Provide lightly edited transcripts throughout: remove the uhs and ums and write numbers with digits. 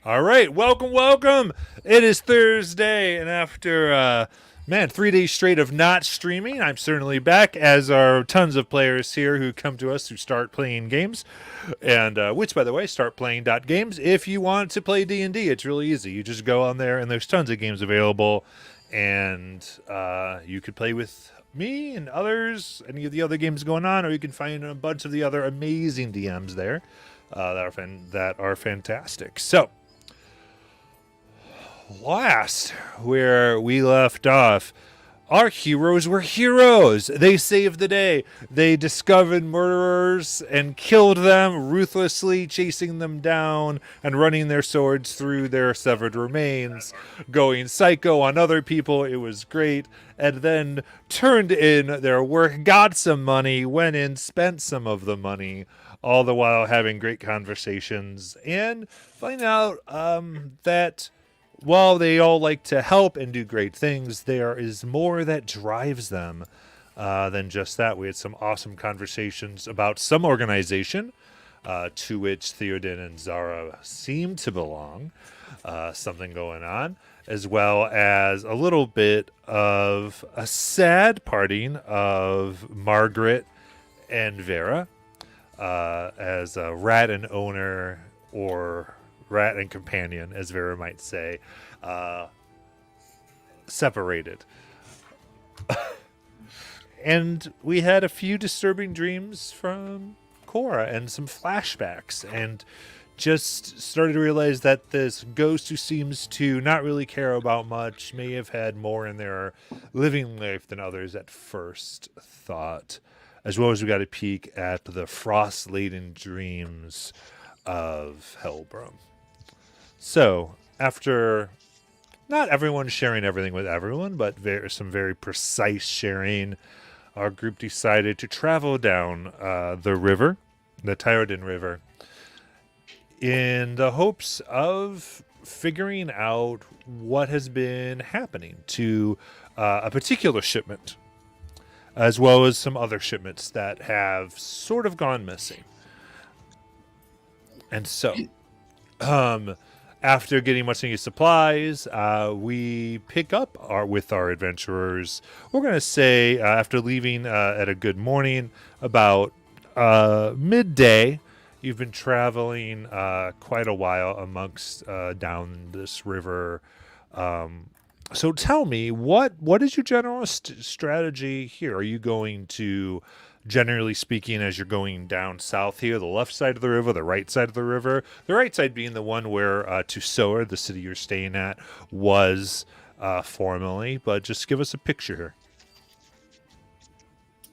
All right, welcome. It is Thursday, and after 3 days straight of not streaming, I'm certainly back. As are tons of players here who come to us who start playing games, and which, by the way, startplaying.games. If you want to play D&D, it's really easy. You just go on there, and there's tons of games available, and you could play with me and others, any of the other games going on, or you can find a bunch of the other amazing DMs there that are fantastic. So last where we left off, our heroes were heroes. They saved the day. They discovered murderers and killed them ruthlessly, chasing them down and running their swords through their severed remains, going psycho on other people. It was great. And then turned in their work, got some money, went in, spent some of the money, all the while having great conversations and find out that while they all like to help and do great things, there is more that drives them than just that. We had some awesome conversations about some organization to which Theoden and Zara seem to belong, something going on, as well as a little bit of a sad parting of Margaret and Vera as a rat and owner, or rat and companion, as Vera might say, separated. And we had a few disturbing dreams from Cora and some flashbacks, and just started to realize that this ghost who seems to not really care about much may have had more in their living life than others at first thought. As well as we got a peek at the frost-laden dreams of Helbram. So, after not everyone sharing everything with everyone, but some very precise sharing, our group decided to travel down the river, the Tyrodin River, in the hopes of figuring out what has been happening to a particular shipment, as well as some other shipments that have sort of gone missing. And so, after getting much needed supplies, we pick up with our adventurers. We're going to say, after leaving at a good morning, about midday, you've been traveling quite a while amongst down this river. So tell me, what is your general strategy here? Are you going to, generally speaking, as you're going down south here, the left side of the river, the right side of the river? The right side being the one where Tusoa, the city you're staying at, was formerly. But just give us a picture here.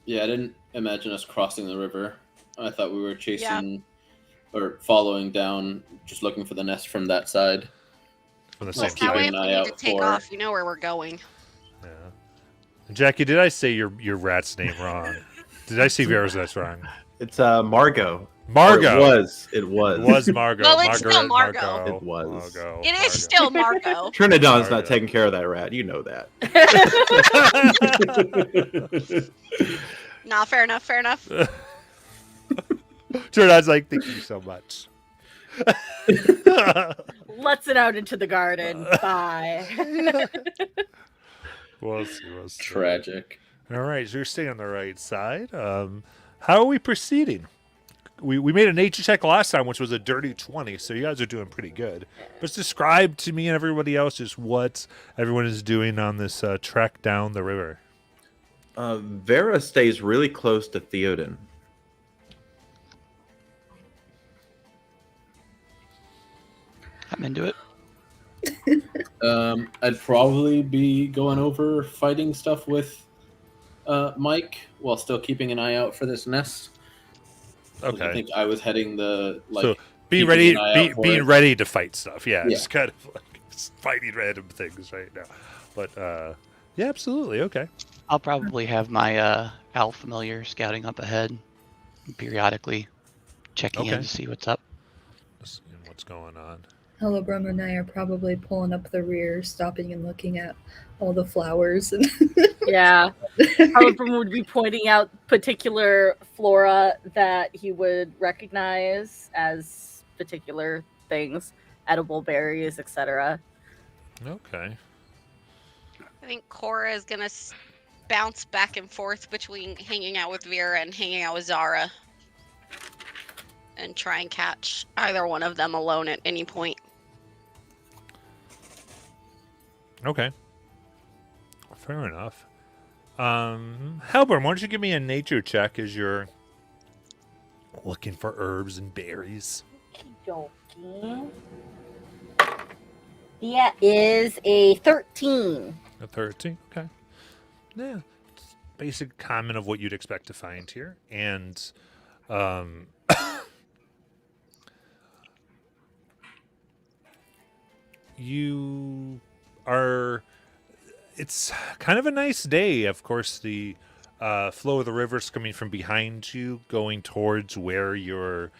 Yeah, I didn't imagine us crossing the river. I thought we were chasing or following down, just looking for the nest from that side. From the Well, same that way side. if we need to take off, you know where we're going. Yeah. Jackie, did I say your rat's name wrong? Did I say Vera's name wrong? It's Margot. Margot. It was. It was Margot. Well, it's still Margot. Margot. It was. Margot. It is still Margot. Trinidad's Margot. not taking care of that rat. You know that. Nah, fair enough. Trinidad's like, thank you so much. Let's it out into the garden. Bye. We'll see. Tragic. All right, so you're staying on the right side. How are we proceeding? We made a nature check last time, which was a dirty 20, so you guys are doing pretty good. But describe to me and everybody else just what everyone is doing on this trek down the river. Vera stays really close to Theoden. I'm into it. I'd probably be going over fighting stuff with Mike while still keeping an eye out for this nest. Okay. I think I was heading the So being keeping ready, an eye out for being it. ready to fight stuff. Yeah, Yeah. it's kind of like fighting random things right now. But yeah, absolutely. Okay. I'll probably have my owl familiar scouting up ahead, periodically checking in Okay. to see what's up. Let's see what's going on? Hello, and I are probably pulling up the rear, stopping and looking at all the flowers. And Yeah. Halibram would be pointing out particular flora that he would recognize as particular things edible berries, etc. Okay. I think Cora is gonna bounce back and forth between hanging out with Vera and hanging out with Zara, and try and catch either one of them alone at any point. Okay. Fair enough. Halburn, why don't you give me a nature check as you're looking for herbs and berries? That is a 13. A 13. Okay. Yeah. It's basic common of what you'd expect to find here. And you are, it's kind of a nice day. Of course, the flow of the river's coming from behind you, going towards where you're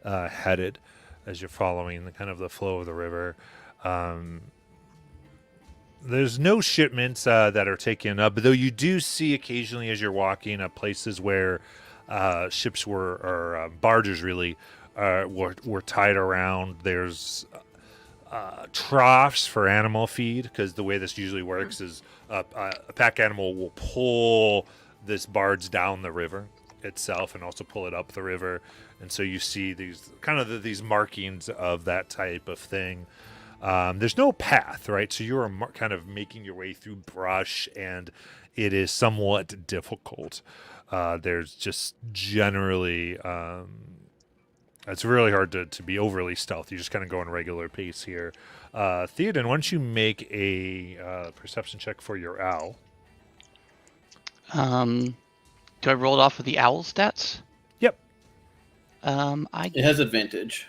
headed as you're following the kind of the flow of the river. There's no shipments that are taken up, though you do see occasionally as you're walking places where ships were, or barges really, were tied around. There's troughs for animal feed, because the way this usually works is a pack animal will pull this barge down the river itself and also pull it up the river. And so you see these kind of these markings of that type of thing. There's no path, right? So you're kind of making your way through brush, and it is somewhat difficult. There's just generally, it's really hard to be overly stealthy. You just kind of go in regular pace here. Theoden, why don't you make a perception check for your owl? Do I roll it off with the owl stats? Yep. It has advantage.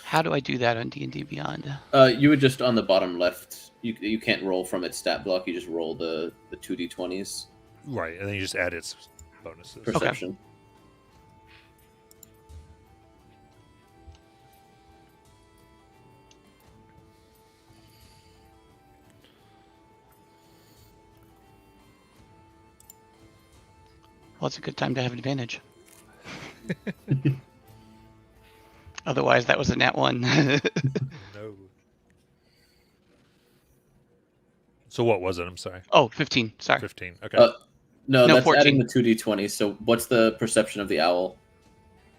How do I do that on D&D Beyond? You would just on the bottom left. You can't roll from its stat block. You just roll the 2d20s. Right, and then you just add its bonuses. Perception. Well, it's a good time to have advantage. Otherwise, that was a nat 1. No. So what was it? I'm sorry. Oh, 15. Sorry. 15. Okay. No, that's 14. adding the 2d20s. So what's the perception of the owl?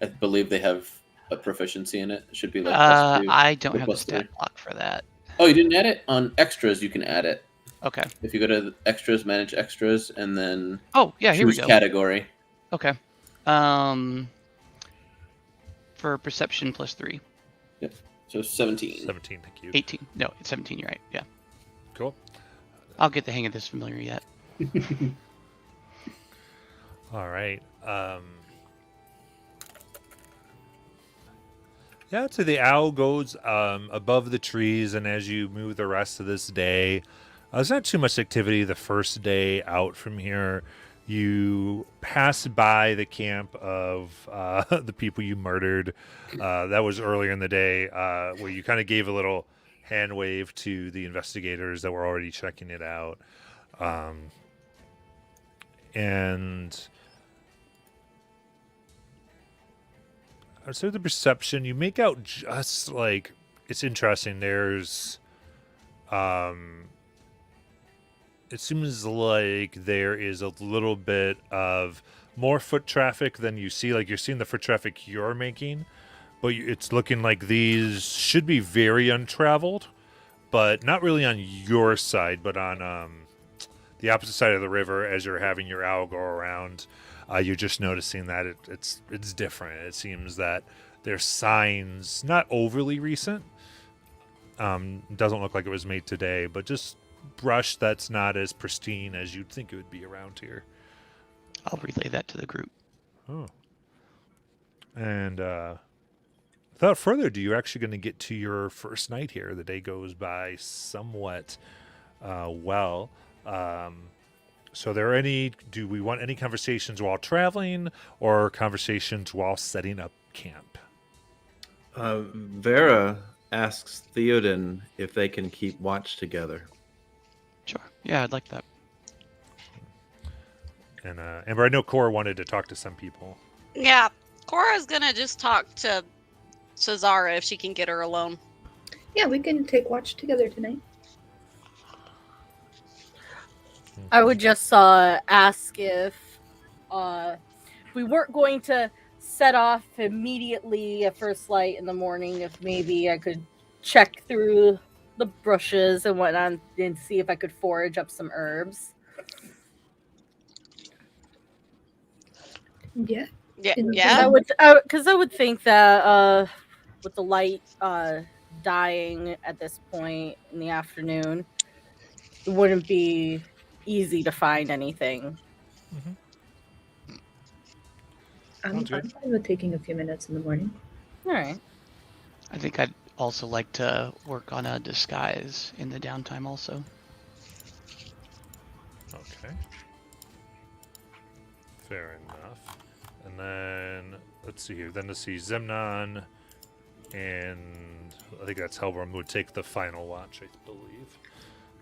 I believe they have a proficiency in it. It should be like plus 2. I don't have the plus stat 3. block for that. Oh, you didn't add it? On extras, you can add it. Okay. If you go to extras, manage extras, and then Oh, yeah, here we choose go. category. Okay. For perception plus 3. So 17. 17, thank you. 18. No, it's 17, you're right. Yeah. Cool. I'll get the hang of this familiar yet. All right. Yeah, so the owl goes above the trees, and as you move the rest of this day, there's not too much activity the first day out from here. You pass by the camp of the people you murdered. That was earlier in the day, where you kind of gave a little hand wave to the investigators that were already checking it out. And so the perception, you make out just like, it's interesting. There's, it seems like there is a little bit of more foot traffic than you see. Like, you're seeing the foot traffic you're making, but it's looking like these should be very untraveled, but not really on your side, but on the opposite side of the river. As you're having your owl go around, you're just noticing that it's different. It seems that there's signs, not overly recent. Doesn't look like it was made today, but just brush that's not as pristine as you'd think it would be around here. I'll relay that to the group. Oh. And without further ado, you're actually going to get to your first night here. The day goes by somewhat well. So do we want any conversations while traveling or conversations while setting up camp? Vera asks Theoden if they can keep watch together. Sure. Yeah, I'd like that. And Amber, I know Cora wanted to talk to some people. Yeah, Cora's gonna just talk to So Zara, if she can get her alone. Yeah, we can take watch together tonight. I would just ask if we weren't going to set off immediately at first light in the morning, if maybe I could check through the bushes and whatnot and see if I could forage up some herbs. Yeah. Yeah, In the yeah. Because I would think that with the light dying at this point in the afternoon, it wouldn't be easy to find anything. I'm Sounds good. fine with taking a few minutes in the morning. All right. I think I'd also like to work on a disguise in the downtime also. Okay. Fair enough. And then let's see here. Then to see Zemnon and I think that's Helbram would take the final watch, I believe,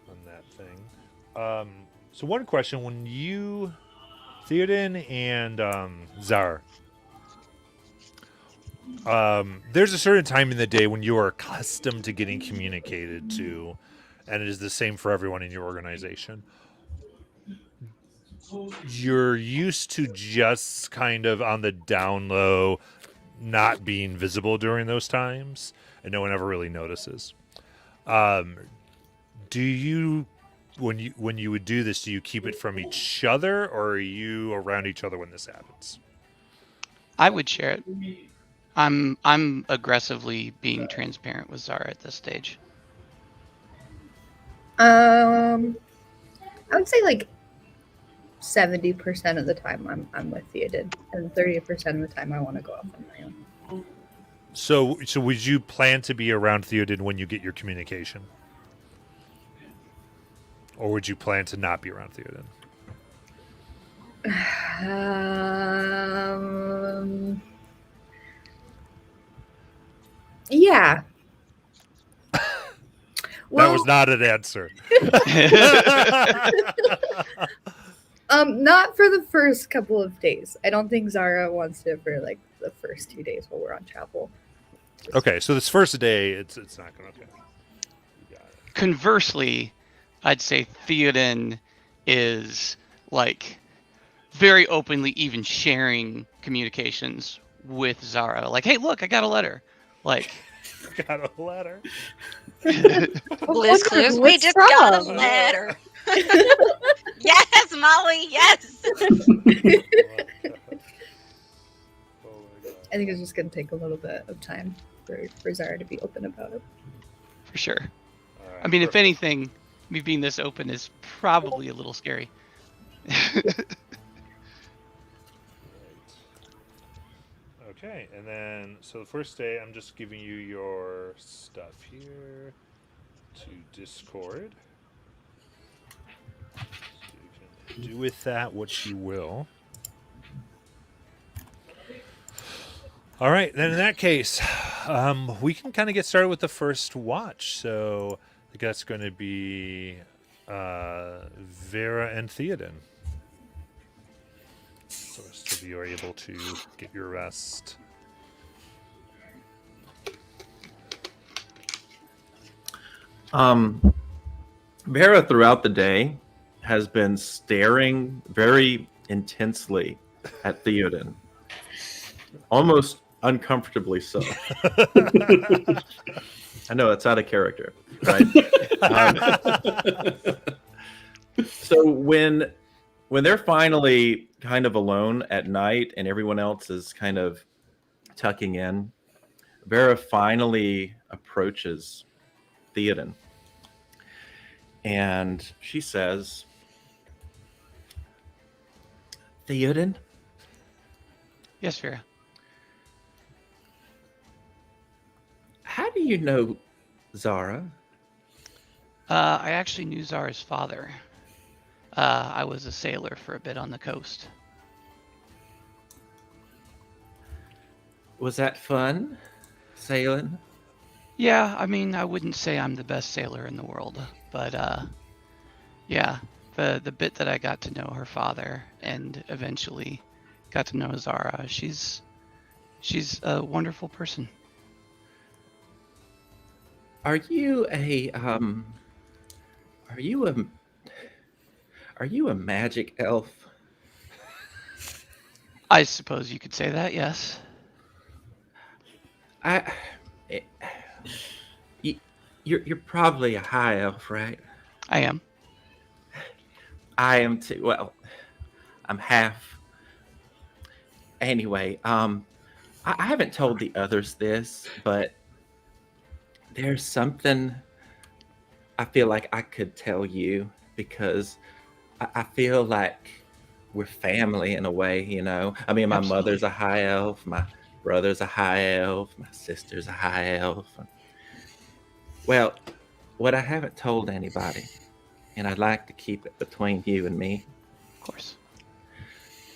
on that thing. So one question: when you, Theoden and Zar, there's a certain time in the day when you are accustomed to getting communicated to, and it is the same for everyone in your organization. You're used to just kind of on the down low, not being visible during those times, and no one ever really notices. Do you, when you would do this, do you keep it from each other, or are you around each other when this happens? I would share it. I'm aggressively being transparent with Zara at this stage. I would say like 70% of the time I'm with Theoden, and 30% of the time I want to go off on my own. So would you plan to be around Theoden when you get your communication? Or would you plan to not be around Theoden? Yeah. That was not an answer. Not for the first couple of days. I don't think Zara wants to for like the first 2 days while we're on travel. Okay, so this first day, it's not going to. Okay. You got it. Conversely, I'd say Theoden is like very openly even sharing communications with Zara. Like, hey, look, I got a letter. Like, Got a letter. Bliss Clues, we just got a letter. Yes, Molly, yes. Oh my God. I think it's just going to take a little bit of time for Zara to be open about it. for sure. All right, I mean, if perfect. anything, me being this open is probably a little scary. Okay, and then so the first day, I'm just giving you your stuff here to Discord. So you can do with that what you will. All right, then in that case, we can kind of get started with the first watch. So I think that's going to be Vera and Theoden. So the rest of you are able to get your rest. Vera throughout the day has been staring very intensely at Theoden, almost uncomfortably so. I know it's out of character, right? So when they're finally kind of alone at night and everyone else is kind of tucking in, Vera finally approaches Theoden. And she says, Theoden, Yes, Vera. how do you know Zara? I actually knew Zara's father. I was a sailor for a bit on the coast. Was that fun, sailing? Yeah, I mean, I wouldn't say I'm the best sailor in the world, but yeah, the bit that I got to know her father and eventually got to know Zara, she's a wonderful person. Are you a are you a are you a magic elf? I suppose you could say that, yes. I eh, you're probably a high elf, right? I am. I am too. Well, I'm half. Anyway, I haven't told the others this, but there's something I feel like I could tell you because I feel like we're family in a way, you know. I mean, my Absolutely. mother's a high elf, my brother's a high elf, my sister's a high elf. Well, what I haven't told anybody, and I'd like to keep it between you and me, Of course.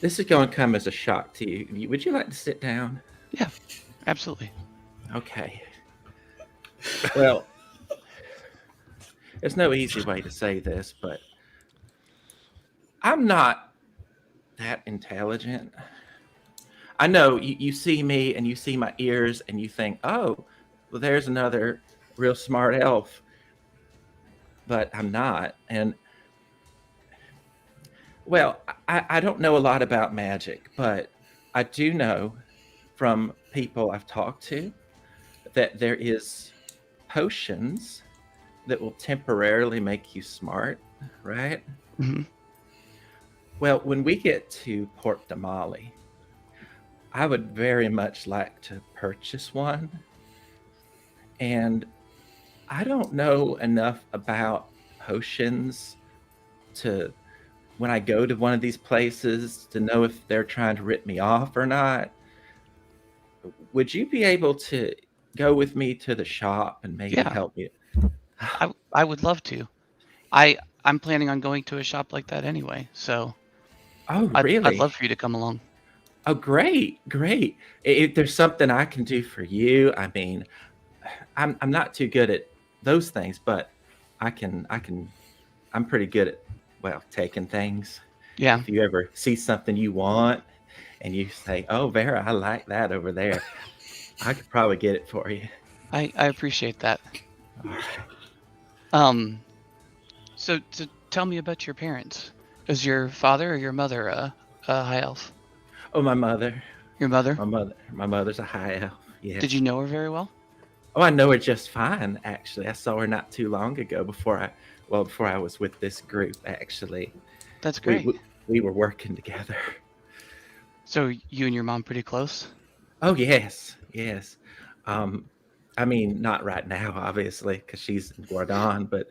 this is going to come as a shock to you. Would you like to sit down? Yeah, absolutely. Okay. Well, there's no easy way to say this, but I'm not that intelligent. I know you see me and you see my ears and you think, oh, well, there's another real smart elf. But I'm not. And, well, I don't know a lot about magic, but I do know from people I've talked to that there is potions that will temporarily make you smart, right? Hmm. Well, when we get to Port Damali, I would very much like to purchase one. And I don't know enough about potions to, when I go to one of these places, to know if they're trying to rip me off or not. Would you be able to go with me to the shop and maybe Yeah. help me? I would love to. I'm planning on going to a shop like that anyway, so Oh, I'd really? love for you to come along. Oh, great, great. If there's something I can do for you, I mean, I'm not too good at those things, but I'm pretty good at, well, taking things. Yeah, If you ever see something you want and you say, "Oh, Vera, I like that over there," I could probably get it for you. I appreciate that. All right. So tell me about your parents. Is your father or your mother a high elf? Oh, my mother. Your mother? My mother's a high elf. Yeah. Did you know her very well? Oh, I know her just fine, actually. I saw her not too long ago before I was with this group, actually. That's great. We were working together. So you and your mom pretty close? Oh, yes, yes. I mean, not right now, obviously, because she's in Guardon, but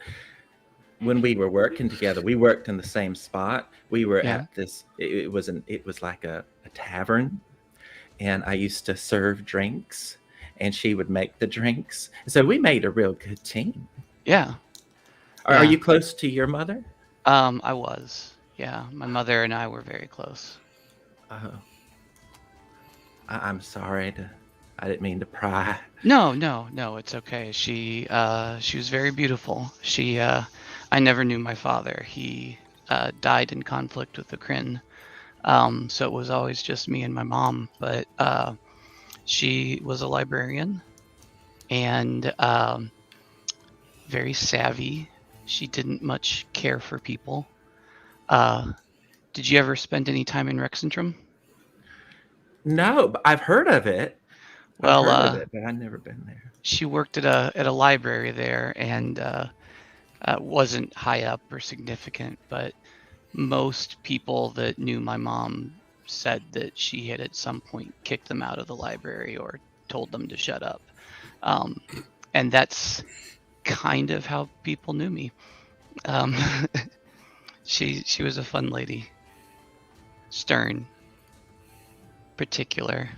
when we were working together, we worked in the same spot. We were Yeah. at this, it was like a tavern, and I used to serve drinks, and she would make the drinks. So we made a real good team. Yeah. Are Yeah. you close to your mother? I was. Yeah, my mother and I were very close. Oh, I'm sorry I didn't mean to pry. No, it's okay. She was very beautiful. I never knew my father. He died in conflict with the Kryn. So it was always just me and my mom. But she was a librarian and very savvy. She didn't much care for people. Did you ever spend any time in Rexentrum? No, but I've heard of it. Well, I've heard of it, but I've never been there. she worked at a library there and wasn't high up or significant, but most people that knew my mom said that she had at some point kicked them out of the library or told them to shut up. And that's kind of how people knew me. She was a fun lady. Stern. Particular.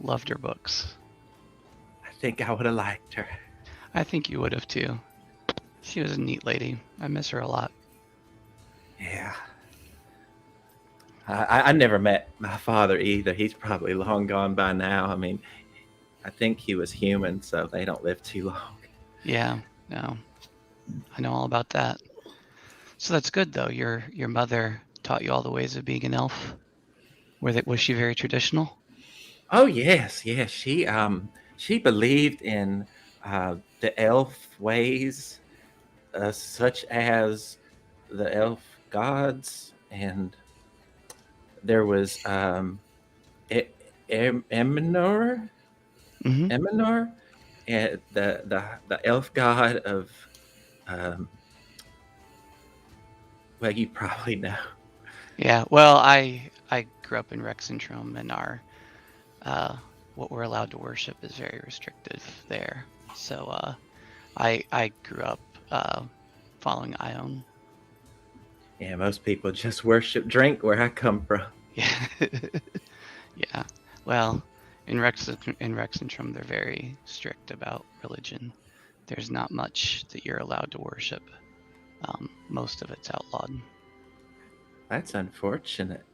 Loved her books. I think I would have liked her. I think you would have too. She was a neat lady. I miss her a lot. Yeah. I never met my father either. He's probably long gone by now. I mean, I think he was human, so they don't live too long. Yeah, no. I know all about that. So that's good though. Your mother taught you all the ways of being an elf. Was she very traditional? Oh yes, yes. She believed in the elf ways, such as the elf gods, and there was Eminor, Hmm. Eminor, and the elf god of, well, you probably know. Yeah. Well, I grew up in Rexentrum, and our what we're allowed to worship is very restrictive there. So I grew up following Ione. Yeah, most people just worship drink where I come from. Yeah. Yeah. Well, in Rexentrum, they're very strict about religion. There's not much that you're allowed to worship. Most of it's outlawed. That's unfortunate.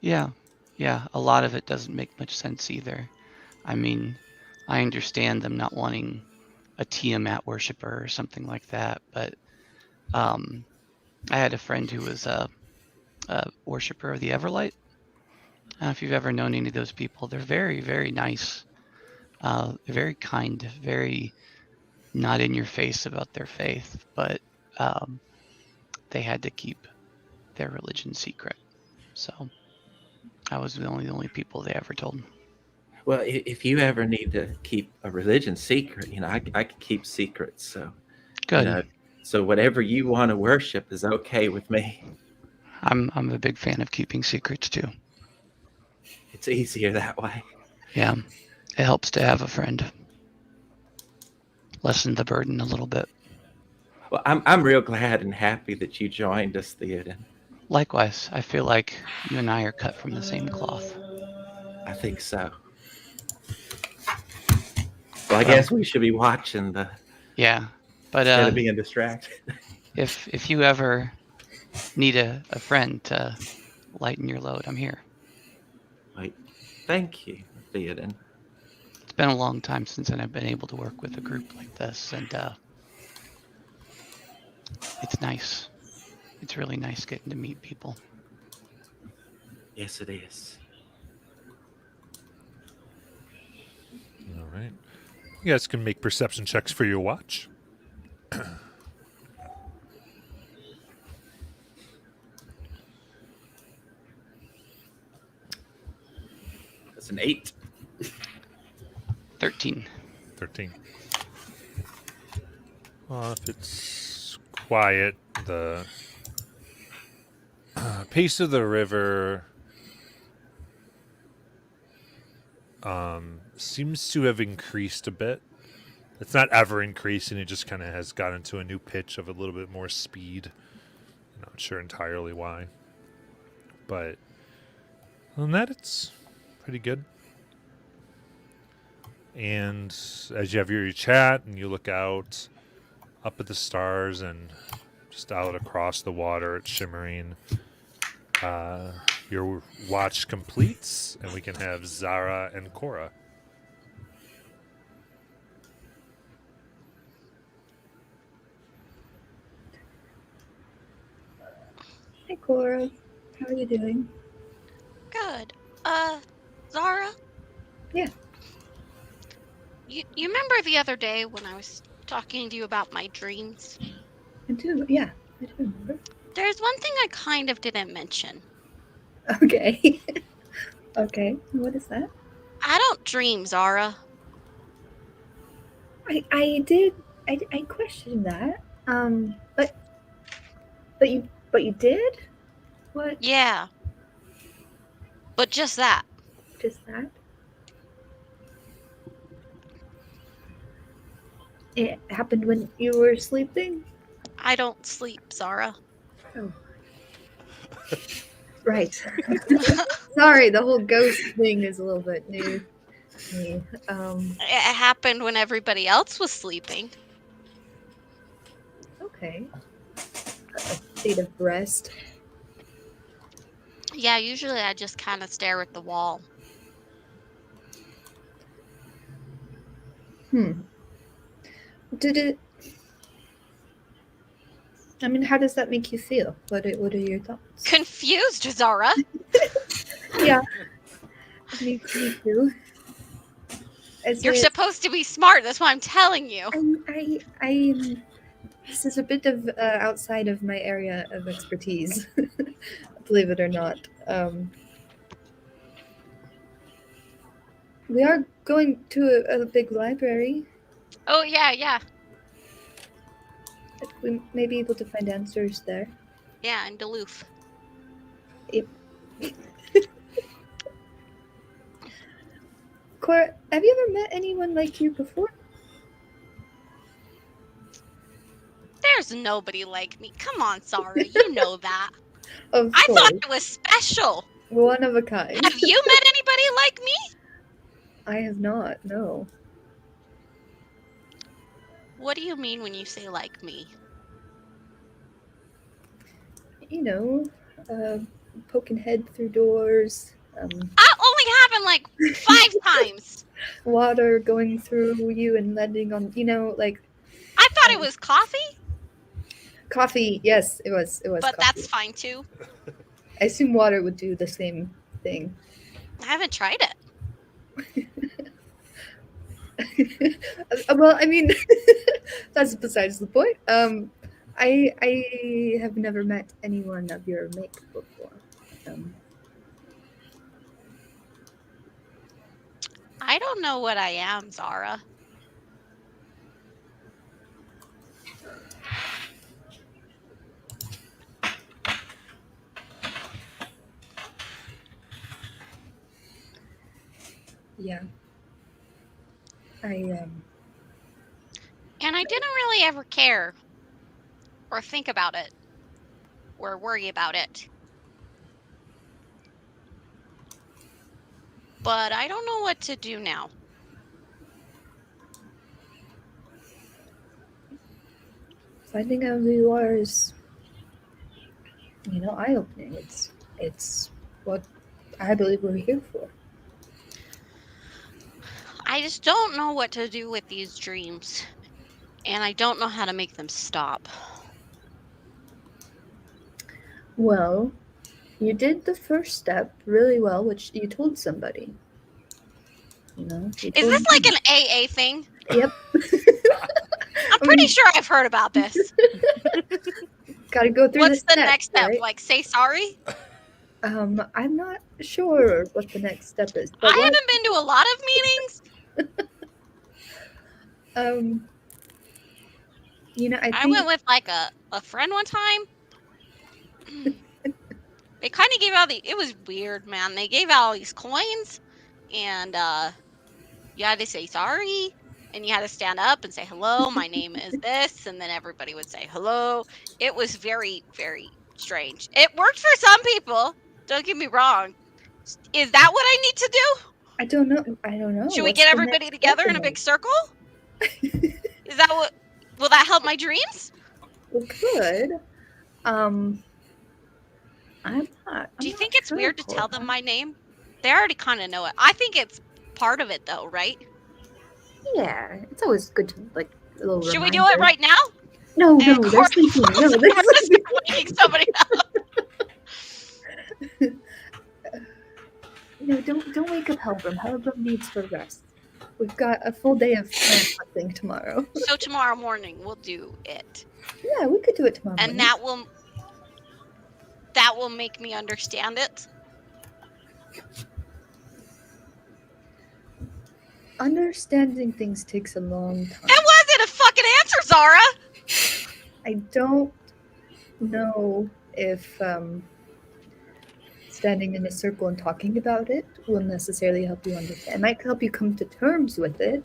Yeah. Yeah. A lot of it doesn't make much sense either. I mean, I understand them not wanting a Tiamat worshiper or something like that, but I had a friend who was a worshiper of the Everlight. I don't know if you've ever known any of those people. They're very, very nice. They're very kind, very not in your face about their faith, but they had to keep their religion secret. So I was the only people they ever told. Well, if you ever need to keep a religion secret, I can keep secrets. So, Good. So whatever you want to worship is okay with me. I'm a big fan of keeping secrets too. It's easier that way. Yeah, it helps to have a friend. Lessen the burden a little bit. Well, I'm real glad and happy that you joined us, Theoden. Likewise, I feel like you and I are cut from the same cloth. I think so. Well, I guess we should be watching Yeah, but instead of being distracted. if you ever need a friend to lighten your load, I'm here. Wait, thank you, Theoden. It's been a long time since I've been able to work with a group like this, and it's nice. It's really nice getting to meet people. Yes, it is. All right. You guys can make perception checks for your watch. That's an 8. 13. 13. Well, if it's quiet, the pace of the river seems to have increased a bit. It's not ever increasing, it just kind of has gotten to a new pitch of a little bit more speed. I'm not sure entirely why. But other than that, it's pretty good. And as you have your chat and you look out up at the stars and just out across the water, it's shimmering. Your watch completes, and we can have Zara and Cora. Hi, Cora. How are you doing? Good. Zara? Yeah. You remember the other day when I was talking to you about my dreams? I do. Yeah, I do remember. There's one thing I kind of didn't mention. Okay. Okay. What is that? I don't dream, Zara. I did. I questioned that. But you did? What? Yeah. But just that. Just that? It happened when you were sleeping? I don't sleep, Zara. Oh. Right. Sorry, the whole ghost thing is a little bit new to me. It happened when everybody else was sleeping. Okay. A state of rest. Yeah, usually I just kind of stare at the wall. Did it? I mean, how does that make you feel? What are your thoughts? Confused, Zara. Yeah. Me too. You're supposed supposed to be smart. That's why I'm telling you. This is a bit of outside of my area of expertise, believe it or not. We are going to a big library. Oh yeah. We may be able to find answers there. Yeah, in Duluth. Cora, have you ever met anyone like you before? There's nobody like me. Come on, Zara. You know that. Of I course. thought I was special. One of a kind. Have you met anybody like me? I have not, no. What do you mean when you say like me? You know, poking head through doors, That only happened like 5 times. water going through you and landing on, like I thought it was coffee, coffee. Yes, it was but coffee. that's fine too. I assume water would do the same thing. I haven't tried it. Well, I mean, that's besides the point. I have never met anyone of your make before. I don't know what I am, Zara. Yeah. And I didn't really ever care or think about it or worry about it. But I don't know what to do now. Finding out who you are is, eye-opening. It's what I believe we're here for. I just don't know what to do with these dreams. And I don't know how to make them stop. Well, you did the first step really well, which you told somebody. You Is told this me. like an AA thing? Yep. I'm pretty sure I've heard about this. Gotta go through What's the steps, next step? right? Like, say sorry? I'm not sure what the next step is. But I haven't been to a lot of meetings. I I think went with like a friend one time. They kind of gave out it was weird, man. They gave out all these coins and you had to say sorry and you had to stand up and say hello, my name is this, and then everybody would say hello. It was very, very strange. It worked for some people, don't get me wrong. Is that what I need to do? I don't know. Should we What's get the everybody next together step in a it? big circle? Is that what will that help my dreams? Well, good. I'm not. Do you I'm think not it's sure, weird to tell Cora. them my name? They already kind of know it. I think it's part of it, though, right? Yeah, it's always good to a little. Should we do reminder. it right now? No, And they're Cora sleeping. falls No, asleep. they're We're just sleeping. waking somebody up. Don't wake up Helbram. Helbram needs to rest. We've got a full day of plant hunting tomorrow. So tomorrow morning we'll do it, Yeah, we could do it tomorrow. and morning. that will make me understand it. Understanding things takes a long time. That wasn't a fucking answer, Zara. I don't know if standing in a circle and talking about it will necessarily help you understand. It might help you come to terms with it,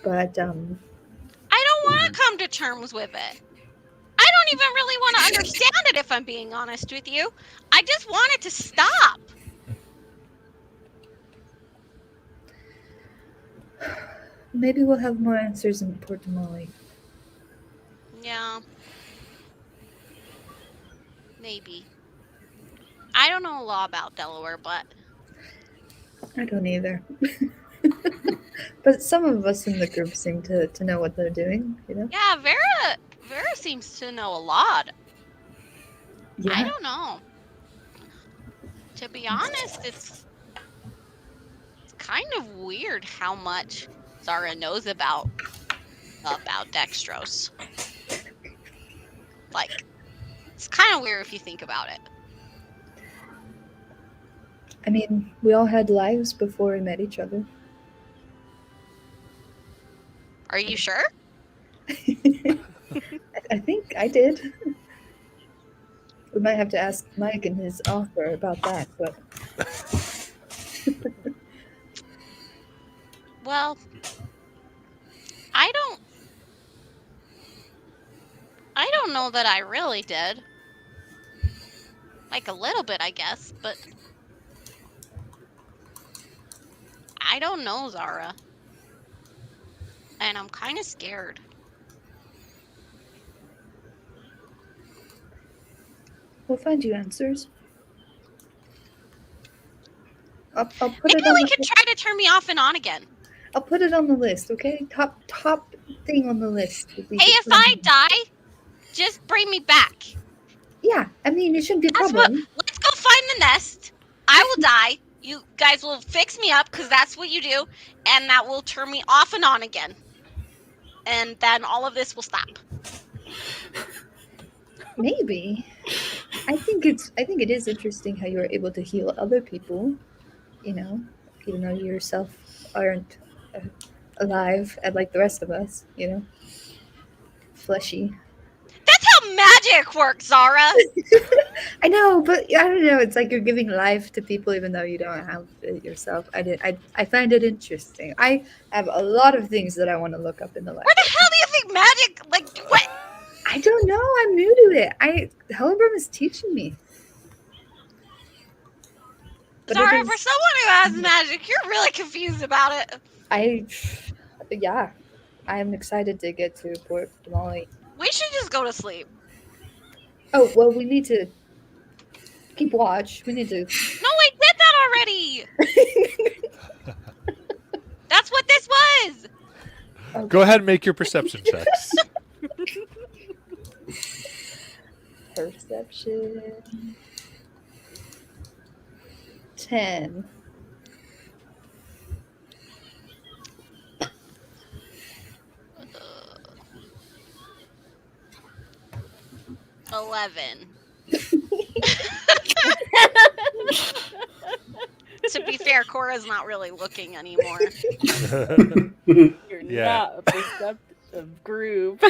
but I don't want to come to terms with it. I don't even really want to understand it, if I'm being honest with you. I just want it to stop. maybe we'll have more answers in Port Molly. Yeah. Maybe. I don't know a lot about Delaware, but I don't either. But some of us in the group seem to know what they're doing, yeah, Vera seems to know a lot. I Yeah. don't know. To be honest, it's kind of weird how much Zara knows about Dextrose. Like, it's kind of weird if you think about it. I mean, we all had lives before we met each other. Are you sure? I think I did. We might have to ask Mike and his author about that, but Well, I don't know that I really did. Like a little bit, I guess, but I don't know, Zara. And I'm kind of scared. we'll find you answers. I'll put Maybe it on we the, could try to turn me off and on again. I'll put it on the list, okay? Top thing on the list. would be Hey, to if find I you. die, just bring me back. Yeah, I mean, it shouldn't be a That's problem. Let's go find the nest. I will die. You guys will fix me up because that's what you do, and that will turn me off and on again. And then all of this will stop. Maybe. I think it is interesting how you're able to heal other people, you know, even though you yourself aren't alive and like the rest of us, you know, fleshy. That's how magic works, Zara. I know, but I don't know. It's like you're giving life to people even though you don't have it yourself. I find it interesting. I have a lot of things that I want to look up in the life. Where the hell do you think magic? Like what? I don't know. I'm new to it. Hellenbrum is teaching me. But it Zara, is- for someone who has magic, you're really confused about it. Yeah, I am excited to get to Port Damali. We should just go to sleep. Oh well, we need to keep watch. We need to. No, we did that already. That's what this was. Go ahead and make your perception checks. Perception. 10. Uh, 11. To be fair, Cora's not really looking anymore. You're Yeah. not a perceptive group.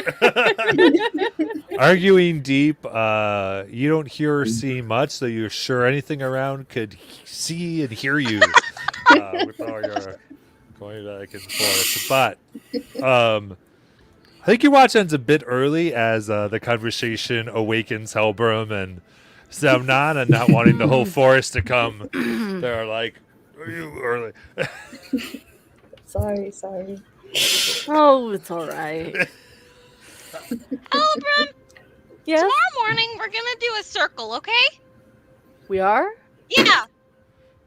Arguing deep, you don't hear or see much, so you're sure anything around could see and hear you with all your going back and forth. But I think your watch ends a bit early as the conversation awakens Helbram and Zemnon, and not wanting the whole forest to come. They're like, "Are you early?" Sorry. Oh, it's all right. Elbrum, Yes, tomorrow morning we're gonna do a circle, okay? we are. Yeah.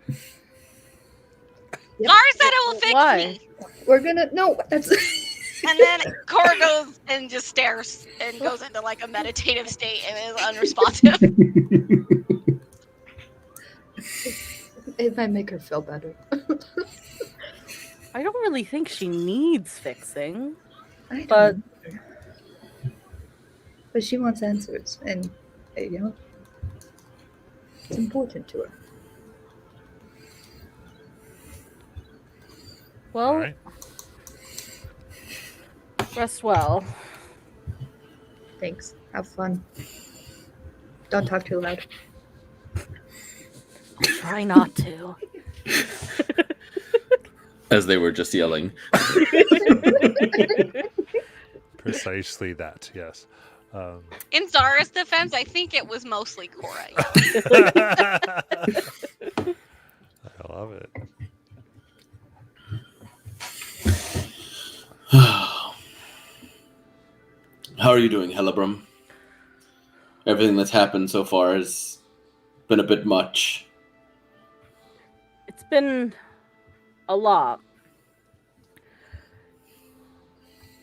Yep. Zara said it will fix Why? me. We're gonna. No, that's. And then Cora goes and just stares and goes into like a meditative state and is unresponsive. It might make her feel better. I don't really think she needs fixing. I don't But- know. But she wants answers, and you know, it's important to her. Well, All right. rest well. Thanks. Have fun. Don't talk too loud. Try not to. As they were just yelling. Precisely that, yes. In Zara's defense, I think it was mostly Cora. I love it. How are you doing, Helebrum? Everything that's happened so far has been a bit much. It's been a lot.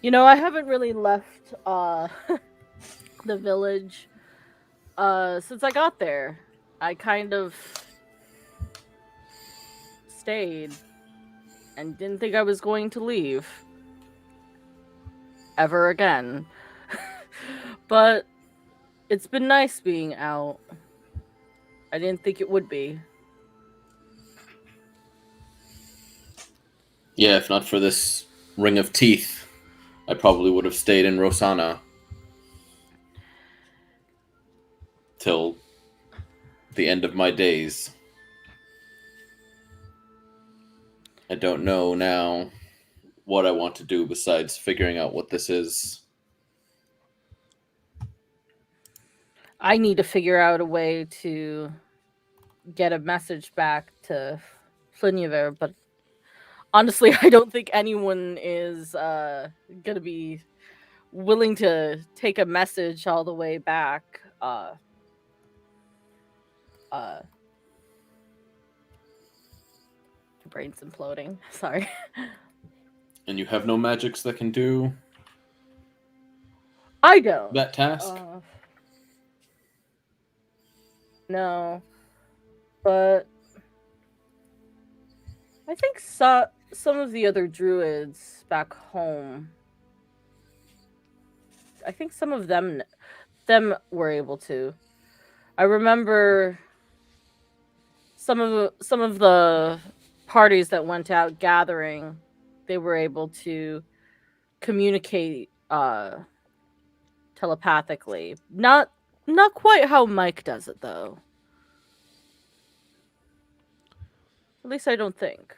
You know, I haven't really left the village since I got there. I kind of stayed. and didn't think I was going to leave ever again. But it's been nice being out. I didn't think it would be. Yeah, if not for this ring of teeth, I probably would have stayed in Rosanna till the end of my days. I don't know now what I want to do besides figuring out what this is. I need to figure out a way to get a message back to Fliniver, but honestly, I don't think anyone is gonna be willing to take a message all the way back. Your brain's imploding. Sorry. And you have no magics that can do I don't. that task? No. But I think some of the other druids back home, I think some of them were able to. I remember some of the parties that went out gathering, they were able to communicate telepathically. Not quite how Mike does it, though. At least I don't think.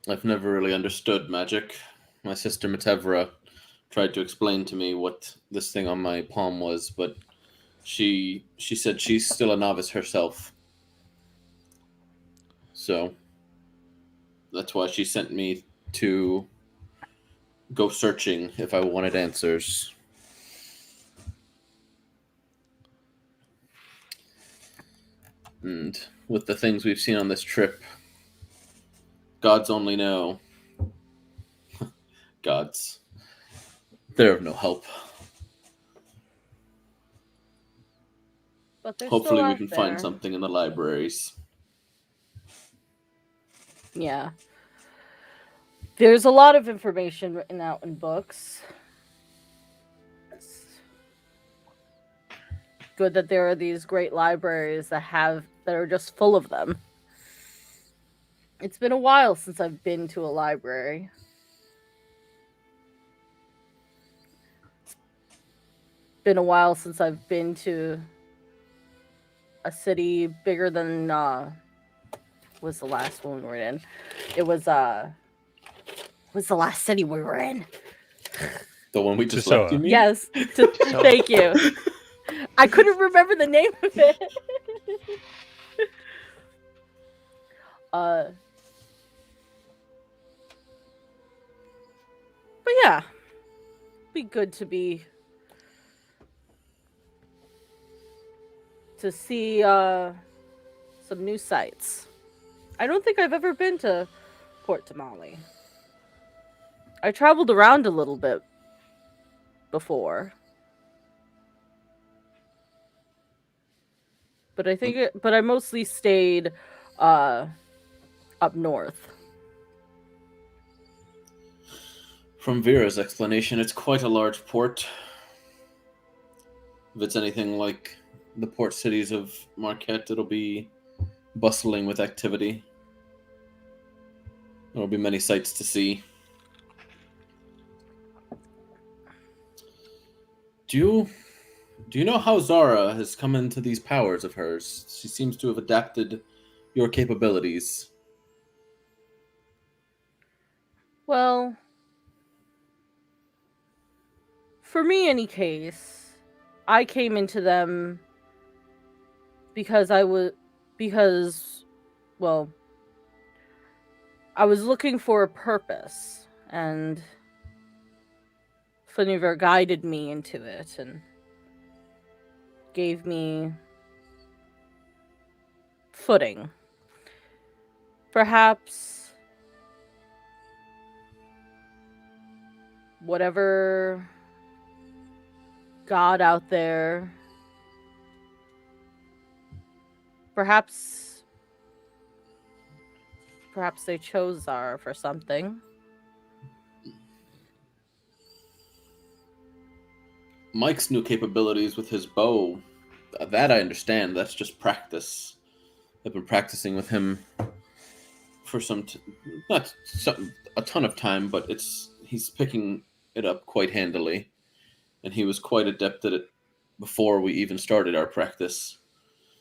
I've never really understood magic. My sister Matevra tried to explain to me what this thing on my palm was, but she said she's still a novice herself. So that's why she sent me to go searching if I wanted answers. And with the things we've seen on this trip, gods only know. Gods. They're of no help. But Hopefully we can find something in the libraries. Yeah. There's a lot of information written out in books. It's good that there are these great libraries that are just full of them. It's been a while since I've been to a library. It's been a while since I've been to a city bigger than was the last one we were in. It was the last city we were in. The one we just Tusoa. left, you mean? Yes. Thank you. I couldn't remember the name of it. But yeah, be good to see some new sights. I don't think I've ever been to Port Tamale. I traveled around a little bit before. But I mostly stayed up north. From Vera's explanation, it's quite a large port. If it's anything like the port cities of Marquette, it'll be bustling with activity. There'll be many sights to see. Do you know how Zara has come into these powers of hers? She seems to have adapted your capabilities. Well, for me, any case, I came into them because I was looking for a purpose, and Fliniver guided me into it and gave me footing. Perhaps whatever God out there, perhaps Perhaps they chose Zara for something. Mike's new capabilities with his bow, that I understand. That's just practice. I've been practicing with him for not a ton of time, but he's picking it up quite handily, and he was quite adept at it before we even started our practice.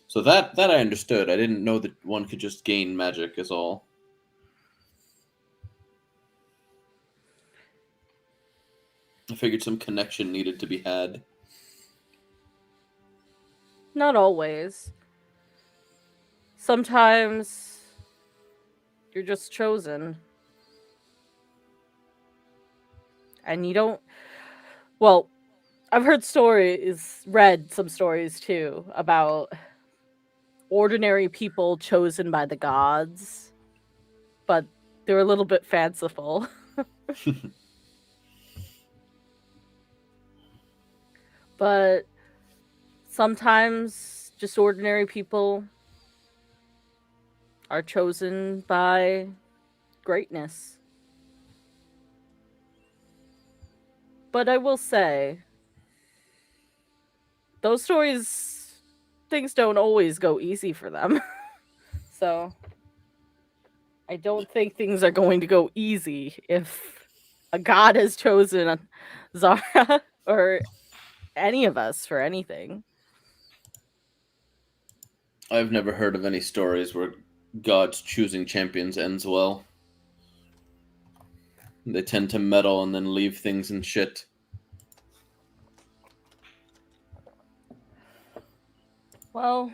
So that I understood. I didn't know that one could just gain magic is all. I figured some connection needed to be had. Not always. Sometimes you're just chosen. And you don't. Well, I've read some stories too, about ordinary people chosen by the gods, but they're a little bit fanciful. But sometimes just ordinary people are chosen by greatness. But I will say, those stories, things don't always go easy for them. So I don't think things are going to go easy if a god has chosen Zara or any of us for anything. I've never heard of any stories where gods choosing champions ends well. They tend to meddle and then leave things in shit. Well,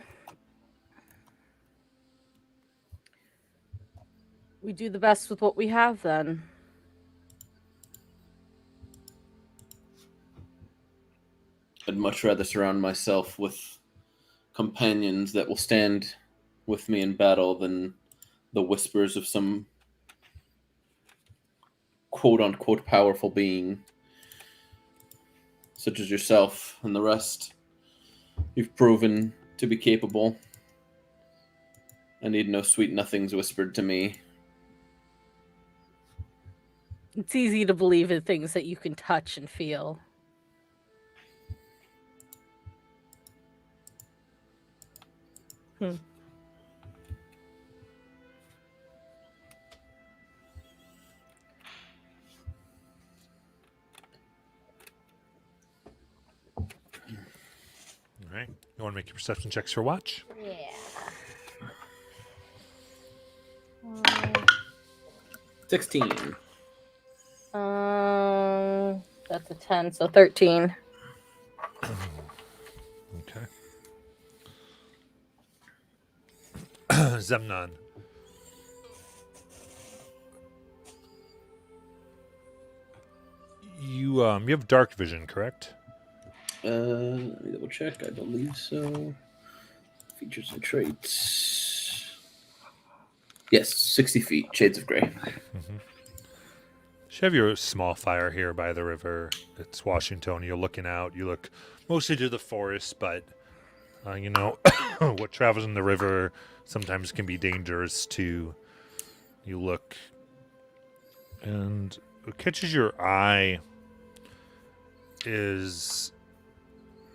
we do the best with what we have then. I'd much rather surround myself with companions that will stand with me in battle than the whispers of some quote-unquote powerful being, such as yourself and the rest. You've proven to be capable. I need no sweet nothings whispered to me. It's easy to believe in things that you can touch and feel. All right. You want to make your perception checks for watch? Yeah. 16. That's a 10, so 13. Okay. Zemnon. You have dark vision, correct? Let me double check. I believe so. Features and traits. Yes, 60 feet. Shades of Grey. Mm-hmm. You have your small fire here by the river. It's Washington. You're looking out. You look mostly to the forest, but what travels in the river sometimes can be dangerous too. You look, and what catches your eye is,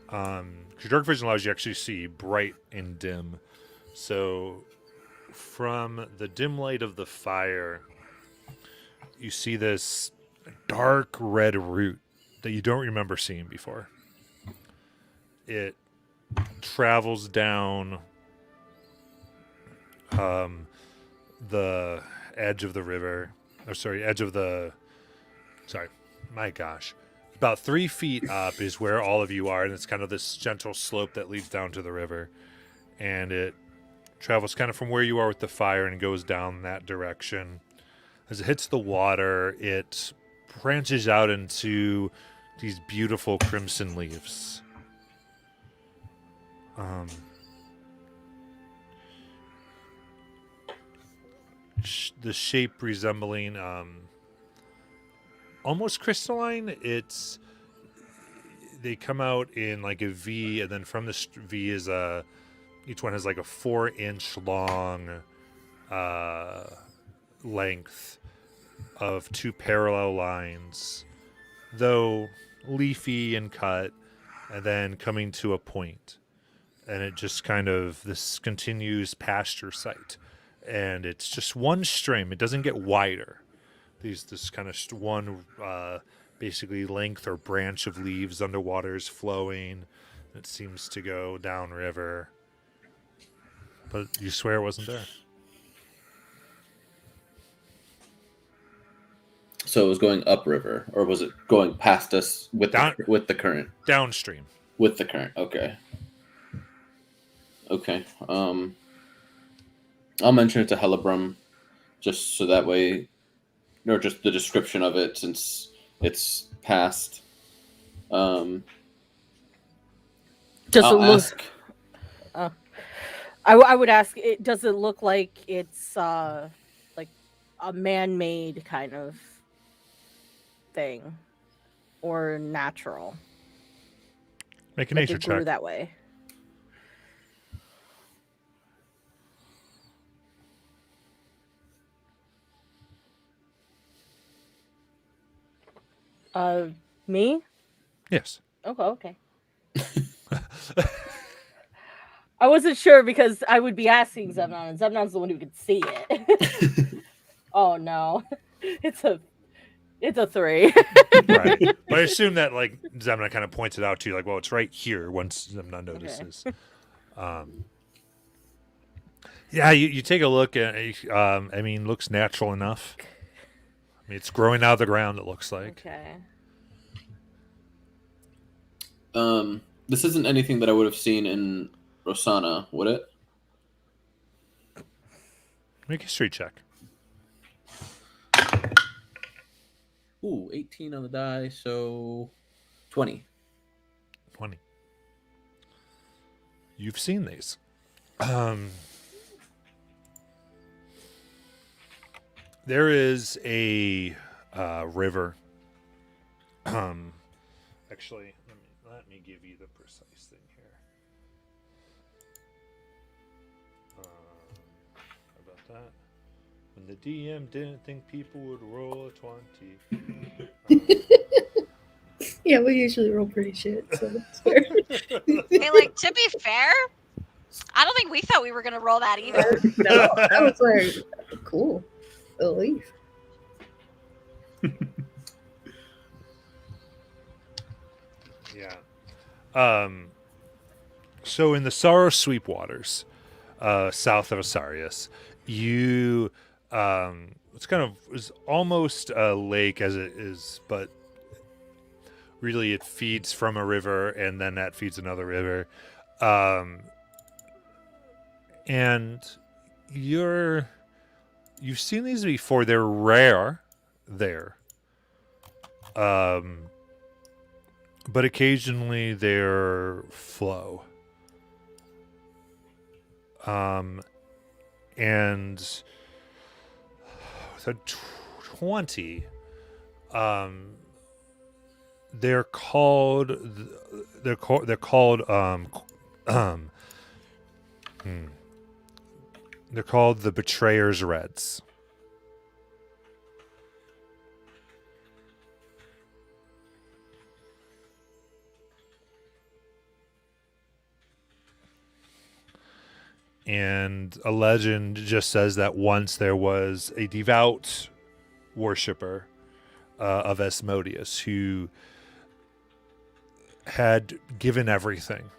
because dark vision allows you to actually see bright and dim. So from the dim light of the fire, you see this dark red root that you don't remember seeing before. It travels down the edge of the river. About 3 feet up is where all of you are, and it's kind of this gentle slope that leads down to the river. And it travels kind of from where you are with the fire and goes down that direction. As it hits the water, it branches out into these beautiful crimson leaves. The shape resembling almost crystalline. They come out in like a V, and then from this V is each one has like a 4-inch long length of two parallel lines, though leafy and cut, and then coming to a point. And it just kind of, this continues past your sight. And it's just one stream. It doesn't get wider. This kind of one basically length or branch of leaves underwater is flowing. It seems to go downriver. But you swear it wasn't there. So it was going upriver, or was it going past us with with the current? Downstream. With the current, okay. Okay. I'll mention it to Hellebrun, just so that way, or just the description of it, since it's past. Does I'll it look? ask. I would ask. Does it look like it's like a man-made kind of thing, or natural? Make a Like nature it grew check. that way. Me? Yes. Okay. I wasn't sure because I would be asking Zemnon, and Zemnon's the one who could see it. Oh no, it's a 3. Right. But I assume that like Zemna kind of points it out to you, like, well, it's right here once Zemna notices. Yeah, you take a look at it. I mean, looks natural enough. I mean, it's growing out of the ground, it looks like. Okay. This isn't anything that I would have seen in Rosanna, would it? Make a history check. Ooh, 18 on the die, so 20. 20. You've seen these. There is a river. Actually, let me give you the precise thing here. How about that? When the DM didn't think people would roll a 20. Yeah, we usually roll pretty shit, so that's fair. Hey, like, to be fair, I don't think we thought we were going to roll that either. No, I was like, cool. A leaf. Yeah. So in the Sorrow Sweep Waters, south of Asarius, you it's kind of is almost a lake as it is, but really it feeds from a river and then that feeds another river. And you've seen these before. They're rare there. But occasionally they're flow. And the 20, they're called they're called the Betrayer's Reds. And a legend just says that once there was a devout worshiper of Asmodeus who had given everything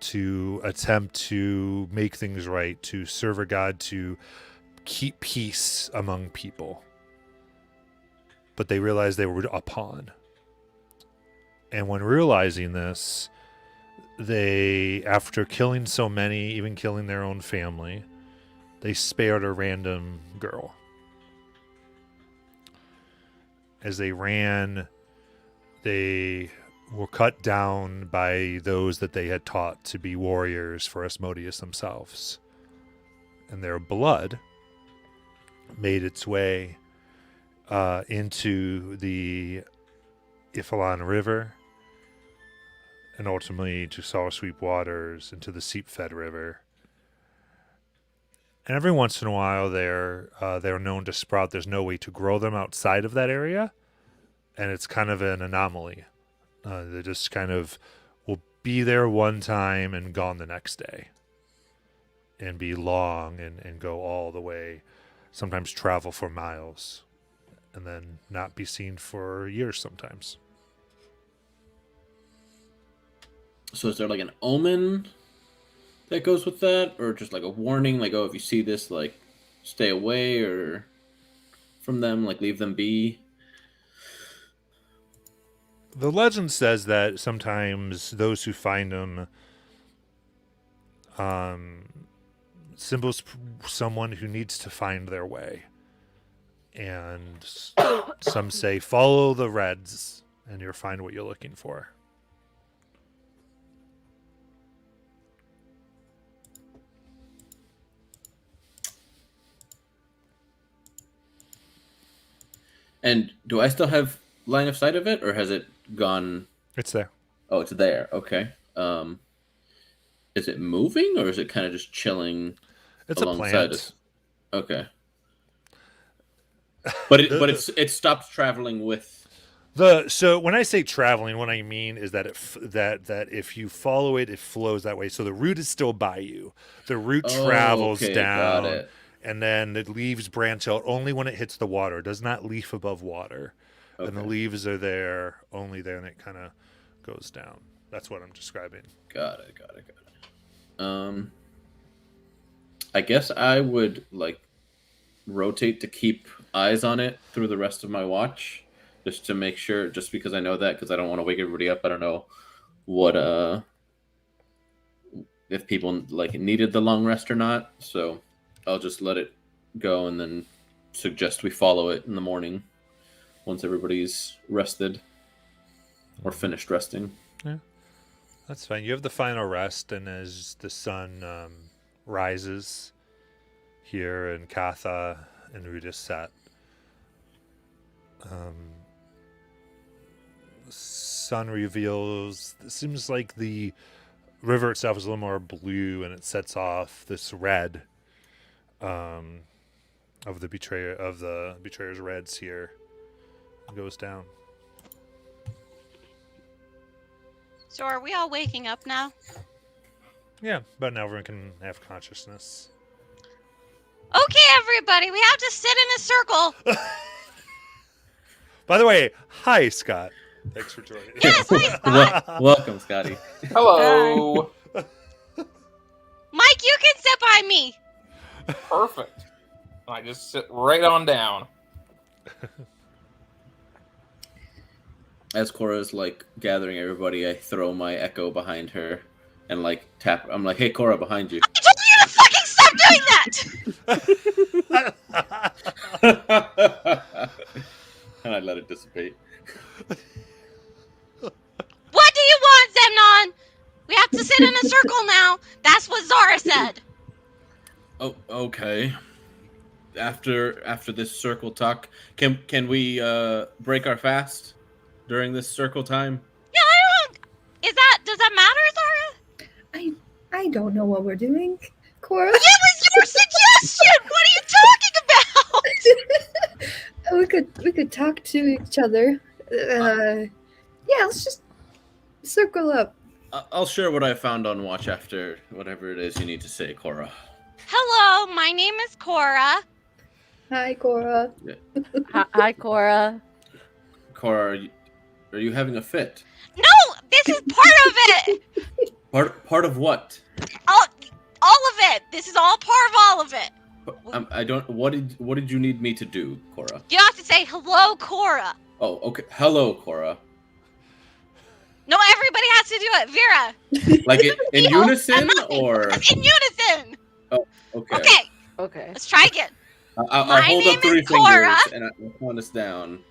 to attempt to make things right, to serve a god, to keep peace among people. But they realized they were a pawn. And when realizing this, they, after killing so many, even killing their own family, they spared a random girl. As they ran, they were cut down by those that they had taught to be warriors for Asmodeus themselves. And their blood made its way into the Ifalon River, and ultimately to Sorrow Sweep Waters, into the Seepfed River. And every once in a while, they're known to sprout. There's no way to grow them outside of that area, and it's kind of an anomaly. They just kind of will be there one time and gone the next day, and be long and go all the way, sometimes travel for miles, and then not be seen for years sometimes. So is there like an omen that goes with that, or just like a warning, like, oh, if you see this, like, stay away or from them, like, leave them be? The legend says that sometimes those who find them symbols someone who needs to find their way. And some say, follow the reds, and you'll find what you're looking for. And do I still have line of sight of it, or has it gone? It's there. Oh, it's there. Okay. Is it moving, or is it kind of just chilling It's a alongside plant. us? Okay. But it stopped traveling with. So when I say traveling, what I mean is that that if you follow it, it flows that way. So the root is still by you. The root travels okay, down, got it. and then the leaves branch out only when it hits the water. It does not leaf above water, and the Okay. leaves are there only there, and it kind of goes down. That's what I'm describing. Got it. I guess I would like rotate to keep eyes on it through the rest of my watch, just to make sure. Just because I know that, because I don't want to wake everybody up. I don't know what if people like needed the long rest or not. So I'll just let it go and then suggest we follow it in the morning once everybody's rested or finished resting. That's fine. You have the final rest, and as the sun rises here in Katha and Rudis set, sun reveals. It seems like the river itself is a little more blue, and it sets off this red of the betrayer's reds here. It goes down. So are we all waking up now? Yeah, but now everyone can have consciousness. Okay, everybody, we have to sit in a circle. By the way, hi Scott. Thanks for joining. Yes, hi, Scott. Welcome, Scotty. Hello. Mike, you can sit by me. Perfect. I just sit right on down. As Cora's like gathering everybody, I throw my echo behind her and like tap. I'm like, "Hey, Cora, behind you!" I told you to fucking stop doing that. And I let it dissipate. What do you want, Zemnon? We have to sit in a circle now. That's what Zara said. Oh, okay. After this circle talk, can we break our fast during this circle time? Yeah, does that matter, Zara? I don't know what we're doing, Cora. It was your suggestion. What are you talking about? we could talk to each other. Yeah, let's just circle up. I'll share what I found on watch after whatever it is you need to say, Cora. Hello, my name is Cora. Hi, Cora. Hi, Cora. Cora, are you having a fit? No, this is part of it. Part of what? All of it. This is all part of all of it. I don't. What did you need me to do, Cora? You have to say hello, Cora. Oh, okay. Hello, Cora. No, everybody has to do it. Vera. Like in You know, unison I'm not- or In unison. okay. Okay, Okay. let's try again. I'll My hold name up 3 is Cora. fingers and I'll count us down.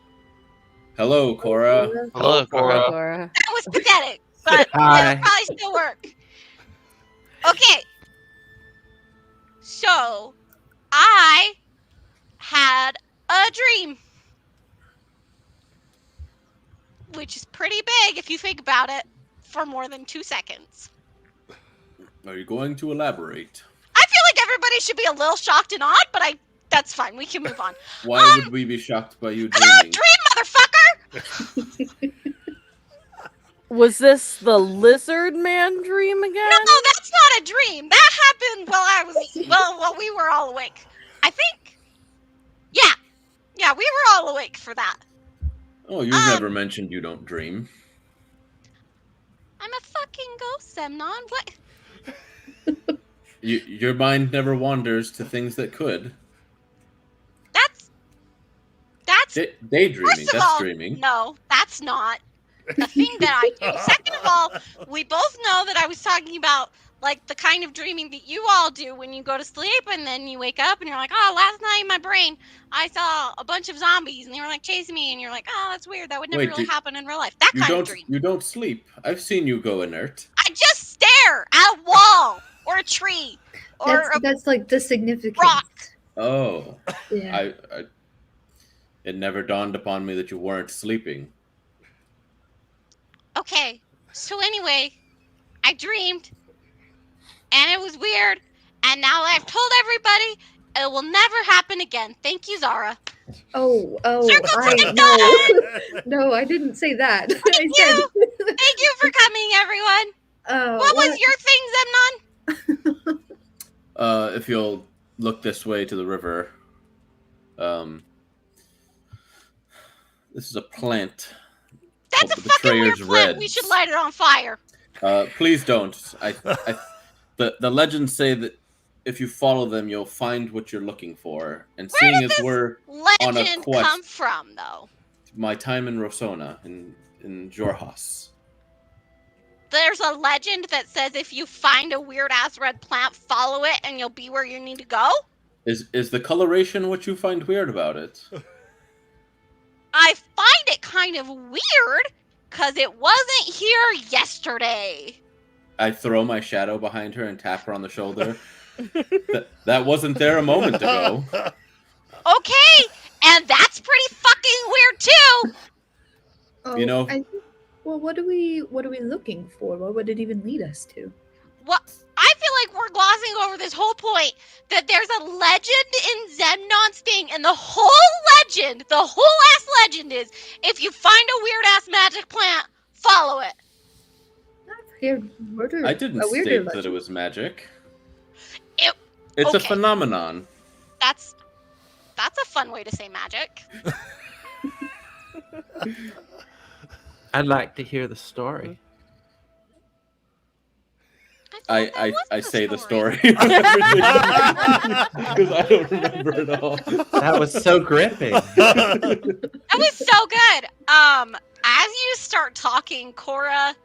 Hello, Cora. Hello, Cora. Cora. That was pathetic, but Hi. it'll probably still work. Okay. So, I had a dream. Which is pretty big if you think about it for more than 2 seconds. Are you going to elaborate? I feel like like everybody should be a little shocked and odd, but that's fine. We can move on. Why would we be shocked by you I don't dreaming? dream, motherfucker! Was this the lizard man dream again? No, that's not a dream. That happened while we were all awake. I think. Yeah, we were all awake for that. Oh, you've never mentioned you don't dream. I'm a fucking ghost, Semnon. What? Your mind never wanders to things that could. That's Daydreaming. first of That's all, dreaming. no, that's not a thing that I do. Second of all, we both know that I was talking about like the kind of dreaming that you all do when you go to sleep and then you wake up and you're like, oh, last night in my brain I saw a bunch of zombies and they were like chasing me, and you're like, oh, that's weird. That would never really happen in real life. That kind of dream. You don't sleep. I've seen you go inert. I just stare at a wall or a tree or That's like the significance. rock. Oh, Yeah. it never dawned upon me that you weren't sleeping. Okay, so anyway, I dreamed, and it was weird, and now I've told everybody it will never happen again. Thank you, Zara. Oh, Circle to the no, I didn't say that. Thank you. Thank you for coming, everyone. What was your thing, Zemnon? If you'll look this way to the river, this is a plant. That's a called the fucking weird Betrayer's plant. Reds. We should light it on fire. Please don't. The legends say that if you follow them, you'll find what you're looking for. And Where seeing did as this we're on a legend quest, come from, though? my time in Rosona in Jorhas. There's a legend that says if you find a weird ass red plant, follow it, and you'll be where you need to go. Is the coloration what you find weird about it? I find it kind of weird because it wasn't here yesterday. I throw my shadow behind her and tap her on the shoulder. That wasn't there a moment ago. Okay, and that's pretty fucking weird too. Oh, You know- well, what are we looking for? What would it even lead us to? Well, I feel like we're glossing over this whole point that there's a legend in Zemnon's thing, and the whole ass legend is if you find a weird ass magic plant, follow it. I didn't state that it was magic. It's a okay. phenomenon. That's a fun way to say magic. I'd like to hear the story. I say the story because I don't remember it all. That was so gripping. That was so good. As you start talking, Cora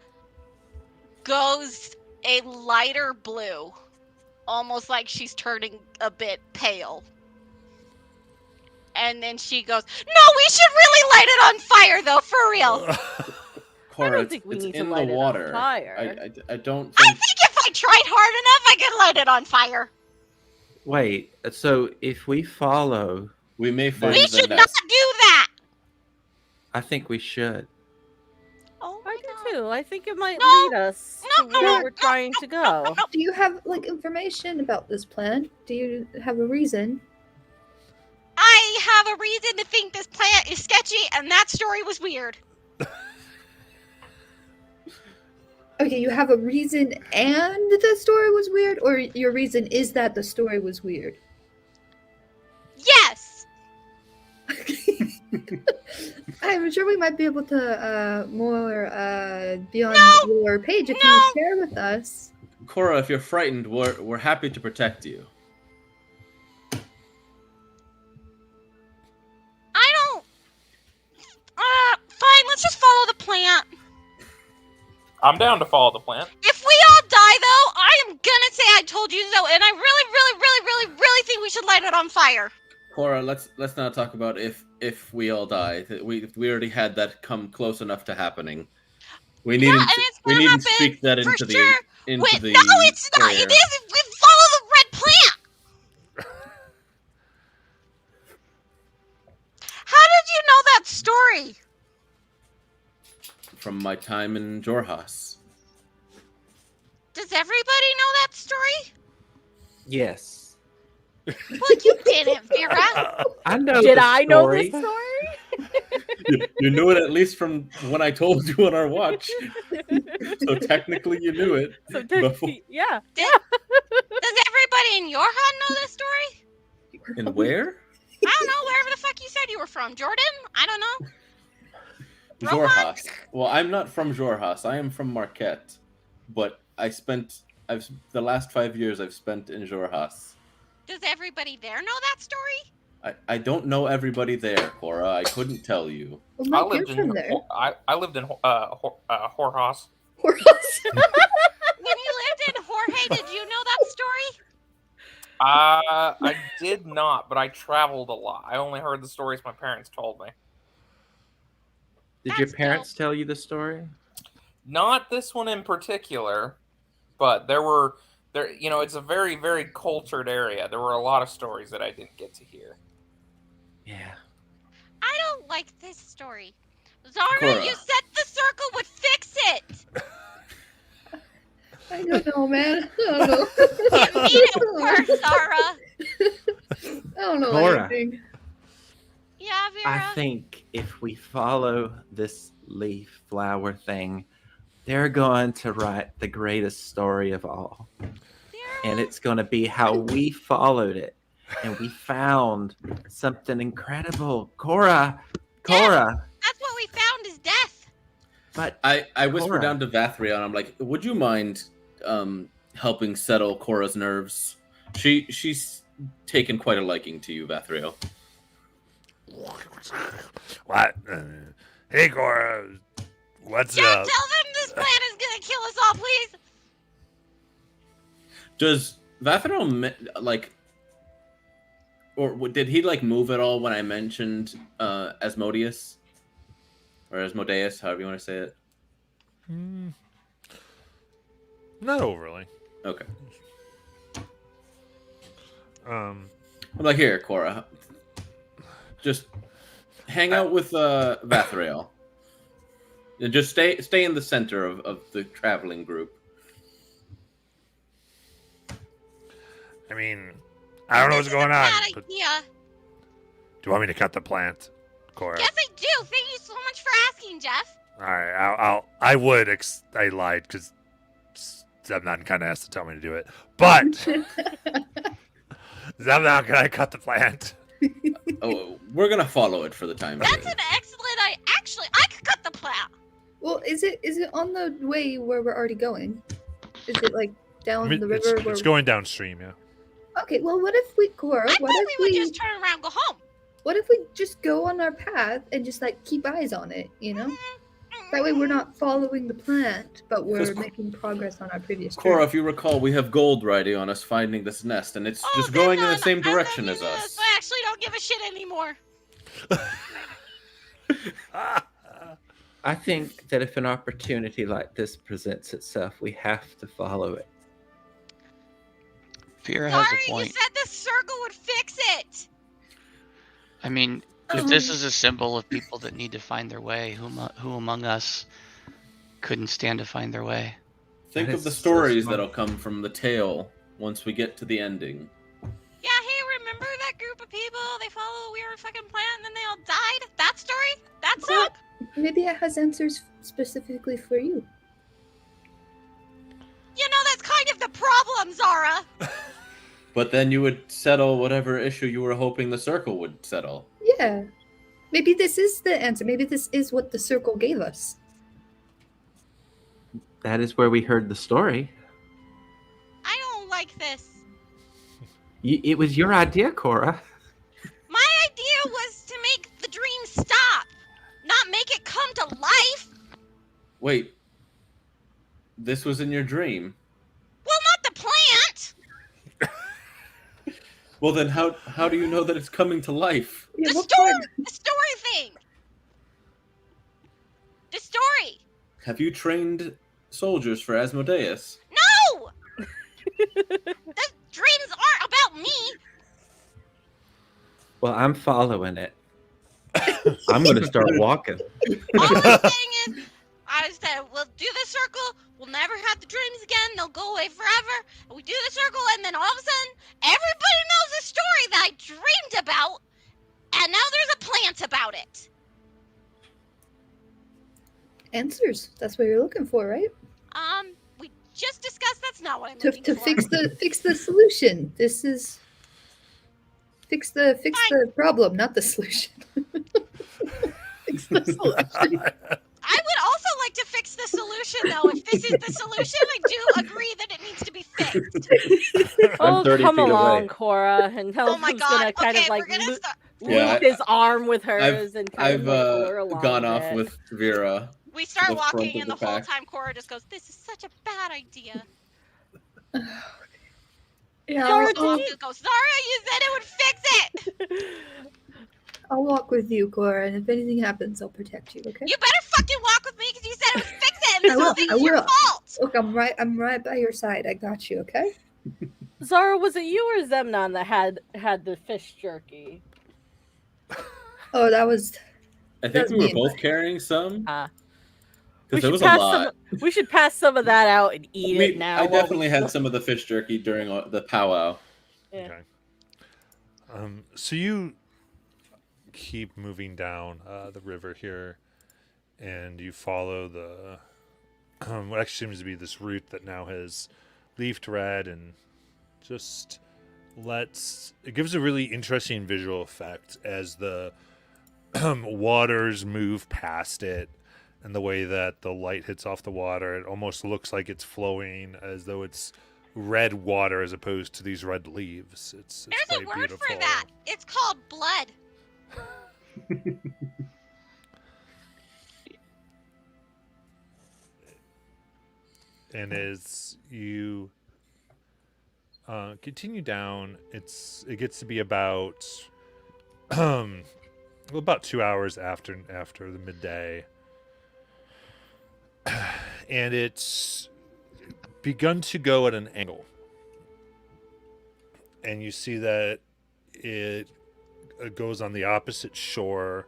goes a lighter blue, almost like she's turning a bit pale. And then she goes, "No, we should really light it on fire, though, for real." Cora, I don't think we it's need to in light the it on water. fire. I don't I think. think if I tried hard enough, I could light it on fire. Wait, so if we follow, We may find We the should not nest. do that. I think we should. Oh I my do God. too. I think it might No, lead us no, to no, where no, we're no, trying to go. Do you have like information about this plant? Do you have a reason? I have a reason to think this plant is sketchy, and that story was weird. Okay, you have a reason and the story was weird, or your reason is that the story was weird? Yes. I'm sure we might be able to more be on No! your page if No! you share with us. Cora, if you're frightened, we're happy to protect you. I don't. Fine. Let's just follow the plant. I'm down to follow the plant. If we all die, though, I am gonna say I told you so, and I really think we should light it on fire. Cora, let's not talk about if we all die. We already had that come close enough to happening. We Yeah, needn't and it's we gonna needn't happen speak that for into the sure. into Wait, the no, it's not. air. It is. We follow the red plant. How did you know that story? From my time in Jorhas. Does everybody know that story? Yes. Well, you didn't, Vera. I know. Did the I know this story. story? You knew it at least from when I told you on our watch. So technically, you knew it. So Before- yeah. Does everybody in your hut know this story? And where? I don't know. Wherever the fuck you said you were from. Jordan? I don't know. Jorhas. Well, I'm not from Jorhas. I am from Marquette, but I've the last 5 years I've spent in Jorhas. Does everybody there know that story? I don't know everybody there, Cora. I couldn't tell you. Well, I Mike, lived you're from in there. I lived in Whorehouse. When you lived in Jorge, did you know that story? I did not, but I traveled a lot. I only heard the stories my parents told me. Did your That's parents tell you the story? Not this one in particular, but there. You know, it's a very, very cultured area. There were a lot of stories that I didn't get to hear. Yeah. I don't like this story. Zara, Cora. you said the circle would fix it. I don't know, man. I don't know. It made it worse, Zara. I don't know Cora. anything. Yeah, Vera. I think if we follow this leaf flower thing, they're going to write the greatest story of all. Vera. And it's going to be how we followed it. And we found something incredible. Cora. That's what we found is death. But I whispered Cora. down to Vathrion. I'm like, would you mind helping settle Cora's nerves? She's taken quite a liking to you, Vathriel. What? Hey, Cora. What's Don't up? tell them this plan is gonna kill us all, please. Does Vathriel or did he move at all when I mentioned Asmodeus or Asmodeus, however you want to say it? Not overly. Okay. Um, I'm like, here, Cora. Just hang out with Vathriel. And just stay in the center of the traveling group. I mean, I don't know what's going on. Bad But idea. do you want me to cut the plant, Cora? Yes, I do. Thank you so much for asking, Jeff. All right, I would. I lied because Zemnon kind of has to tell me to do it. But Zemnon, can I cut the plant? Oh, we're gonna follow it for the time That's being. an excellent idea. Actually, I could cut the plow. Well, is it on the way where we're already going? Is it down the river? It's going downstream, yeah. Okay, well, what if we, Cora? I What thought if we would just turn around and go home. What if we just go on our path and just keep eyes on it? You know, that way we're not following the plant, but we're 'Cause making progress on our previous. Cora, journey. if you recall, we have gold riding on us finding this nest, and it's just going in the same direction as us. I actually don't give a shit anymore. I think that if an opportunity like this presents itself, we have to follow it. Vera has Sorry, a you point. said the circle would fix it. I mean, if this is a symbol of people that need to find their way, who among us couldn't stand to find their way? Think That of the is so stories smart. that'll come from the tale once we get to the ending. Yeah, hey, remember that group of people? They follow a weird fucking plant and then they all died? That story? That Well, sucked? maybe it has answers specifically for you. You know, that's kind of the problem, Zara. But then you would settle whatever issue you were hoping the circle would settle. Yeah, maybe this is the answer. Maybe this is what the circle gave us. That is where we heard the story. I don't like this. It was your idea, Cora. My idea was to make the dream stop, not make it come to life. Wait, this was in your dream. Well, not the plant. Well, then how do you know that it's coming to life? Yeah, The what story. part? The story thing. The story. Have you trained soldiers for Asmodeus? No. The dreams aren't about me. Well, I'm following it. I'm going to start walking. All I'm saying is, I said, we'll do the circle. We'll never have the dreams again. They'll go away forever. And we do the circle, and then all of a sudden, everybody knows a story that I dreamed about, and now there's a plant about it. Answers. That's what you're looking for, right? We just discussed that's not what I'm To looking for. fix the solution. This is fix the problem, not the solution. Fix the solution. I would also like to fix the solution, though. If this is the solution, I do agree that it needs to be fixed. I'm Oh, 30 come feet along, away. Cora, and Oh my Helm's god. gonna kind Okay, of like we're gonna start. Yeah, loop his arm with hers and kind I've of like pull her along gone a off bit. with Vera. We start the front walking, of and the the whole pack. time Cora just goes, "This is such a bad idea." Yeah, Zara, I'll, He goes, "Zara, you said it would fix it. I'll walk with you, Cora, and if anything happens, I'll protect you. Okay? You better fucking walk with me because you said it would fix it, and this I will, whole thing I is your will. fault." Look, I'm right by your side. I got you. Okay? Zara, was it you or Zemnon that had the fish jerky? Oh, that was. I think That's we were me. both carrying some. We Because there should was a pass lot. we should pass some of that out and eat it now. I while we definitely had still- some of the fish jerky during the powwow. Yeah. Okay. So you keep moving down the river here, and you follow the what actually seems to be this route that now has leafed red and just it gives a really interesting visual effect as the waters move past it, and the way that the light hits off the water, it almost looks like it's flowing as though it's red water as opposed to these red leaves. It's There's a quite word beautiful. for that. It's called blood. And as you continue down, it gets to be about about 2 hours after the midday, and it's begun to go at an angle, and you see that it goes on the opposite shore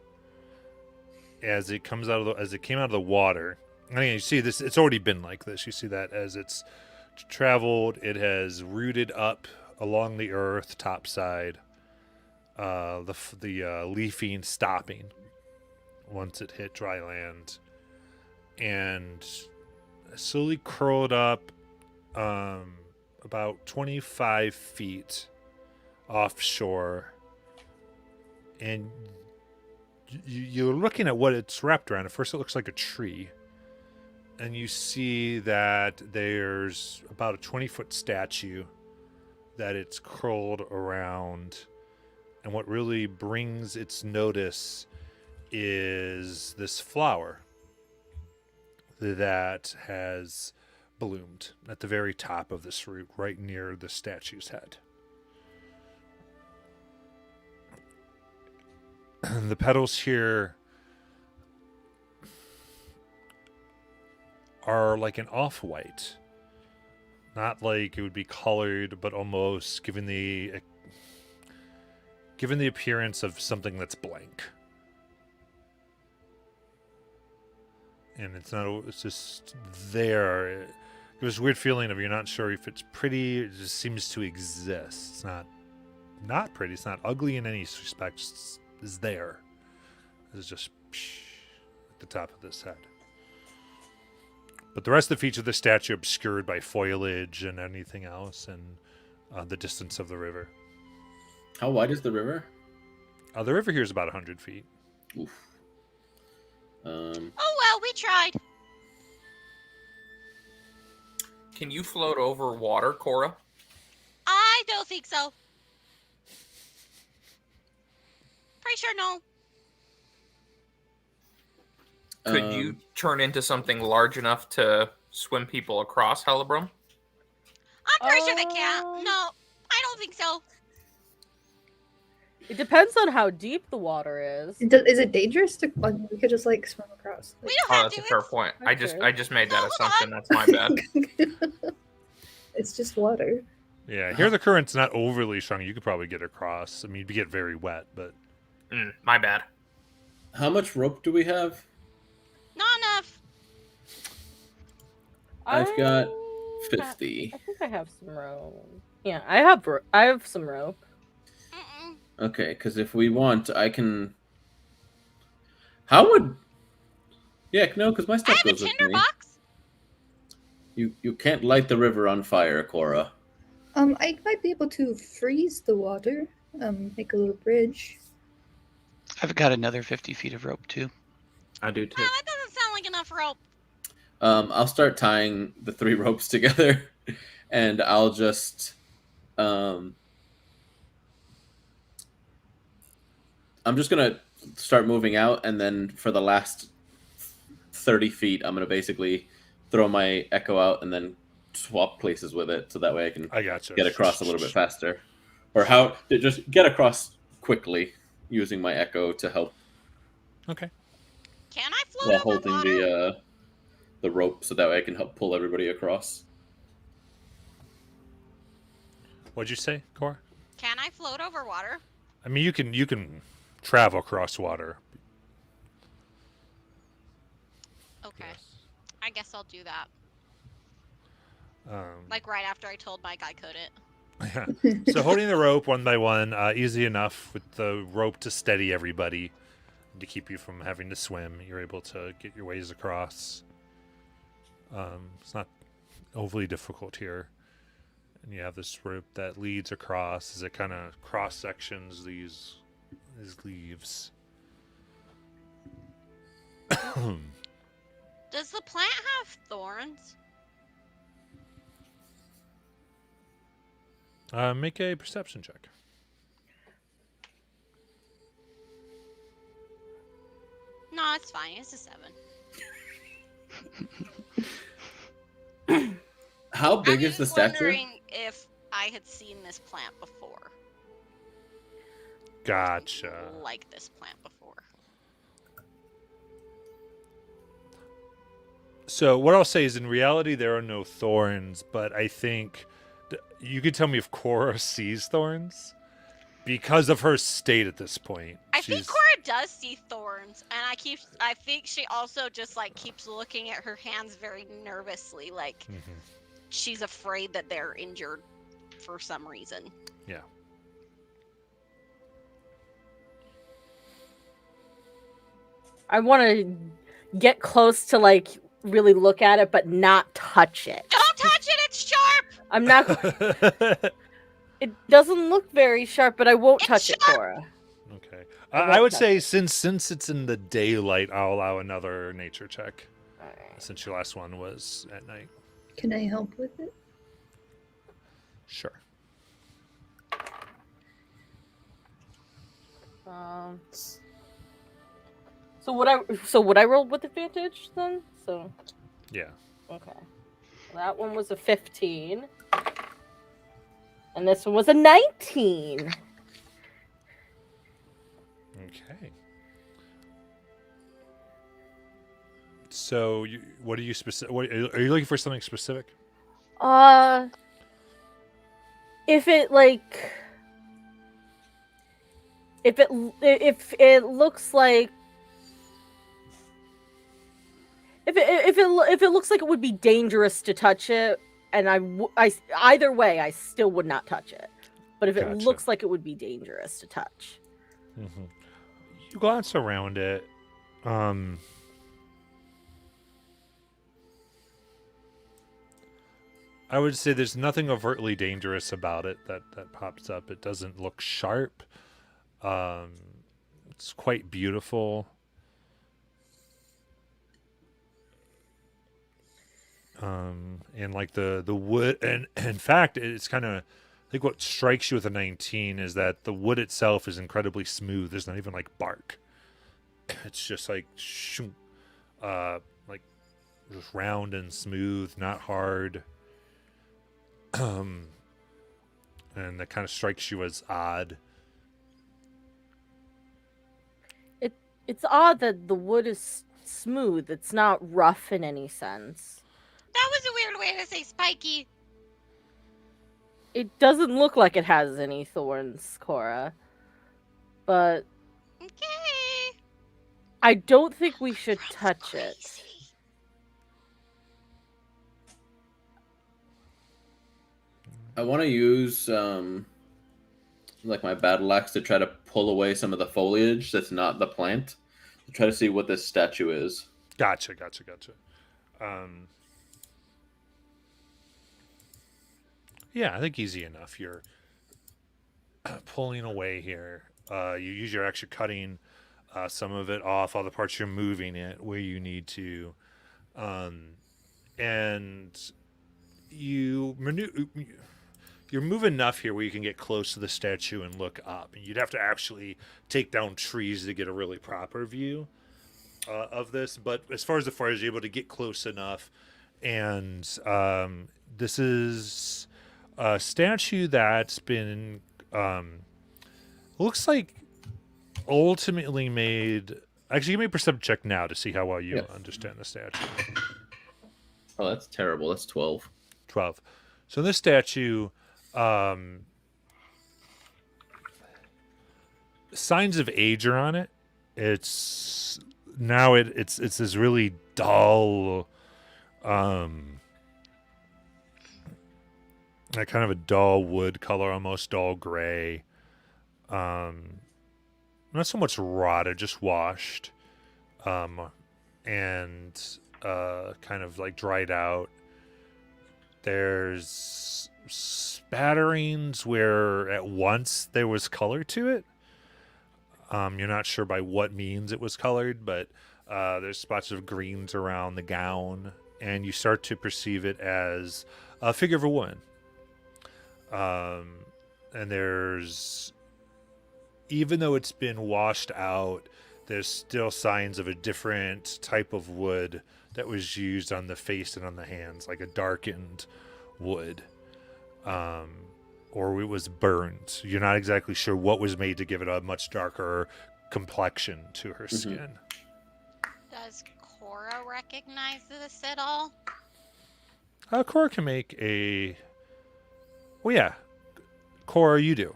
as it came out of the water. I mean, you see this, it's already been like this. You see that as it's traveled, it has rooted up along the earth topside, the leafing stopping once it hit dry land, and slowly curled up about 25 feet offshore, and you're looking at what it's wrapped around. At first it looks like a tree, and you see that there's about a 20-foot statue that it's curled around, and what really brings its notice is this flower that has bloomed at the very top of this root, right near the statue's head. The petals here are like an off-white, not like it would be colored, but almost giving the appearance of something that's blank. And it's just there. It was a weird feeling of you're not sure if it's pretty. It just seems to exist. It's not pretty. It's not ugly in any respect. It's there. It's just at the top of this head. But the rest of the features of the statue obscured by foliage and anything else, and the distance of the river. How wide is the river? The river here is about 100 feet. Oof. Oh well, we tried. Can you float over water, Cora? I don't think so. Pretty sure no. Could you turn into something large enough to swim people across Hellebrunn? I'm pretty sure they can't. No, I don't think so. It depends on how deep the water is. Is it dangerous to? We could just like swim across. We don't Oh, have that's to. a fair point. I just made that Hold assumption. That's my bad. It's just water. Yeah, here the current's not overly strong. You could probably get across. I mean, you'd get very wet, but My bad. How much rope do we have? Not enough. I've got I- 50. I think I have some rope. Yeah, I have some rope. Mm-mm. Okay, because if we want, I can. How would? Yeah, no, because my I stuff have a goes with me. tinderbox. You can't light the river on fire, Cora. I might be able to freeze the water. Make a little bridge. I've got another 50 feet of rope too. I do too. Oh, that doesn't sound like enough rope. I'll start tying the 3 ropes together, and I'll just. I'm just gonna start moving out, and then for the last 30 feet, I'm gonna basically throw my echo out and then swap places with it, so that way I can I gotcha. get across a little bit faster, or how just get across quickly using my echo to help Okay. Can I float while over holding water? the rope, so that way I can help pull everybody across. What'd you say, Cora? Can I float over water? I mean, you can travel across water. Okay. I guess I'll do that. Um, Like right after I told Mike I couldn't. yeah. So holding the rope one by one, easy enough with the rope to steady everybody, to keep you from having to swim. You're able to get your ways across. It's not overly difficult here. And you have this rope that leads across as it kind of cross sections these leaves. Does the plant have thorns? Make a perception check. No, it's fine. It's a 7. How big I is the was statue? wondering if I had seen this plant before. Gotcha. Like this plant before. So what I'll say is, in reality, there are no thorns, but I think you could tell me if Cora sees thorns because of her state at this point. I think Cora does see thorns, and I think she also just like keeps looking at her hands very nervously, like Mhm. she's afraid that they're injured for some reason. Yeah. I want to get close to like really look at it, but not touch it. Don't touch it! It's sharp. I'm not. It doesn't look very sharp, but I won't It's touch it, sharp! Cora. Okay. I I won't would touch say since it's in the daylight, I'll allow another nature check. Alright. Since your last one was at night. Can I help with it? Sure. So would I roll with advantage then? So Yeah. okay. That one was a 15. And this one was a 19. Okay. So, what are you specific? Are you looking for something specific? If it like if it looks like if it looks like it would be dangerous to touch it, and either way I still would not touch it. But if it Gotcha. looks like it would be dangerous to touch, Mm-hmm. You glance around it. I would say there's nothing overtly dangerous about it that pops up. It doesn't look sharp. It's quite beautiful. And like the wood, and in fact, it's kind of, I think what strikes you with a 19 is that the wood itself is incredibly smooth. There's not even like bark. It's just like, like just round and smooth, not hard. And that kind of strikes you as odd. it's odd that the wood is smooth. It's not rough in any sense. That was a weird way to say spiky. It doesn't look like it has any thorns, Cora. But Okay. I don't think we should touch it. Crazy. I want to use like my battle axe to try to pull away some of the foliage that's not the plant. To try to see what this statue is. Gotcha. Yeah, I think easy enough. You're pulling away here. You use your action cutting some of it off, all the parts you're moving it where you need to. And you you're moving enough here where you can get close to the statue and look up. And you'd have to actually take down trees to get a really proper view of this. But as far as you're able to get close enough, and this is a statue that's been looks like ultimately made. Actually, give me a perception check now to see how well you understand the statue. Oh, that's terrible. That's 12. 12. So this statue, signs of age are on it. It's this really dull, like kind of a dull wood color, almost dull gray. Not so much rotted, just washed, and kind of like dried out. There's spatterings where at once there was color to it. You're not sure by what means it was colored, but there's spots of greens around the gown, and you start to perceive it as a figure of a woman. And there's, even though it's been washed out, there's still signs of a different type of wood that was used on the face and on the hands, like a darkened wood, or it was burned. You're not exactly sure what was made to give it a much darker complexion to her skin. Does Cora recognize this at all? Cora can make a... Well, yeah. Cora, you do.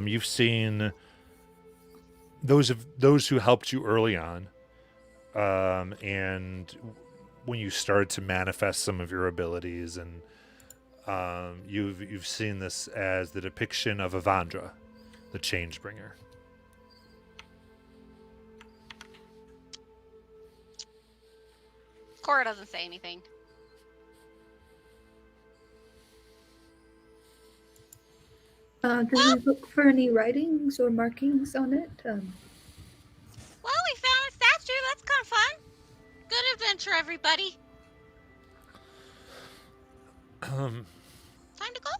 You've seen those who helped you early on, and when you started to manifest some of your abilities, and you've seen this as the depiction of Avandra, the Changebringer. Cora doesn't say anything. Did we look for any writings or markings on it? Well, we found a statue. That's kind of fun. Good adventure, everybody. Time to go?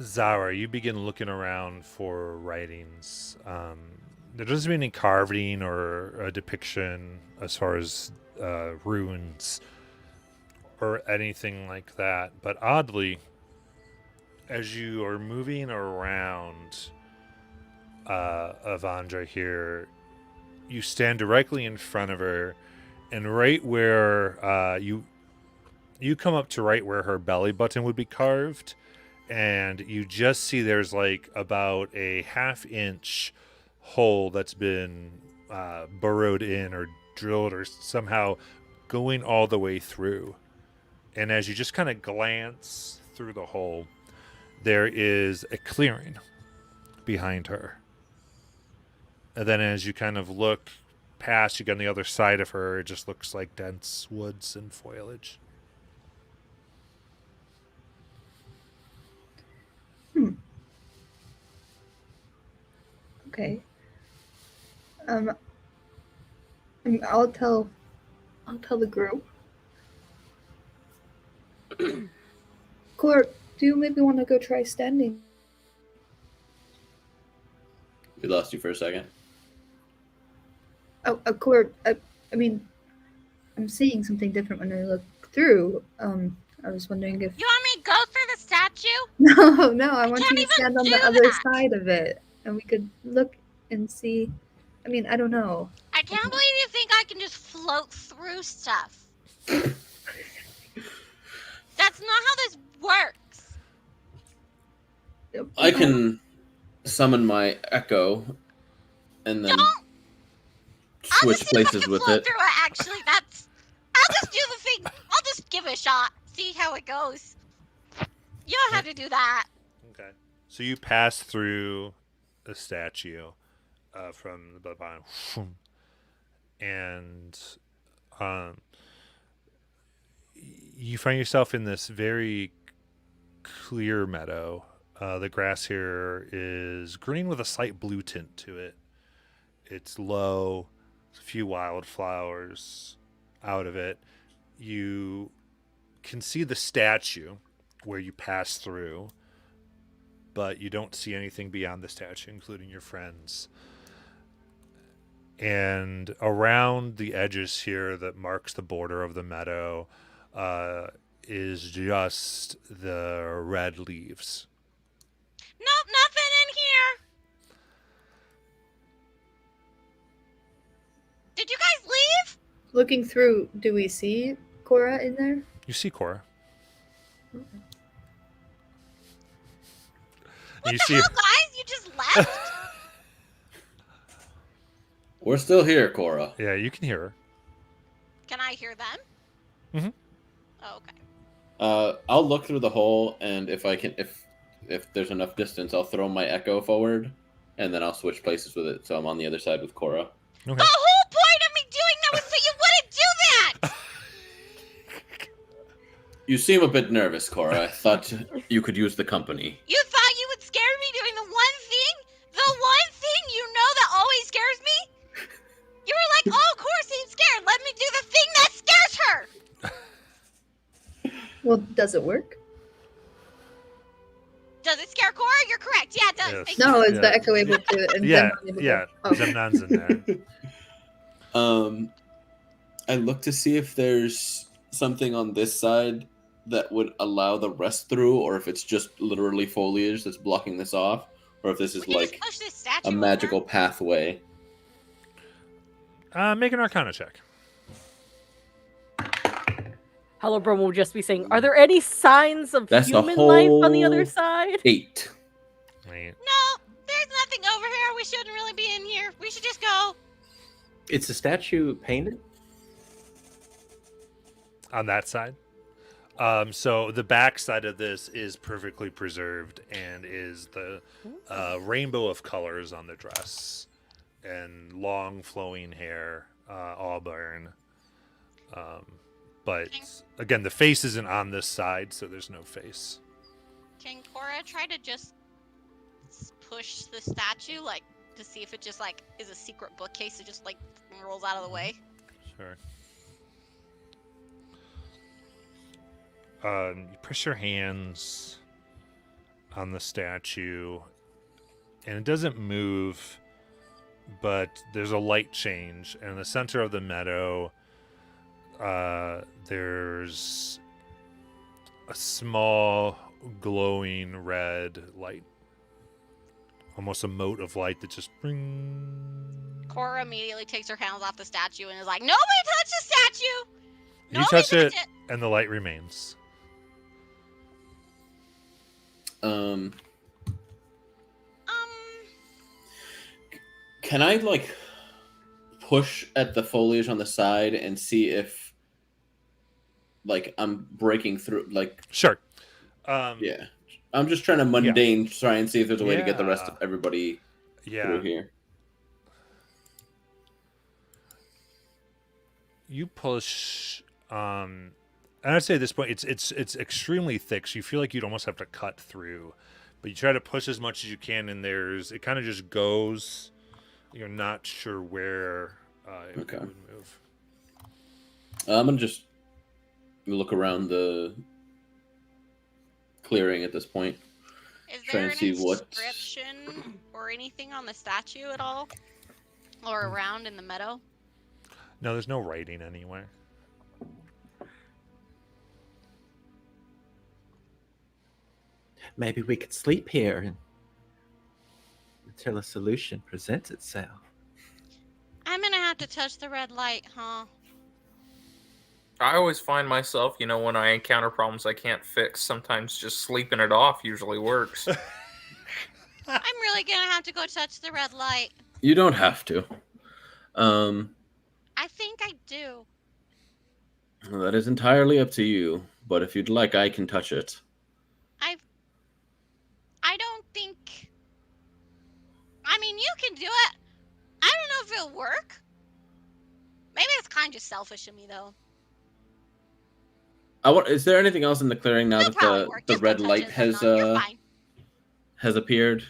Zara, you begin looking around for writings. There doesn't seem any carving or a depiction as far as runes or anything like that. But oddly, as you are moving around Avandra here, you stand directly in front of her, and right where you come up to right where her belly button would be carved, and you just see there's like about a half-inch hole that's been burrowed in or drilled or somehow going all the way through. And as you just kind of glance through the hole, there is a clearing behind her. And then as you kind of look past, you get on the other side of her, it just looks like dense woods and foliage. Okay. I'll tell the group. Court, do you maybe want to go try standing? We lost you for a second. Oh, Court. I mean, I'm seeing something different when I look through. I was wondering if. You want me to go through the statue? No. I want you to stand on the other side of it, and we could look and see. I mean, I don't know. I can't believe you think I can just float through stuff. That's not how this works. I can summon my echo and then switch places with it. Through it. Actually, I'll just do the thing. I'll just give it a shot. see how it goes. You don't have to do that. Okay. So you pass through the statue from the bottom, and you find yourself in this very clear meadow. The grass here is green with a slight blue tint to it. It's low. There's a few wildflowers out of it. You can see the statue where you pass through, but you don't see anything beyond the statue, including your friends. And around the edges here that marks the border of the meadow is just the red leaves. Nope, nothing in here. Did you guys leave? Looking through, do we see Cora in there? You see Cora. Okay. What You the see hell, guys? You just left? We're still here, Cora. Yeah, you can hear her. Can I hear them? Mhm. Oh, okay. I'll look through the hole, and if there's enough distance, I'll throw my echo forward, and then I'll switch places with it, so I'm on the other side with Cora. Okay. The whole point of me doing that was so you wouldn't do that! You seem a bit nervous, Cora. I thought you could use the company. You thought you would scare me doing the one thing you know that always scares me? You were like, oh, of course he's scared. Let me do the thing that scares her. Well, does it work? Does it scare Cora? You're correct. Yeah, it does. Yes. Thank No, you. is the echo able to? And Yeah, Zemnon able to- yeah. Oh. Zemnon's in there. I look to see if there's something on this side that would allow the rest through, or if it's just literally foliage that's blocking this off, or if this is We can like just push this statue a over. magical pathway. Make an Arcana check. Hallobrand will just be saying, "Are there any signs of That's a human life on the other whole- side?" 8. Right. No, there's nothing over here. We shouldn't really be in here. We should just go. It's the statue painted? On that side. So the back side of this is perfectly preserved and is the rainbow of colors on the dress and long flowing hair, auburn. But again, the face isn't on this side, so there's no face. Can Cora try to just push the statue, like, to see if it just, like, is a secret bookcase that just, like, rolls out of the way? Sure. You press your hands on the statue, and it doesn't move, but there's a light change. And in the center of the meadow, there's a small glowing red light, almost a mote of light that just Cora immediately takes her hands off the statue and is like, "Nobody touch the statue! You Nobody touch it, and the light remains. Can I like push at the foliage on the side and see if like I'm breaking through? Like, Sure. yeah, I'm just trying to mundane try and see if there's a way to get the rest of everybody Yeah. through here. You push, and I'd say at this point it's extremely thick, so you feel like you'd almost have to cut through, but you try to push as much as you can, and it kind of just goes. You're not sure where it Okay. would move. I'm gonna just look around the clearing at this point. Is Try there and an see what- inscription or anything on the statue at all? Or around in the meadow? No, there's no writing anywhere. Maybe we could sleep here until a solution presents itself. I'm gonna have to touch the red light, huh? I always find myself, when I encounter problems I can't fix, sometimes just sleeping it off usually works. I'm really gonna have to go touch the red light. You don't have to. I think I do. That is entirely up to you. but if you'd like, I can touch it. I don't think. I mean, you can do it. I don't know if it'll work. Maybe it's kind of selfish of me, though. Is there anything else in the clearing now It'll that probably work. the Just red don't touch light it, has Zemnon. You're fine. has appeared?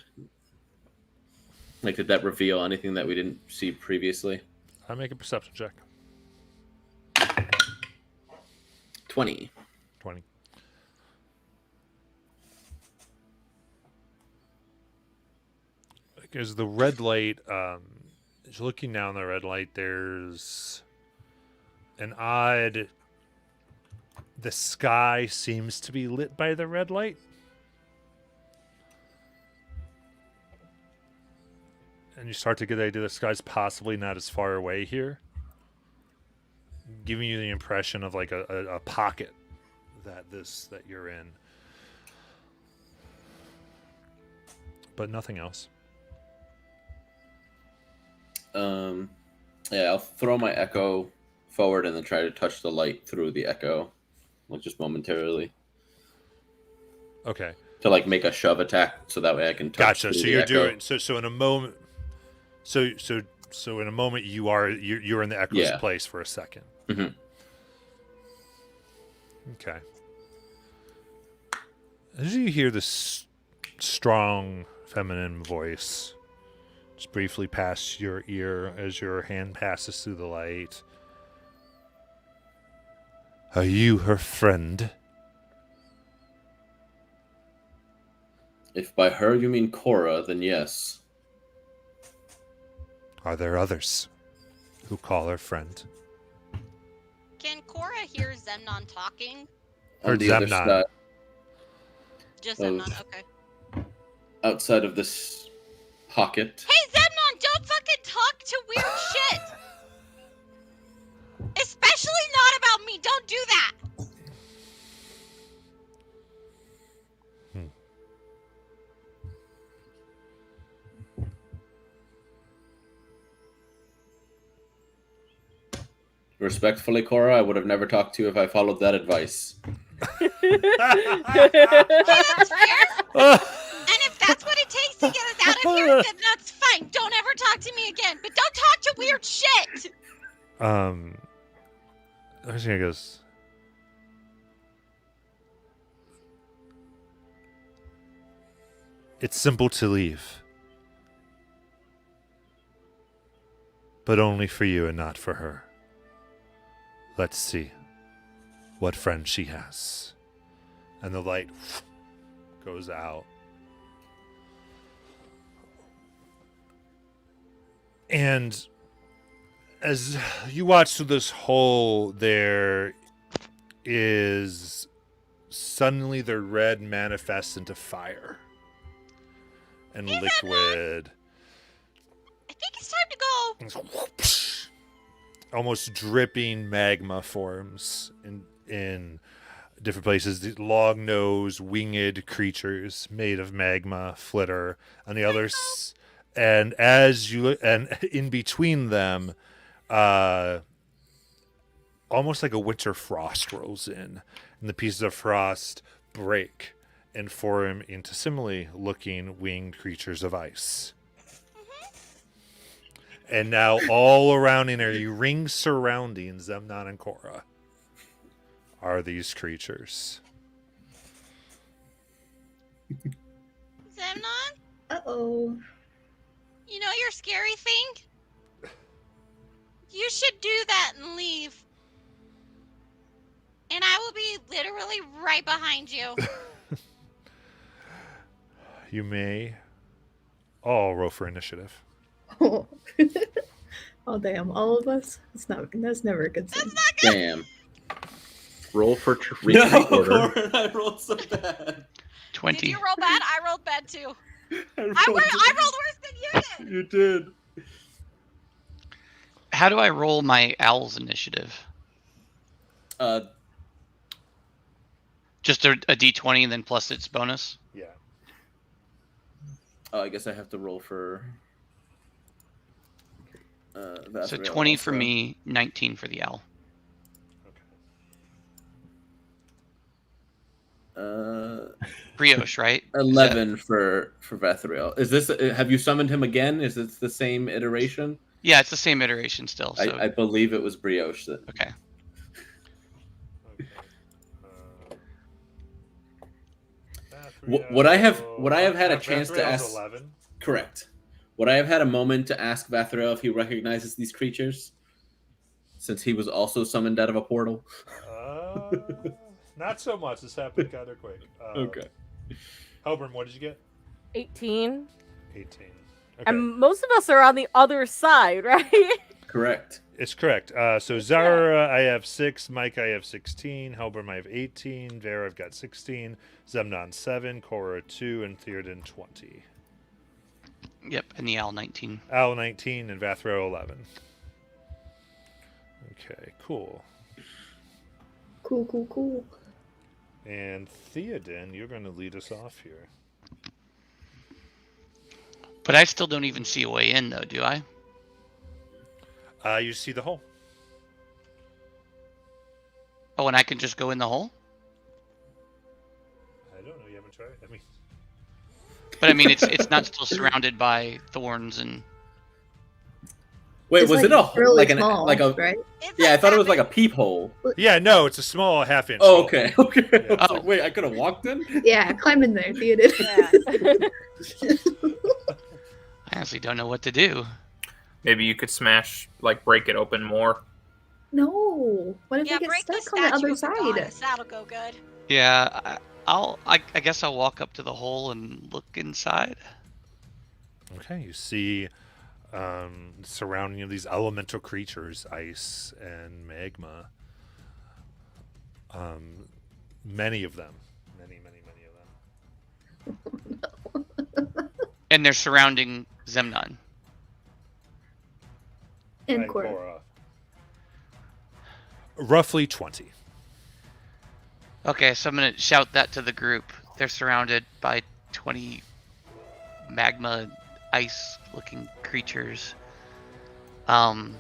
Like, did that reveal anything that we didn't see previously? I make a perception check. 20. 20. Because the red light, as you're looking down the red light, there's an odd. The sky seems to be lit by the red light. And you start to get the idea the sky's possibly not as far away here, giving you the impression of like a pocket that you're in, but nothing else. Yeah, I'll throw my echo forward and then try to touch the light through the echo, like just momentarily, Okay, to like make a shove attack, so that way I can touch. gotcha. through So the you're echo. doing so in a moment. So in a moment you're in the echo's Yeah. place for a second. Mhm. Okay. As you hear this strong feminine voice just briefly pass your ear as your hand passes through the light. Are you her friend? If by her you mean Cora, then yes. Are there others who call her friend? Can Cora hear Zemnon talking? Or On the other Zemnon. side, Just Oh. Zemnon, okay. outside of this pocket. Hey, Zemnon, don't fucking talk to weird shit! Especially not about me, don't do that! Respectfully, Cora, I would have never talked to you if I followed that advice. Okay, that's fair. And if that's what it takes to get us out of here, then that's fine. Don't ever talk to me again. But don't talk to weird shit! He goes, it's simple to leave. But only for you and not for her. Let's see what friend she has. And the light goes out. And as you watch through this hole, there is suddenly the red manifests into fire and Hey, liquid. I think it's time to go. Whoosh, almost dripping magma forms in different places. The long-nosed, winged creatures made of magma flitter on the others, and as you look, and in between them, almost like a winter frost rolls in, and the pieces of frost break and form into similarly looking winged creatures of ice. And now all around in a ring surrounding Zemnon and Cora are these creatures. Zemnon, Uh-oh. you know your scary thing? You should do that and leave. And I will be literally right behind you. You may all roll for initiative. Oh. Oh damn, all of us? That's never a good sign. Damn. Roll for retreat order. Cora, I rolled so bad. 20. Did you roll bad? I rolled bad too. I rolled worse than you did. You did. How do I roll my owl's initiative? Just a d20 and then plus its bonus? Yeah. I guess I have to roll for. So Vasriel 20 for also. me, 19 for the owl. Brioche, right? 11 for Vethriel. Is this? Have you summoned him again? Is it the same iteration? Yeah, it's the same iteration still. So I believe it was Brioche. okay. Okay. Would I have had a chance to Vathriel's ask? 11. Correct. Would I have had a moment to ask Vathriel if he recognizes these creatures, since he was also summoned out of a portal? Not so much. This happened kind of quick. Okay. Helbram, what did you get? 18. 18. Okay. And most of us are on the other side, right? Correct. It's correct. So Zara, I have 6. Mike, I have 16. Helbram, I have 18. Vera, I've got 16. Zemnon, 7. Korra, 2. And Theoden, 20. Yep, and the Owl 19. Al, 19. And Vathro, 11. Okay, cool. Cool. And Theoden, you're going to lead us off here. But I still don't even see a way in, though, do I? You see the hole. Oh, and I can just go in the hole? I don't know. You haven't tried. I mean, But I mean, it's not still surrounded by thorns and. Wait, It's was like it a really like an small, like a? right? It's Yeah, I thought it was like a half peephole. yeah, no, it's a small half-inch. Oh, hole. okay, okay. I was Oh. like, wait, I could have walked in. Yeah, climb in there, Theoden. Yeah. I honestly don't know what to do. Maybe you could break it open more. No. What if Yeah, we get break the stuck on the statue other of the side? goddess. That'll go good. Yeah, I guess I'll walk up to the hole and look inside. Okay, you see surrounding of these elemental creatures, ice and magma. Many of them. Many of them. And they're surrounding Zemnon. And And Korra. Korra. Roughly 20. Okay, so I'm gonna shout that to the group. They're surrounded by 20 magma, ice-looking creatures. Can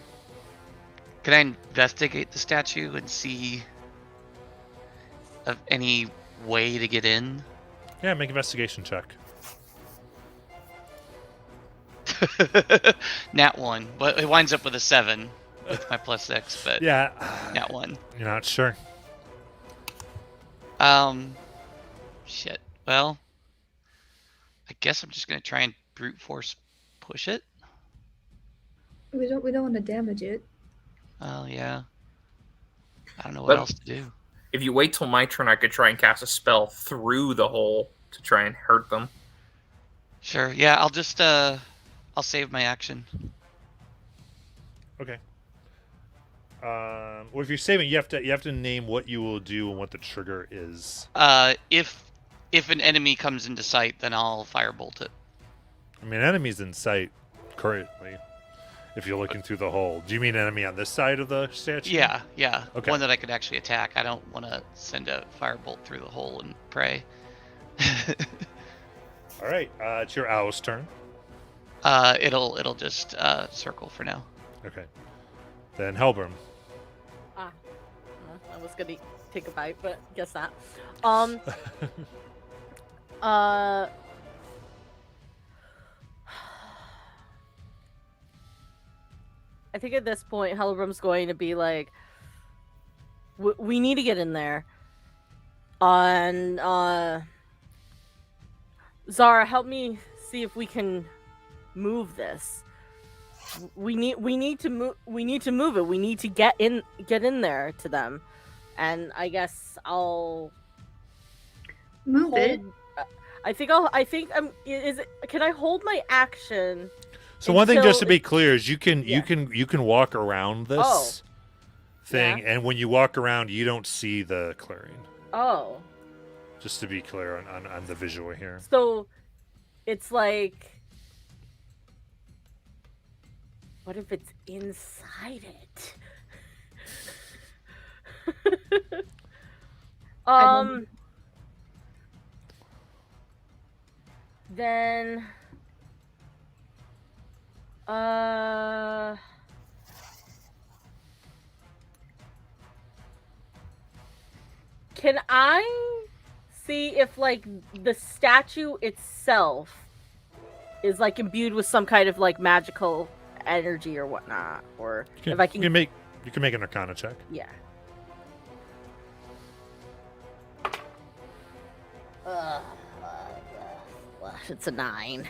I investigate the statue and see of any way to get in? Yeah, make an investigation check. Nat 1, but it winds up with a 7 with my +6, but Yeah. Nat 1. You're not sure. Shit. Well, I guess I'm just gonna try and brute force push it. We don't want to damage it. Oh yeah. I don't know what But- else to do. If you wait till my turn, I could try and cast a spell through the hole to try and hurt them. Sure. Yeah, I'll just I'll save my action. Okay. Well, if you're saving, you have to name what you will do and what the trigger is. If an enemy comes into sight, then I'll firebolt it. I mean, enemies in sight currently. If you're looking through the hole, do you mean enemy on this side of the statue? Yeah, yeah. Okay. One that I could actually attack. I don't want to send a firebolt through the hole and pray. All right. It's your owl's turn. It'll just circle for now. Okay. Then Helbram. I was gonna take a bite, but guess not. I think at this point, Helbram's going to be like, we need to get in there. Zara, help me see if we can move this. We need to move. We need to move it. We need to get in there to them, and I guess I'll Move it. I think I'm. Is it? Can I hold my action? So one thing, just to Until- be clear, is you can Yeah. walk around this Oh. thing, Yeah. and when you walk around, you don't see the clearing. Oh, Just to be clear on the visual here. so it's like, what if it's inside it? Then can I see if like the statue itself is like imbued with some kind of like magical energy or whatnot, or if I can. You can make an Arcana check. Yeah. It's a 9.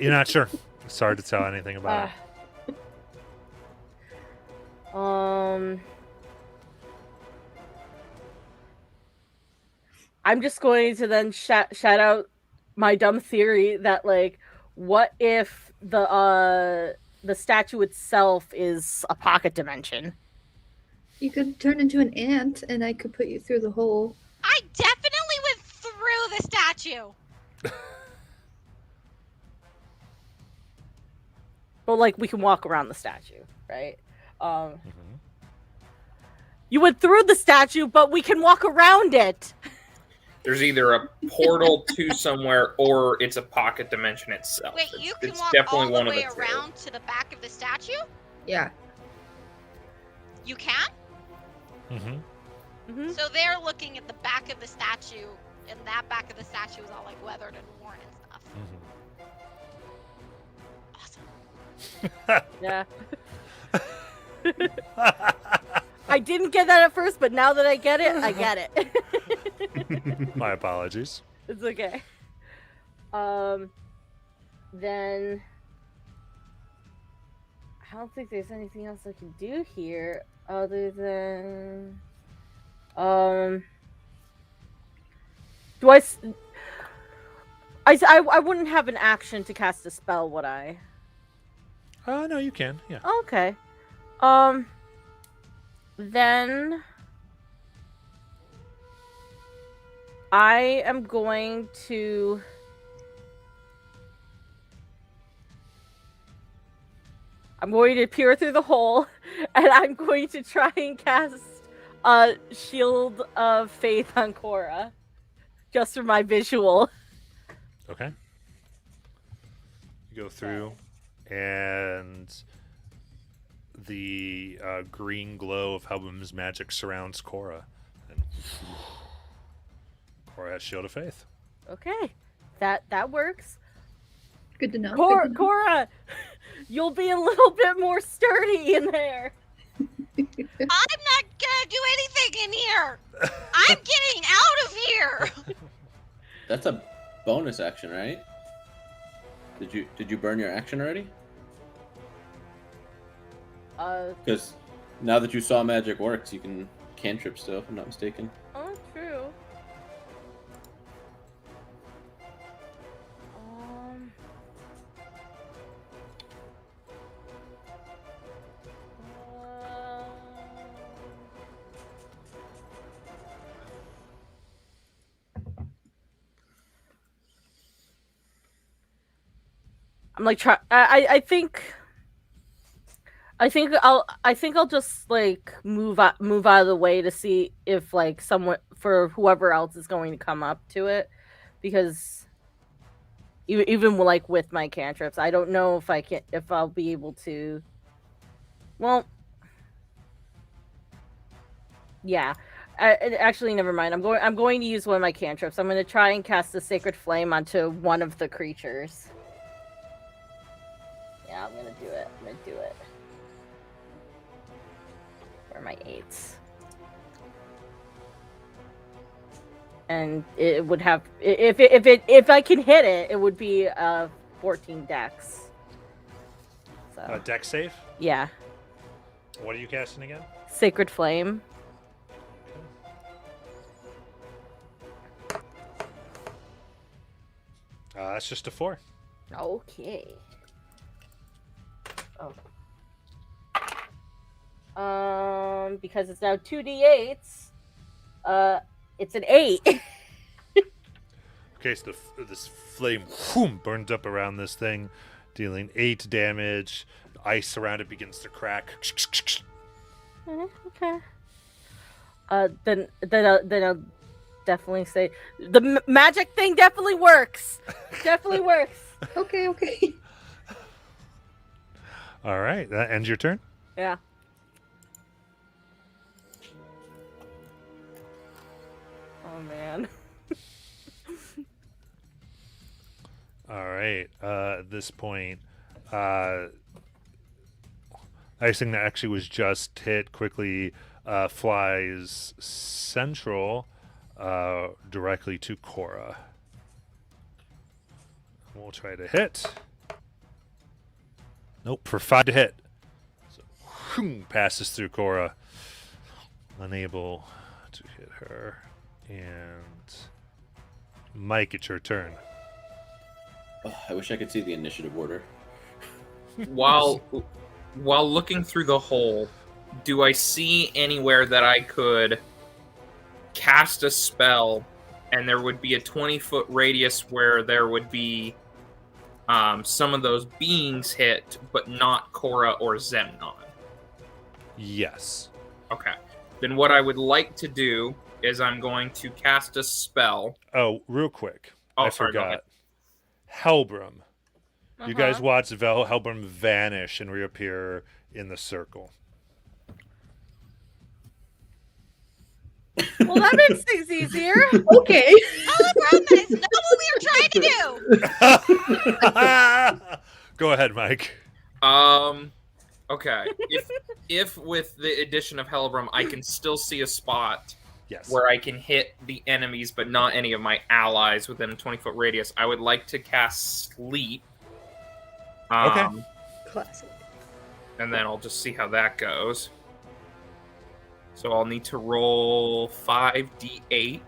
You're not sure. It's hard to tell anything about it. I'm just going to then shout out my dumb theory that like, what if the statue itself is a pocket dimension? You could turn into an ant, and I could put you through the hole. I definitely went through the statue. But like, we can walk around the statue, right? You went through the statue, but we can walk around it. There's either a portal to somewhere or it's a pocket dimension itself. Wait, you can it's walk definitely all one the of way the two. around to the back of the statue? Yeah. You can? Mm-hmm. So they're looking at the back of the statue, and that back of the statue is all like weathered and worn and stuff. Awesome. Yeah. I didn't get that at first, but now that I get it, I get it. My apologies. It's okay. Then I don't think there's anything else I can do here other than do I wouldn't have an action to cast a spell, would I? No, you can. Yeah. Okay. Then I am going to peer through the hole, and I'm going to try and cast a Shield of Faith on Cora, just for my visual. Okay. You go through, and the green glow of Hubum's magic surrounds Cora. And Cora has Shield of Faith. Okay, that works. Good to know. Good to know. Cora, you'll be a little bit more sturdy in there. I'm not gonna do anything in here. I'm getting out of here. That's a bonus action, right? Did you burn your action already? Because now that you saw magic works, you can cantrip still, if I'm not mistaken. Oh, true. I'm like I think I'll just like move out of the way to see if like someone for whoever else is going to come up to it, because even like with my cantrips, I don't know if I'll be able to. Well, yeah. Actually, never mind. I'm going to use one of my cantrips. I'm going to try and cast a Sacred Flame onto one of the creatures. Yeah, I'm gonna do it. Where are my 8s? And it would have, if I can hit it, it would be 14 dex. So Dex save? yeah, What are you casting again? Sacred Flame. That's just a 4. Okay. Because it's now 2d8s. It's an 8. Okay, so this flame burns up around this thing, dealing 8 damage. The ice around it begins to crack. Okay. Then I'll definitely say the magic thing definitely works. Definitely works. Okay. All right, that ends your turn. Yeah. Oh man. All right. At this point, icing that actually was just hit quickly flies central directly to Cora. We'll try to hit. Nope, for 5 to hit. So passes through Cora. Unable to hit her. And Mike, it's your turn. Oh, I wish I could see the initiative order. While looking through the hole, do I see anywhere that I could cast a spell and there would be a 20-foot radius where there would be some of those beings hit, but not Cora or Zemnon? Yes. Okay. Then what I would like to do is I'm going to cast a spell. Oh, real quick. Oh, I sorry, go ahead. forgot. Hellbrum. You guys Uh-huh. watch Hellbrum vanish and reappear in the circle. Well, that makes things easier. Okay. Hellbrum, that is not what we are trying to do. Go ahead, Mike. Okay. If with the addition of Hellbrum, I can still see a spot Yes. where I can hit the enemies, but not any of my allies within a 20-foot radius, I would like to cast Sleep. Okay. Classic. And then I'll just see how that goes. So I'll need to roll 5d8.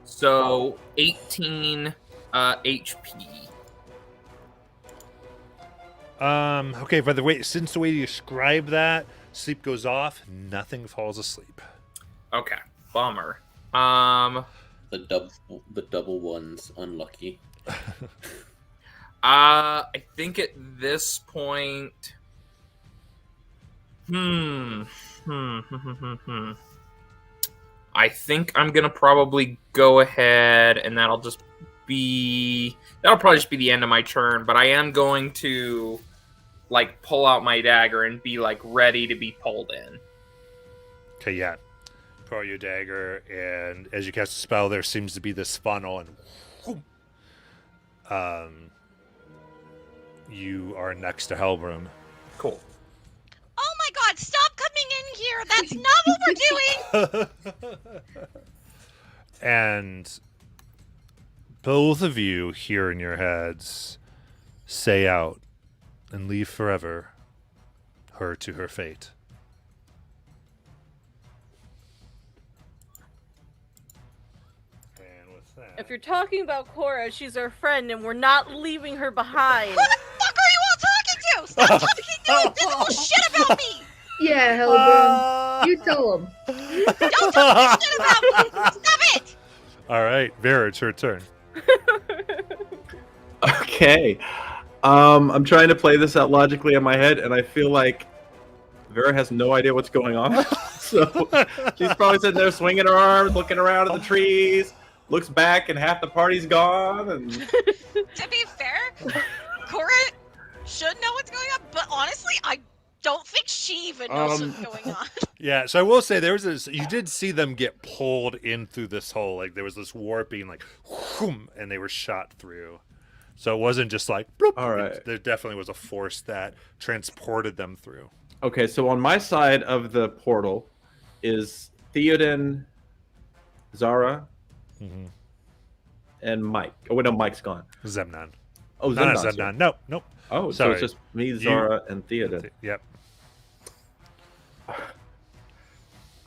So 18 HP. Okay, by the way, since the way you describe that, sleep goes off, nothing falls asleep. Okay, bummer. The double one's unlucky. I think at this point, I think I'm gonna probably go ahead, and that'll probably just be the end of my turn. But I am going to like pull out my dagger and be like ready to be pulled in. Okay, yeah. Pull out your dagger, and as you cast a spell, there seems to be this funnel, and whoom, you are next to Hellbrum. Cool. Oh my god, stop coming in here! That's not what we're doing! And both of you hear in your heads, say out and leave forever her to her fate. And with that, If you're talking about Cora, she's our friend, and we're not leaving her behind. Who the fuck are you all talking to? Stop talking invisible shit about me! Yeah, Hellbrum. You tell him. Don't talk shit about me! Stop it! all right, Vera, it's her turn. Okay. I'm trying to play this out logically in my head, and I feel like Vera has no idea what's going on. So she's probably sitting there swinging her arms, looking around at the trees, looks back, and half the party's gone. And To be fair, Cora should know what's going on, but honestly, I don't think she even knows what's going on. Yeah, so I will say there was this. You did see them get pulled in through this hole. Like there was this warping, like, whoom, and they were shot through. So it wasn't just like, bloop. All right. There definitely was a force that transported them through. okay, so on my side of the portal is Theoden, Zara, Mm-hmm. and Mike. Oh wait, no, Mike's gone. Zemnon. Oh, No, not Zemnon's here. Zemnon. No, nope. Oh, so Sorry. it's just me, Zara, and Theoden. Yep. I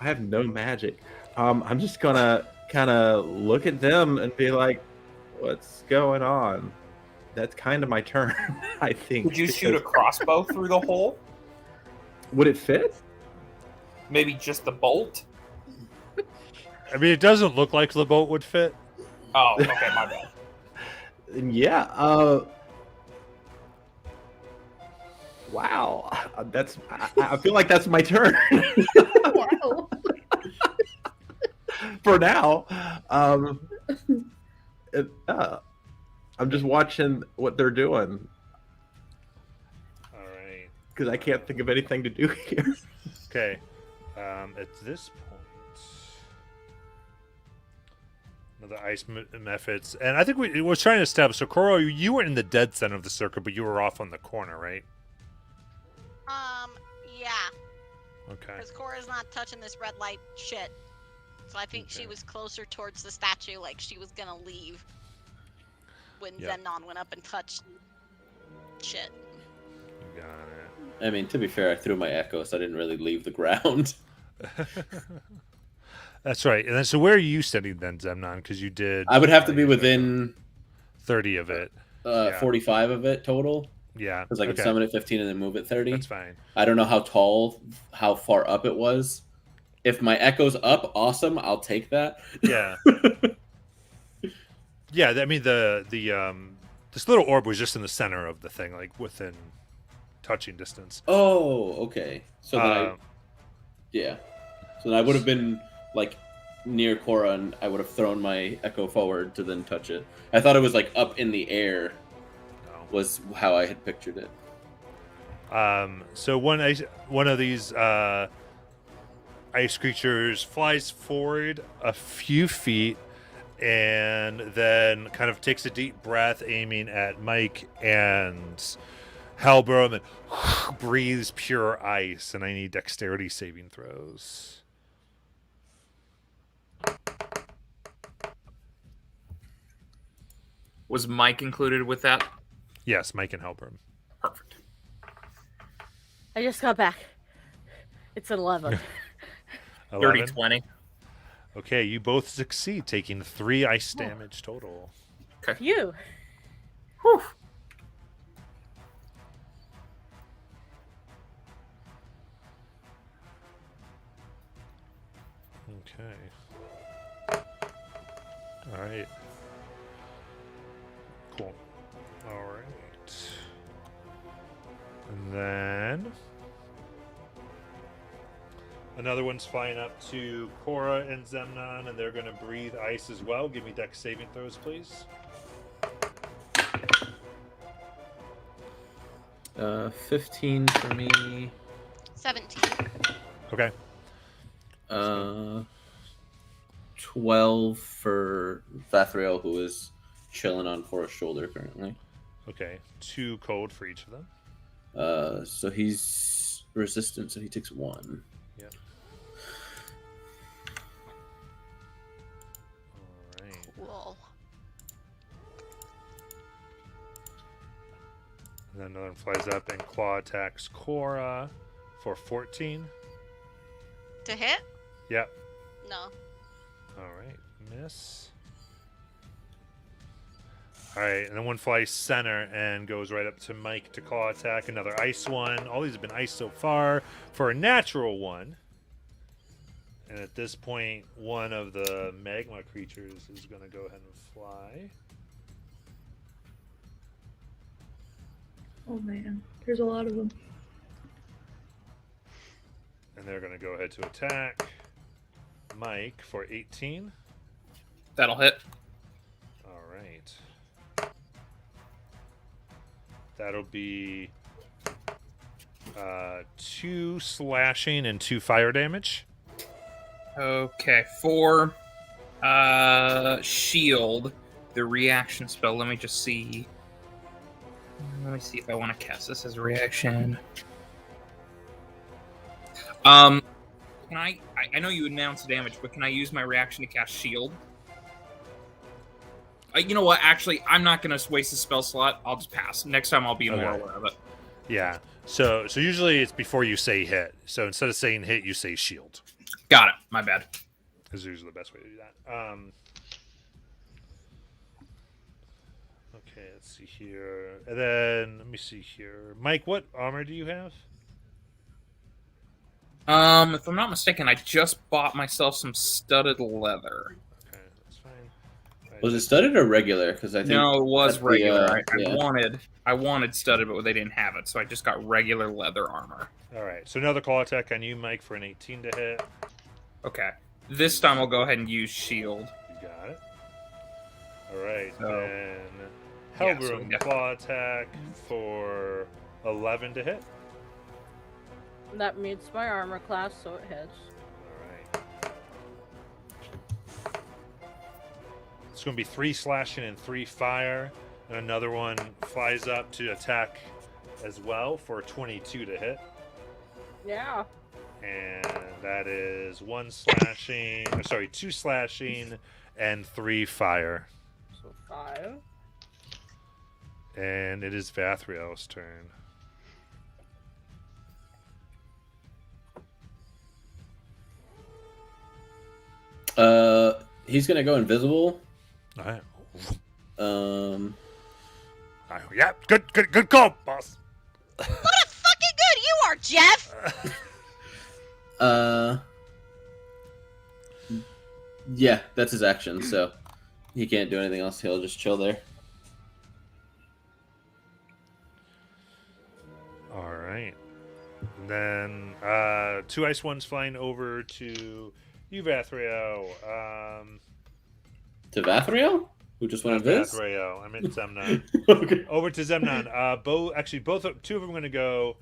have no magic. I'm just gonna kind of look at them and be like, "What's going on?" That's kind of my turn, I think. Would you shoot a because- crossbow through the hole? Would it fit? Maybe just the bolt? I mean, it doesn't look like the boat would fit. Oh, okay, my bad. Yeah. Wow. That's. I feel like that's my turn Wow. for now. I'm just watching what they're doing. All because I can't think of anything to do here. Okay. At this point, another ice methods, and I think we were trying to establish. So, Koro, you were in the dead center of the circle, but you were off on the corner, right? Yeah, Okay. because Cora's not touching this red light shit. So I think she Okay. was closer towards the statue, like she was gonna leave when Yep. Zemnon went up and touched shit. You got I mean, to be fair, I threw my echo, so I didn't really leave the ground. it. That's right. And then, so where are you standing then, Zemnon? Because you did. I would have to be your within 30 of it. Yeah. 45 of it total, Yeah. because I could okay. summon at 15 and then move at 30. That's fine. I don't know how far up it was. If my echo's up, awesome. I'll take that. Yeah. Yeah. I mean, this little orb was just in the center of the thing, like within touching distance. Oh, okay. So then Uh, So then I would have been like near Korra, and I would have thrown my echo forward to then touch it. I thought it was like up in the air. no. Was how I had pictured it. So one of these ice creatures flies forward a few feet and then kind of takes a deep breath, aiming at Mike and Halberd, and breathes pure ice. And I need dexterity saving throws. Was Mike included with that? Yes, Mike and Halberd. Perfect. I just got back. It's an 11. 11. 30-20. Okay, you both succeed, taking 3 ice damage total. You. Whew. Okay. All right. Cool. All right. And then another one's flying up to Korra and Zemnon, and they're going to breathe ice as well. Give me dex saving throws, please. 15 for me. 17. Okay. 12 for Vathriel, who is chilling on Korra's shoulder currently. Okay. 2 cold for each of them. So he's resistant, so he takes 1. Yep. All right. Cool. And then another one flies up and claw attacks Korra for 14. To hit? Yep. No. All right, miss. All right, and then one flies center and goes right up to Mike to claw attack. Another ice one. All these have been ice so far for a natural one. And at this point, one of the magma creatures is going to go ahead and fly. Oh man, there's a lot of them. And they're going to go ahead to attack Mike for 18. That'll hit. All right. That'll be 2 slashing and 2 fire damage. Okay, for shield, the reaction spell. Let me just see. Let me see if I want to cast this as a reaction. Can I know you announced damage, but can I use my reaction to cast shield? You know what? Actually, I'm not going to waste a spell slot. I'll just pass. Next time, I'll be more Okay. aware of it. Yeah. So usually it's before you say hit. So instead of saying hit, you say shield. Got it. My bad. Is usually the best way to do that. Okay, let's see here. And then let me see here. Mike, what armor do you have? If I'm not mistaken, I just bought myself some studded leather. Okay, that's fine. Right, Was it studded or regular? Because I think No, it was that's the, regular. yeah. I wanted studded, but they didn't have it, so I just got regular leather armor. All right. So another claw attack on you, Mike, for an 18 to hit. Okay. This time I'll go ahead and use shield. You got it. All right. So- Then Yeah, so Helbrum we got- claw attack for 11 to hit. That meets my armor class, so it hits. All right. It's going to be 3 slashing and 3 fire, and another one flies up to attack as well for 22 to hit. Yeah. And that is 1 slashing, 2 slashing and 3 fire. So 5. And it is Vathriel's turn. He's gonna go invisible. All right. Yeah, good call, boss. What a fucking good you are, Jeff! Yeah, that's his action, so he can't do anything else. He'll just chill there. All right. And then 2 ice ones flying over to you, Vathriel. To Vathriel? Who just went invis? Vathriel. I meant Zemnon. Okay. Over to Zemnon. Two of them are going to go,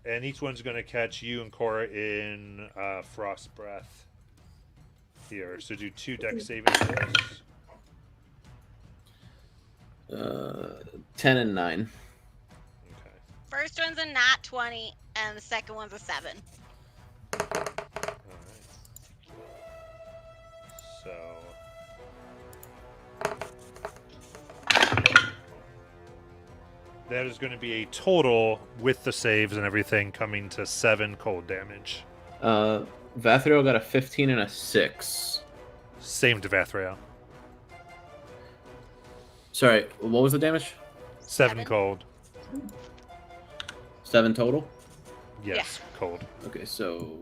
and each one's going to catch you and Cora in Frost Breath. Here, so do 2 dex saving throws. 10 and 9. Okay. First one's a nat 20, and the second one's a 7. All right. So. That is going to be a total, with the saves and everything, coming to 7 cold damage. Vathriel got a 15 and a 6. Same to Vathriel. Sorry, what was the damage? 7 7. cold. 7 total? Yes, cold. Okay, so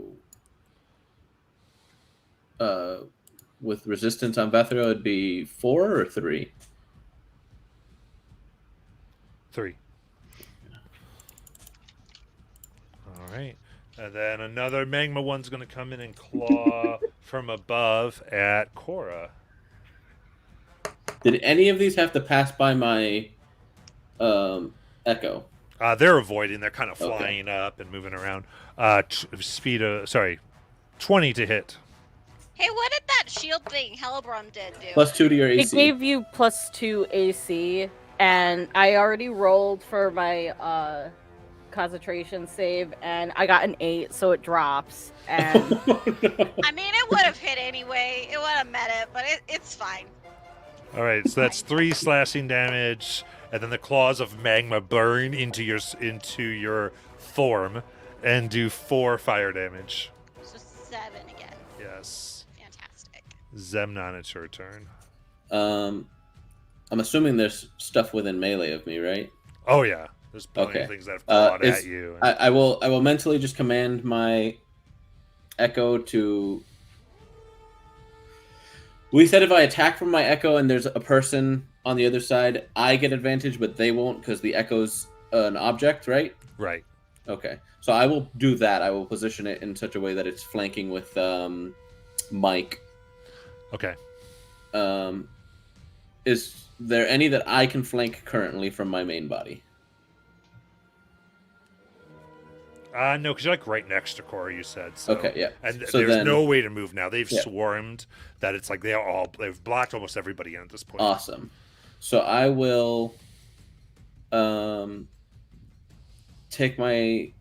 with resistance on Vathriel, it'd be 4 or 3? 3. All right. And then another magma one's going to come in and claw from above at Cora. Did any of these have to pass by my echo? They're avoiding. They're kind of Okay. flying up and moving around. 20 to hit. Hey, what did that shield thing Hellebron did do? Plus 2 to your It AC. gave you +2 AC, and I already rolled for my concentration save, and I got an 8, so it drops. And I mean, it would have hit anyway. It would have met it, but it's fine. All right, so that's 3 slashing damage, and then the claws of magma burn into your form and do 4 fire damage. So 7 again. Yes. Fantastic. Zemnon, it's your turn. I'm assuming there's stuff within melee of me, right? Oh yeah, there's plenty Okay. of things that have clawed Is- at you. I will mentally just command my echo to. We said if I attack from my echo and there's a person on the other side, I get advantage, but they won't because the echo's an object, right? Right. Okay, so I will do that. I will position it in such a way that it's flanking with Mike. Okay. Is there any that I can flank currently from my main body? No, because you're like right next to Cora, you said. So. Okay, yeah. And So there's then- no way to move now. They've Yeah. swarmed that it's like they've blocked almost everybody in at this point. Awesome. So I will take my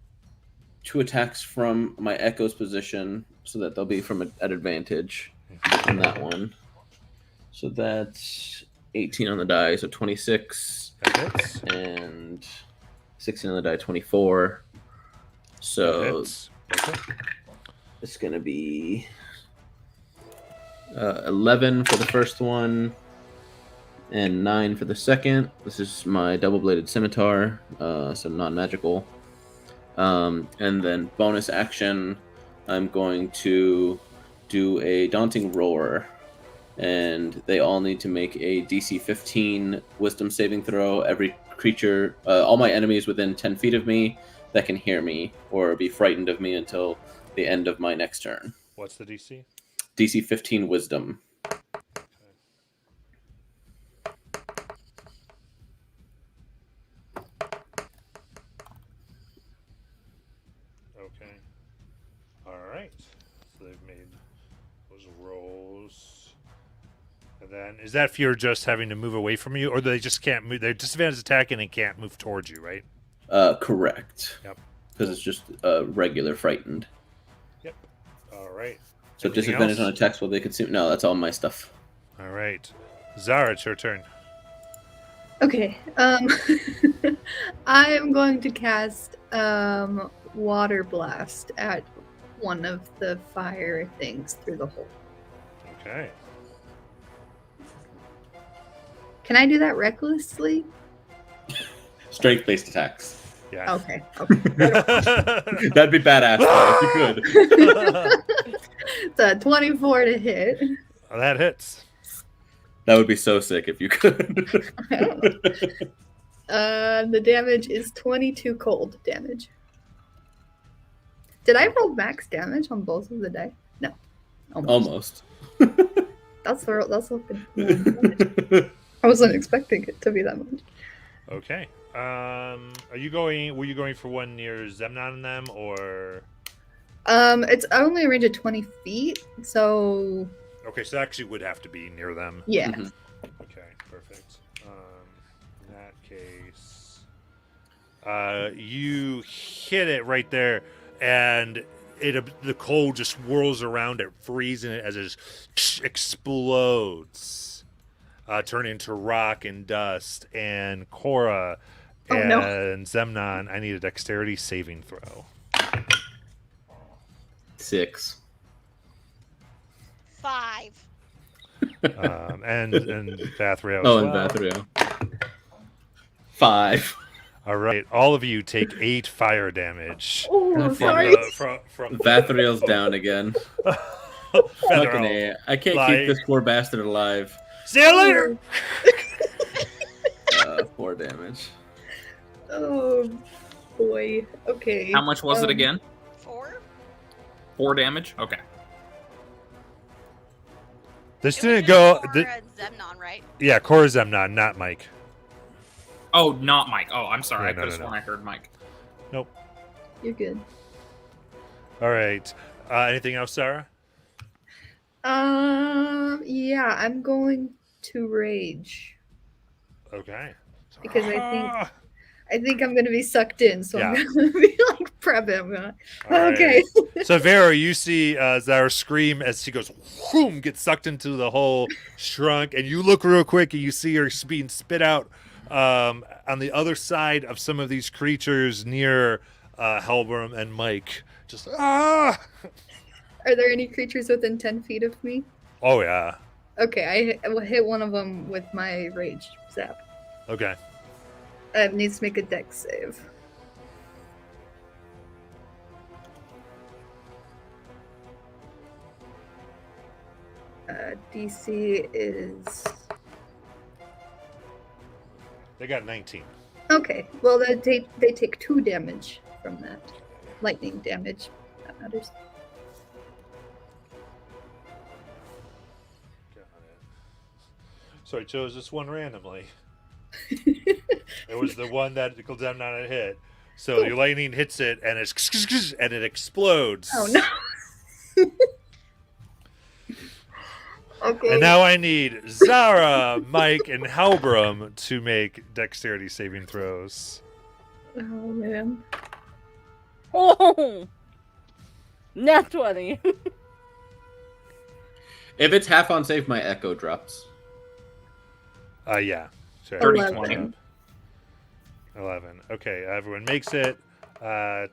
2 attacks from my echo's position so that they'll be from at advantage on that one. So that's 18 on the die, so 26, That hits. and 16 on the die, 24. That So hits. Okay. it's going to be 11 for the first one and 9 for the second. This is my double-bladed scimitar, so non-magical. And then bonus action, I'm going to do a Daunting Roar. And they all need to make a DC 15 Wisdom saving throw. Every creature, all my enemies within 10 feet of me that can hear me or be frightened of me until the end of my next turn. What's the DC? DC 15 Wisdom. Okay. then is that fear just having to move away from you, or they just can't move? They're disadvantaged attacking and can't move towards you, right? Correct. Yep. Because it's just regular frightened. All right. So Anything disadvantage else? on attacks while they consume. No, that's all my stuff. All right. Zara, it's your turn. Okay. I am going to cast Water Blast at one of the fire things through the hole. Okay. Can I do that recklessly? Strength-based attacks. Yeah. Okay. Okay. That'd be badass though, if you could. It's a 24 to hit. Oh, that hits. That would be so sick if you could. I don't know. The damage is 22 cold damage. Did I roll max damage on both of the die? No. Almost. That's good. I wasn't expecting it to be that much. Okay. Are you going? Were you going for one near Zemnon and them, or? It's only a range of 20 feet, so Okay, so that actually would have to be near them. yeah. Mhm. Okay, perfect. In that case, you hit it right there, and the coal just whirls around it, freezing it as it just explodes, turning into rock and dust. And Cora Oh, and no. Zemnon, I need a dexterity saving throw. 6. 5. And Vathriel as Oh, and well. Vathriel. 5. All right, all of you take 8 fire damage. Oh, God sorry. damn From Vathriel's down again. Fucking Vathriel. A. I can't Like- keep this poor bastard alive. See you later. 4 damage. Oh boy. Okay. How much was it again? 4? 4 damage? Okay. This It was didn't just go. Cora and Zemnon, right? Yeah, Cora Zemnon, not Mike. Oh, not Mike. Oh, I'm sorry. Yeah, I no, could have no, sworn I heard Mike. You're good. All right. Anything else, Sarah? Yeah, I'm going to rage Okay. because I Ah! think I'm gonna be sucked in, so I'm Yeah. gonna be like prepping. I'm gonna. All right. Okay. So Vera, you see Zara scream as she goes, whoom, gets sucked into the hole, shrunk, and you look real quick and you see her being spit out on the other side of some of these creatures near Helbram and Mike. Just ah! Are there any creatures within 10 feet of me? Oh yeah. Okay, I will hit one of them with my rage zap. Okay. It needs to make a dex save. DC is They got 19. okay. Well, they take 2 damage from that lightning damage. That matters. Got it. So I chose this one randomly. It was the one that Zemnon had hit. So your lightning hits it and it explodes. Oh no. Okay. And now I need Zara, Mike, and Helbram to make dexterity saving throws. Oh man. Oh, nat 20. If it's half on save, my echo drops. Yeah. Sorry. 11. 11. Okay, everyone makes it.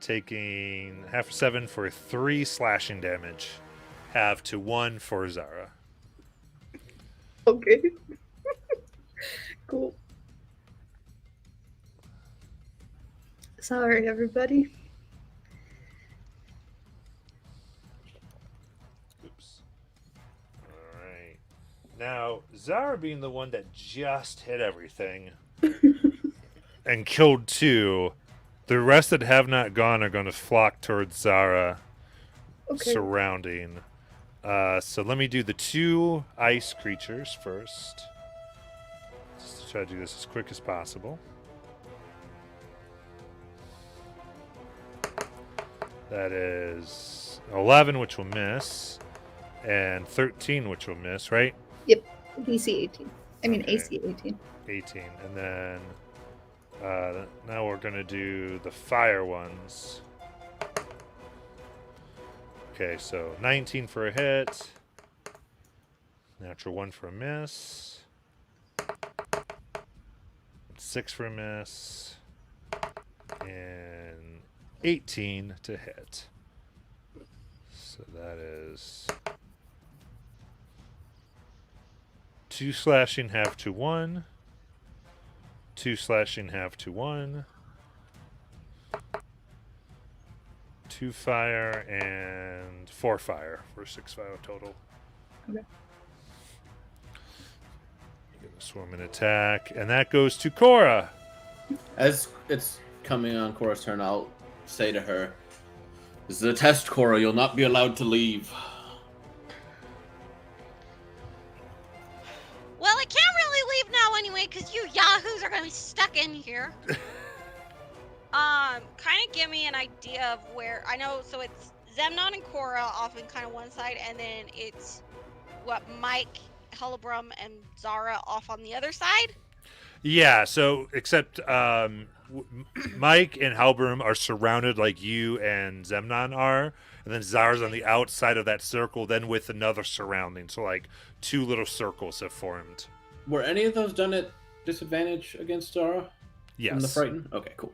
Taking half 7 for 3 slashing damage. Half to 1 for Zara. Okay. Cool. Sorry, everybody. Oops. Alright. Now, Zara being the one that just hit everything and killed 2, the rest that have not gone are going to flock towards Zara, Okay. surrounding. So let me do the 2 ice creatures first. Just to try to do this as quick as possible. That is 11, which will miss, and 13, which will miss, right? Yep. DC 18. I mean Okay. AC 18. 18. And then now we're going to do the fire ones. Okay, so 19 for a hit. Natural 1 for a miss. 6 for a miss. And 18 to hit. So that is 2 slashing, half to 1. 2 slashing, half to 1. 2 fire and 4 fire for 6 fire total. Okay. Get a swarm and attack, and that goes to Cora. As it's coming on Cora's turn, I'll say to her, "This is a test, Cora. You'll not be allowed to leave." Well, I can't really leave now anyway, because you yahoos are gonna be stuck in here. Kind of give me an idea of where I know. So it's Zemnon and Cora off in kind of one side, and then it's what Mike, Helebrum, and Zara off on the other side. Yeah, so except Mike and Halbrum are surrounded like you and Zemnon are, and then Zara's on the outside of that circle, then with another surrounding. So like 2 little circles have formed. Were any of those done at disadvantage against Zara? Yes. From the Frighten? Okay, cool.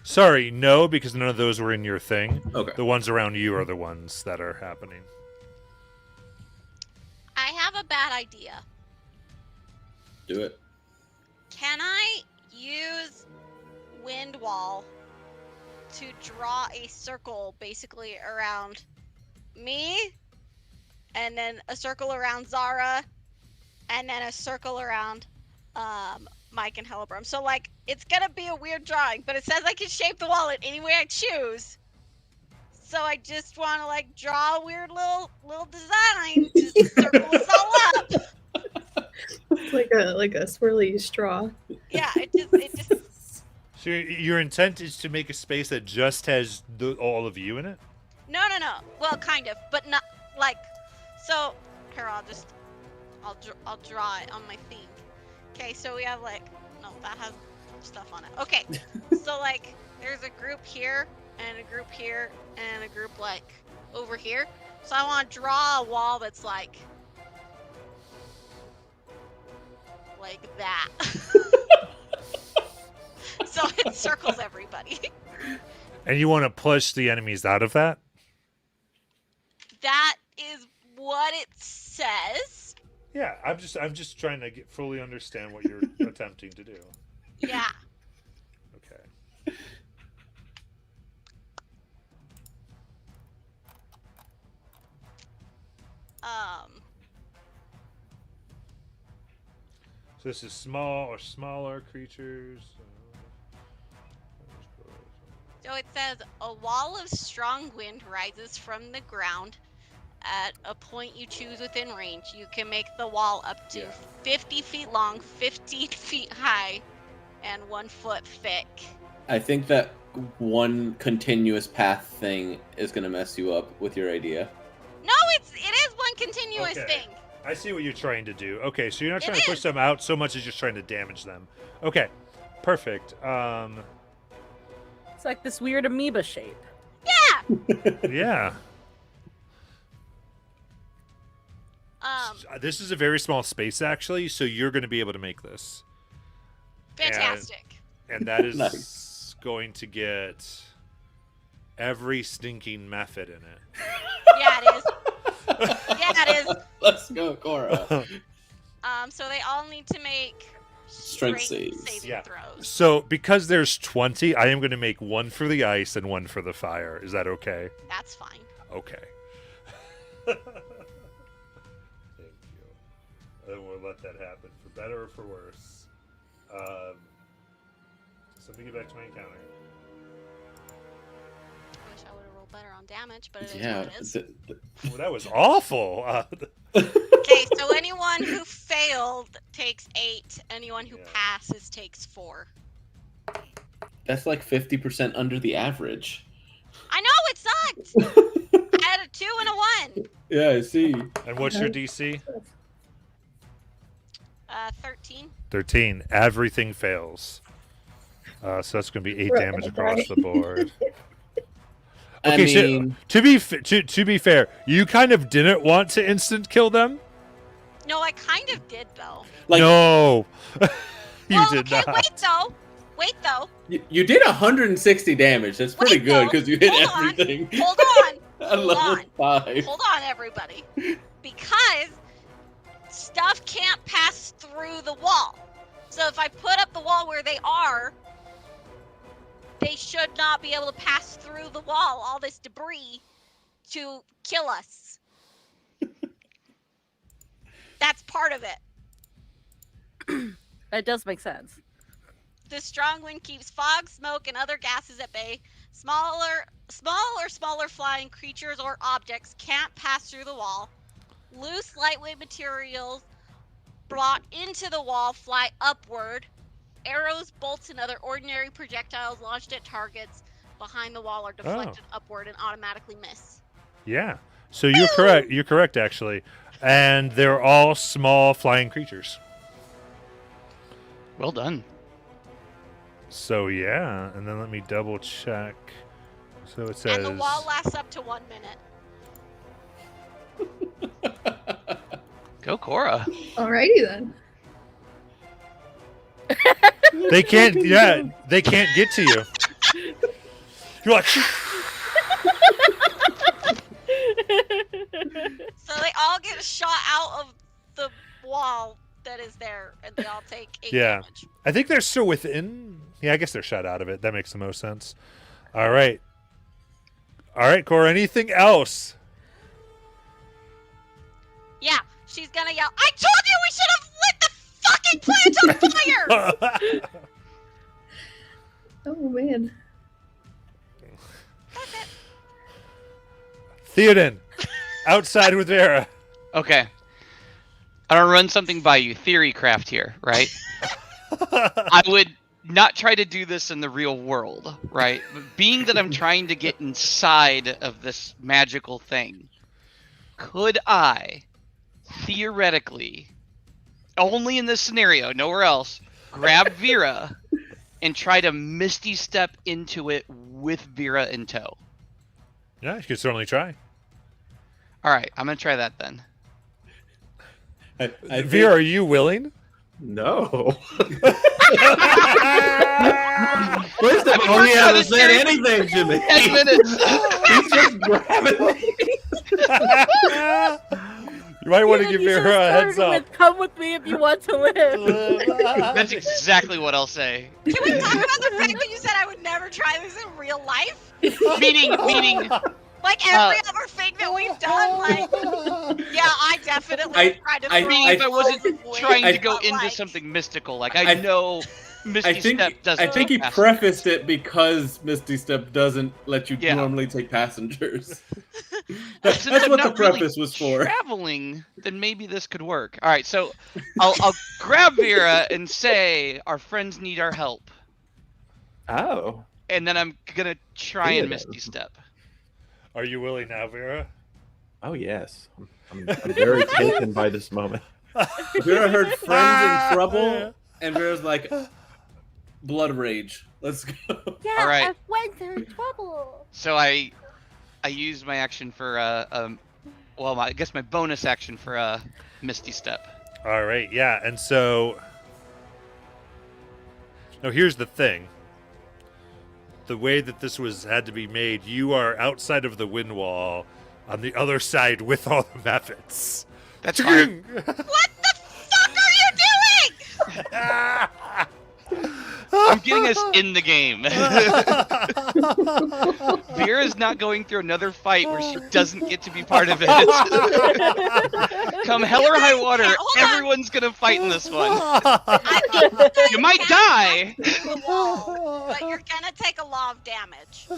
Sorry, no, because none of those were in your thing. Okay. The ones around you are the ones that are happening. I have a bad idea. Do it. Can I use Wind Wall to draw a circle basically around me, and then a circle around Zara, and then a circle around Mike and Helebrum? So like, it's gonna be a weird drawing, but it says I can shape the wall in any way I choose. So I just want to like draw a weird little design to circle us all up. It's like a swirly straw. Yeah, it just. So your intent is to make a space that just has all of you in it? No. Well, kind of, but not like. So here, I'll draw it on my thing. Okay, so we have like, no, that has stuff on it. Okay, so like, there's a group here, and a group here, and a group like over here. So I want to draw a wall that's like that. So it circles everybody. And you want to push the enemies out of that? That is what it says. Yeah, I'm just trying to fully understand what you're attempting to do. Yeah. Okay. So this is small or smaller creatures. So it says a wall of strong wind rises from the ground at a point you choose within range. You can make the wall up to 50 feet long, 15 feet high, and 1 foot thick. I think that one continuous path thing is going to mess you up with your idea. No, it is one continuous thing. I see what you're trying to do. Okay, so you're not trying It to push is. them out so much as just trying to damage them. Okay, perfect. It's like this weird amoeba shape. Yeah. Yeah. Um, This is a very small space, actually, so you're going to be able to make this. fantastic. And that is Nice. going to get every stinking method in it. Yeah, it is. Yeah, it is. Let's go, Cora. So they all need to make Strength saves. saving Yeah. throws. So because there's 20, I am going to make 1 for the ice and 1 for the fire. Is that okay? That's fine. Okay. Thank you. And we'll let that happen, for better or for worse. So let me get back to my encounter. I wish I would have rolled better on damage, but it is Yeah. what it is. Well, that was awful. Okay, so anyone who failed takes 8. Anyone who Yeah. passes takes 4. That's like 50% under the average. I know, it sucked! I had a 2 and a 1. Yeah, I see. And what's your DC? 13. 13. Everything fails. So that's going to be 8 We're damage gonna across die. the board. I Okay, so mean, to be fair, you kind of didn't want to instant kill them. No, I kind of did though. like No, you well, did okay, not. Wait though. you did 160 damage. That's pretty Wait, good though. because you hit Hold on. everything Hold on. at Hold level on. 5. Hold on, everybody. Because stuff can't pass through the wall. So if I put up the wall where they are, they should not be able to pass through the wall, all this debris, to kill us. That's part of it. That does make sense. The strong wind keeps fog, smoke, and other gases at bay. Small or smaller flying creatures or objects can't pass through the wall. Loose, lightweight materials brought into the wall fly upward. Arrows, bolts, and other ordinary projectiles launched at targets behind the wall are deflected upward and automatically miss. Yeah. So you're correct. You're correct, actually. And they're all small flying creatures. Well done. So yeah, and then let me double check. So it says. And the wall lasts up to 1 minute. Go, Cora. Alrighty then. They can't. Yeah, they can't get to you. You're like. So they all get shot out of the wall that is there, and they all take 8 Yeah. damage. I think they're still within. Yeah, I guess they're shut out of it. That makes the most sense. All right. All right, Cora. Anything else? Yeah, she's gonna yell, I told you we should have lit the fucking plant on fire! Oh man. That's it. Theoden, outside with Vera. Okay. I don't run something by you. Theory craft here, right? I would not try to do this in the real world, right? But being that I'm trying to get inside of this magical thing, could I theoretically, only in this scenario, nowhere else, grab Vera and try to Misty Step into it with Vera in tow? Yeah, you could certainly try. All right, I'm gonna try that then. I Vera, are you willing? No. First I've of been all, he working on hasn't this said theory anything to me. 10 minutes. He's just grabbing me. You might want to Even give you Vera should've a heads started up. with, come with me if you want to live. That's exactly what I'll say. Can we talk about the fact that you said I would never try this in real life? Meaning, Like every other thing that we've done, like, yeah, I definitely tried to throw meaning if I wasn't away, trying to but, go into like, something mystical, like I know Misty Step doesn't. I think he take passengers. prefaced it because Misty Step doesn't let you Yeah. normally take passengers. Since That's I'm what the not really preface was for. Traveling, then maybe this could work. All right, so I'll grab Vera and say our friends need our help, Oh. and then I'm gonna try and Yeah. Misty Step. Are you willing now, Vera? Oh, yes. I'm very taken by this moment. Vera heard friends in trouble, and Vera's like, blood rage. Let's go. Yeah, All right. I went through trouble. So I use my action for I guess my bonus action for Misty Step. All right, yeah, and so. Now here's the thing. The way that this had to be made, you are outside of the wind wall, on the other side with all the methods. That's fine. What the fuck are you doing? I'm getting us in the game. Vera's not going through another fight where she doesn't get to be part of it. Come hell or high water, Hold on. everyone's gonna fight in this one. I think You might die. the wall, but you're gonna take a lot of damage.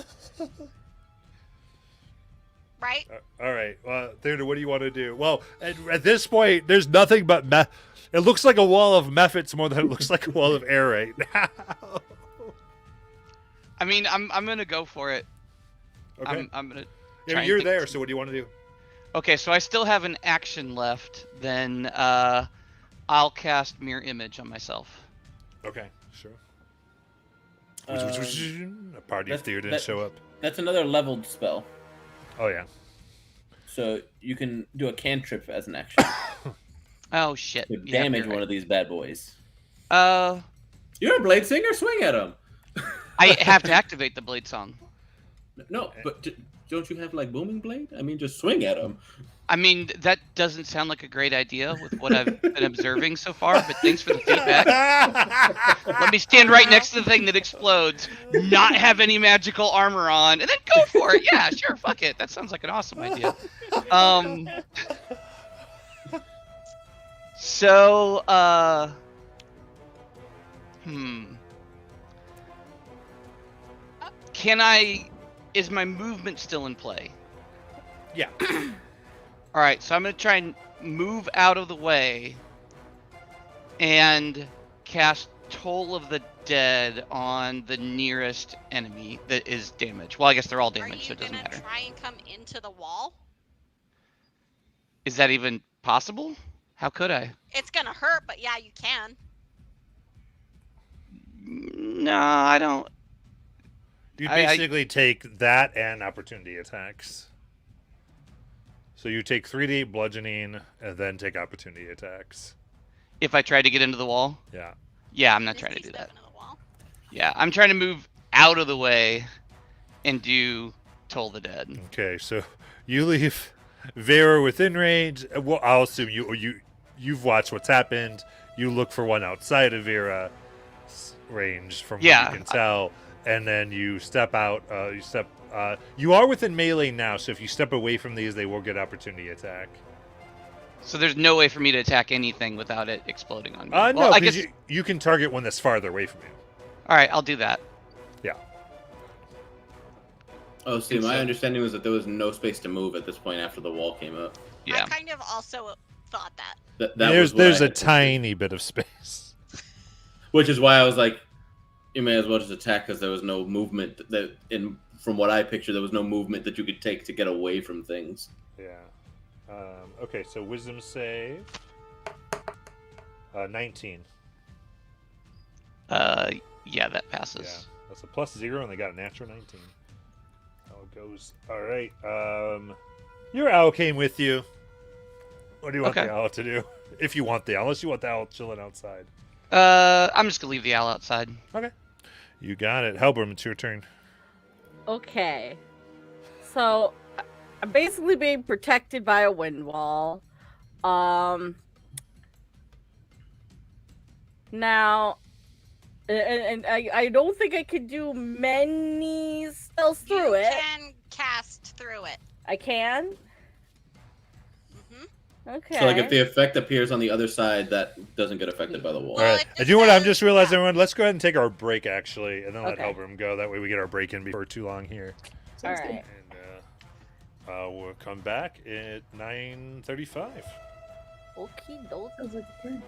Right? All right, well, Theodore, what do you want to do? Well, at this point, there's nothing but it looks like a wall of mephits more than it looks like a wall of air right now. I mean, I'm gonna go for it. Okay. I'm gonna. Yeah, try and you're think- there. So what do you want to do? Okay, so I still have an action left. Then I'll cast Mirror Image on myself. Okay, sure. Um, A party of that's- Theoden that- show up. That's another leveled spell, Oh yeah. so you can do a cantrip as an action Oh shit! to Yep, damage you're one of these bad boys. right. You're a blade singer. Swing at him. I have to activate the blade song. No, but don't you have like booming blade? I mean, just swing at him. I mean, that doesn't sound like a great idea with what I've been observing so far, but thanks for the feedback. Let me stand right next to the thing that explodes, not have any magical armor on, and then go for it. Yeah, sure, fuck it. That sounds like an awesome idea. So, is my movement still in play? Yeah. All right, so I'm going to try and move out of the way and cast Toll of the Dead on the nearest enemy that is damaged. Well, I guess they're all Are damaged, so you it doesn't gonna matter. try and come into the wall? Is that even possible? How could I? It's gonna hurt, but yeah, you can. No, I don't. You I- basically take that and opportunity attacks. So you take 3d8 bludgeoning and then take opportunity attacks. If I try to get into the wall? Yeah. Yeah, I'm not trying to Misty do that. step into the wall. Yeah, I'm trying to move out of the way and do Toll the Dead. Okay, so you leave Vera within range. Well, I'll assume you've watched what's happened. You look for one outside of Vera's range, from Yeah, what you can tell, and then you step out. You are within melee now, so if you step away from these, they will get opportunity attack. So there's no way for me to attack anything without it exploding on me. No, well, I because guess. you can target one that's farther away from you. All right, I'll do that. Yeah. Oh, see, my So- understanding was that there was no space to move at this point after the wall came up. Yeah. I kind of also thought that. That There's was what I a had considered. tiny bit of space. Which is why I was like, you may as well just attack because there was no movement from what I pictured, there was no movement that you could take to get away from things. Yeah. Okay, so wisdom save. 19. Yeah, that passes. Yeah, that's a +0, and they got a natural 19. How it goes. All right. Your owl came with you. What do you want Okay. the owl to do? If you want the owl, unless you want the owl chilling outside. I'm just gonna leave the owl outside. Okay. You got it. Helbram, it's your turn. Okay. So I'm basically being protected by a wind wall. Now, and I don't think I could do many spells through you it. can cast through it. I can. hmm Okay. So, like, if the effect appears on the other side, that doesn't get affected by the wall. All right. it And you know what? I'm says- just realizing, yeah. everyone, let's go ahead and take our break, actually, and then let Okay. Helbram go. That way we get our break in before too long here. All right. And we'll come back at 9:35. Okie dokie. Sounds like a plan.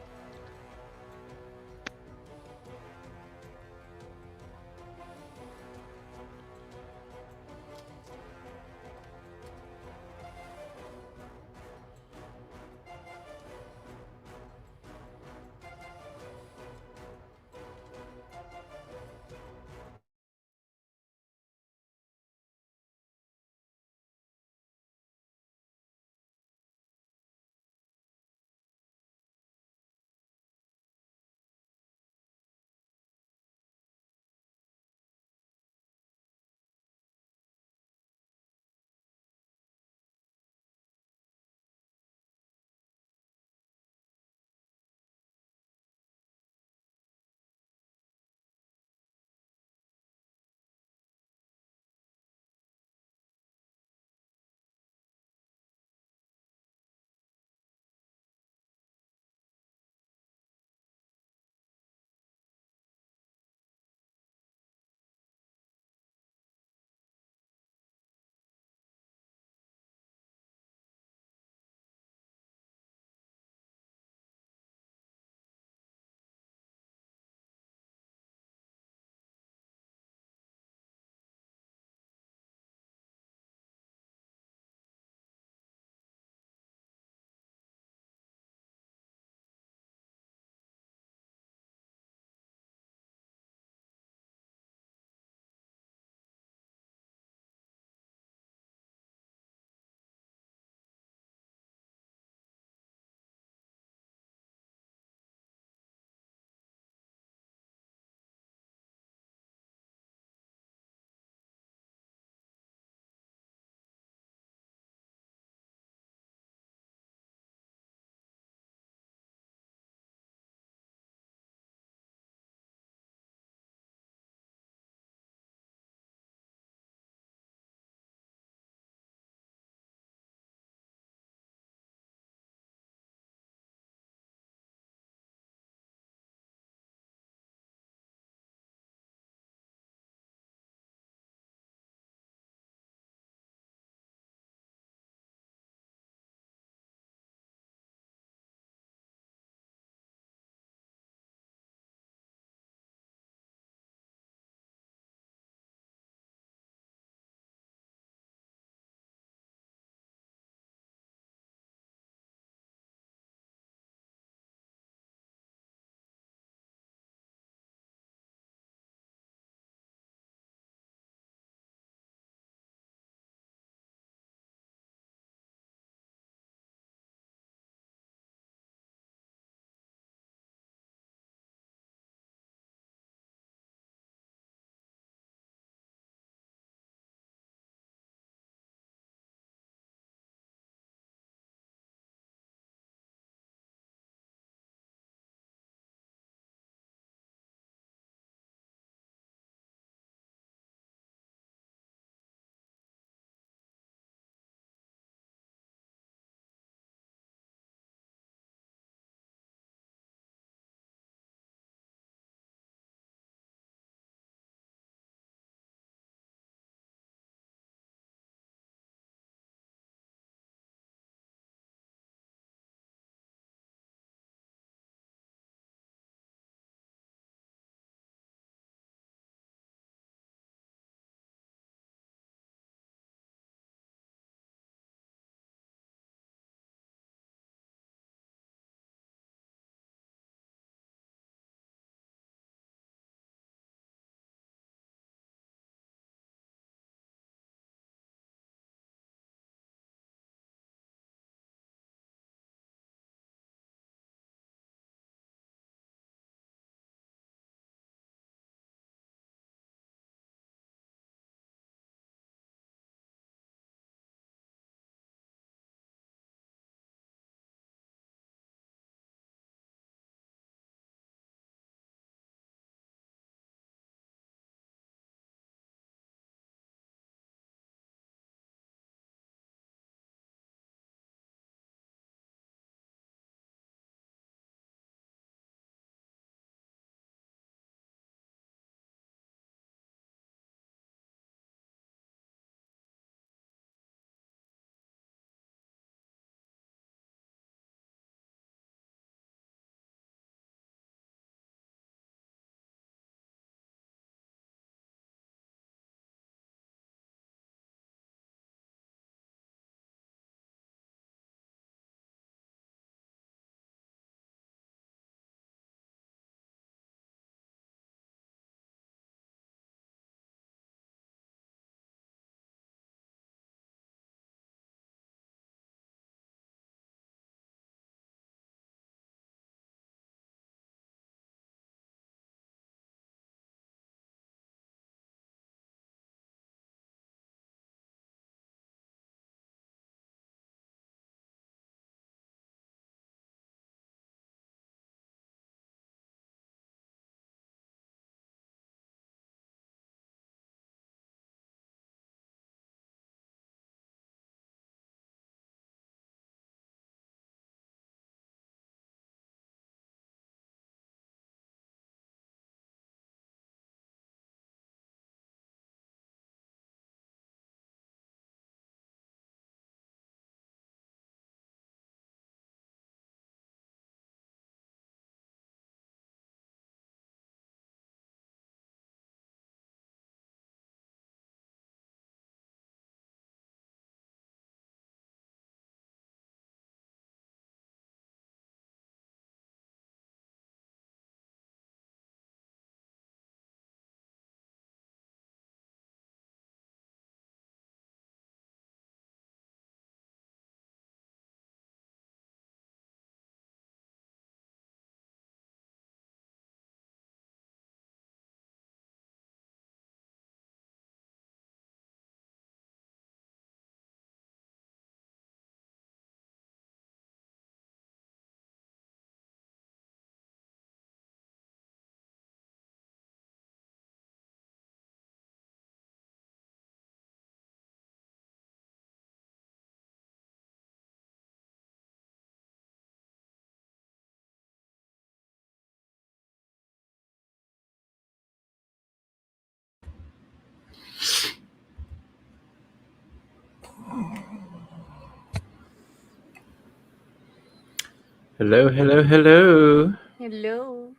Hello, hello, hello. Hello.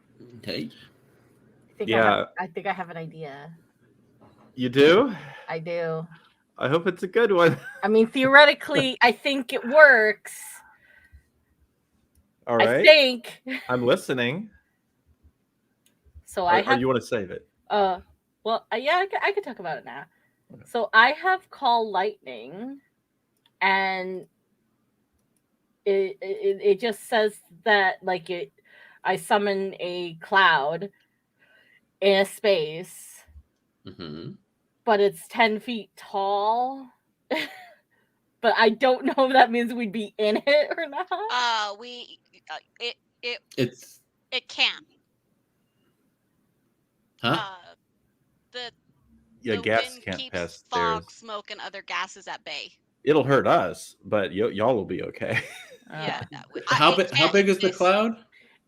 Hey. Yeah. I think I have an idea. You do? I do. I hope it's a good one. I mean, theoretically, I think it works. All right. I think. I'm listening. So Or you want to save it? Well, yeah, I could talk about it now. Okay. So I have Call Lightning, and it just says that like I summon a cloud in a space, Mm-hmm. but it's 10 feet tall. But I don't know if that means we'd be in it or not. It can. Huh? Yeah, the gas wind can't keeps pass fog, stairs. smoke, and other gases at bay. It'll hurt us, but y'all will be okay. Yeah. How big is the cloud?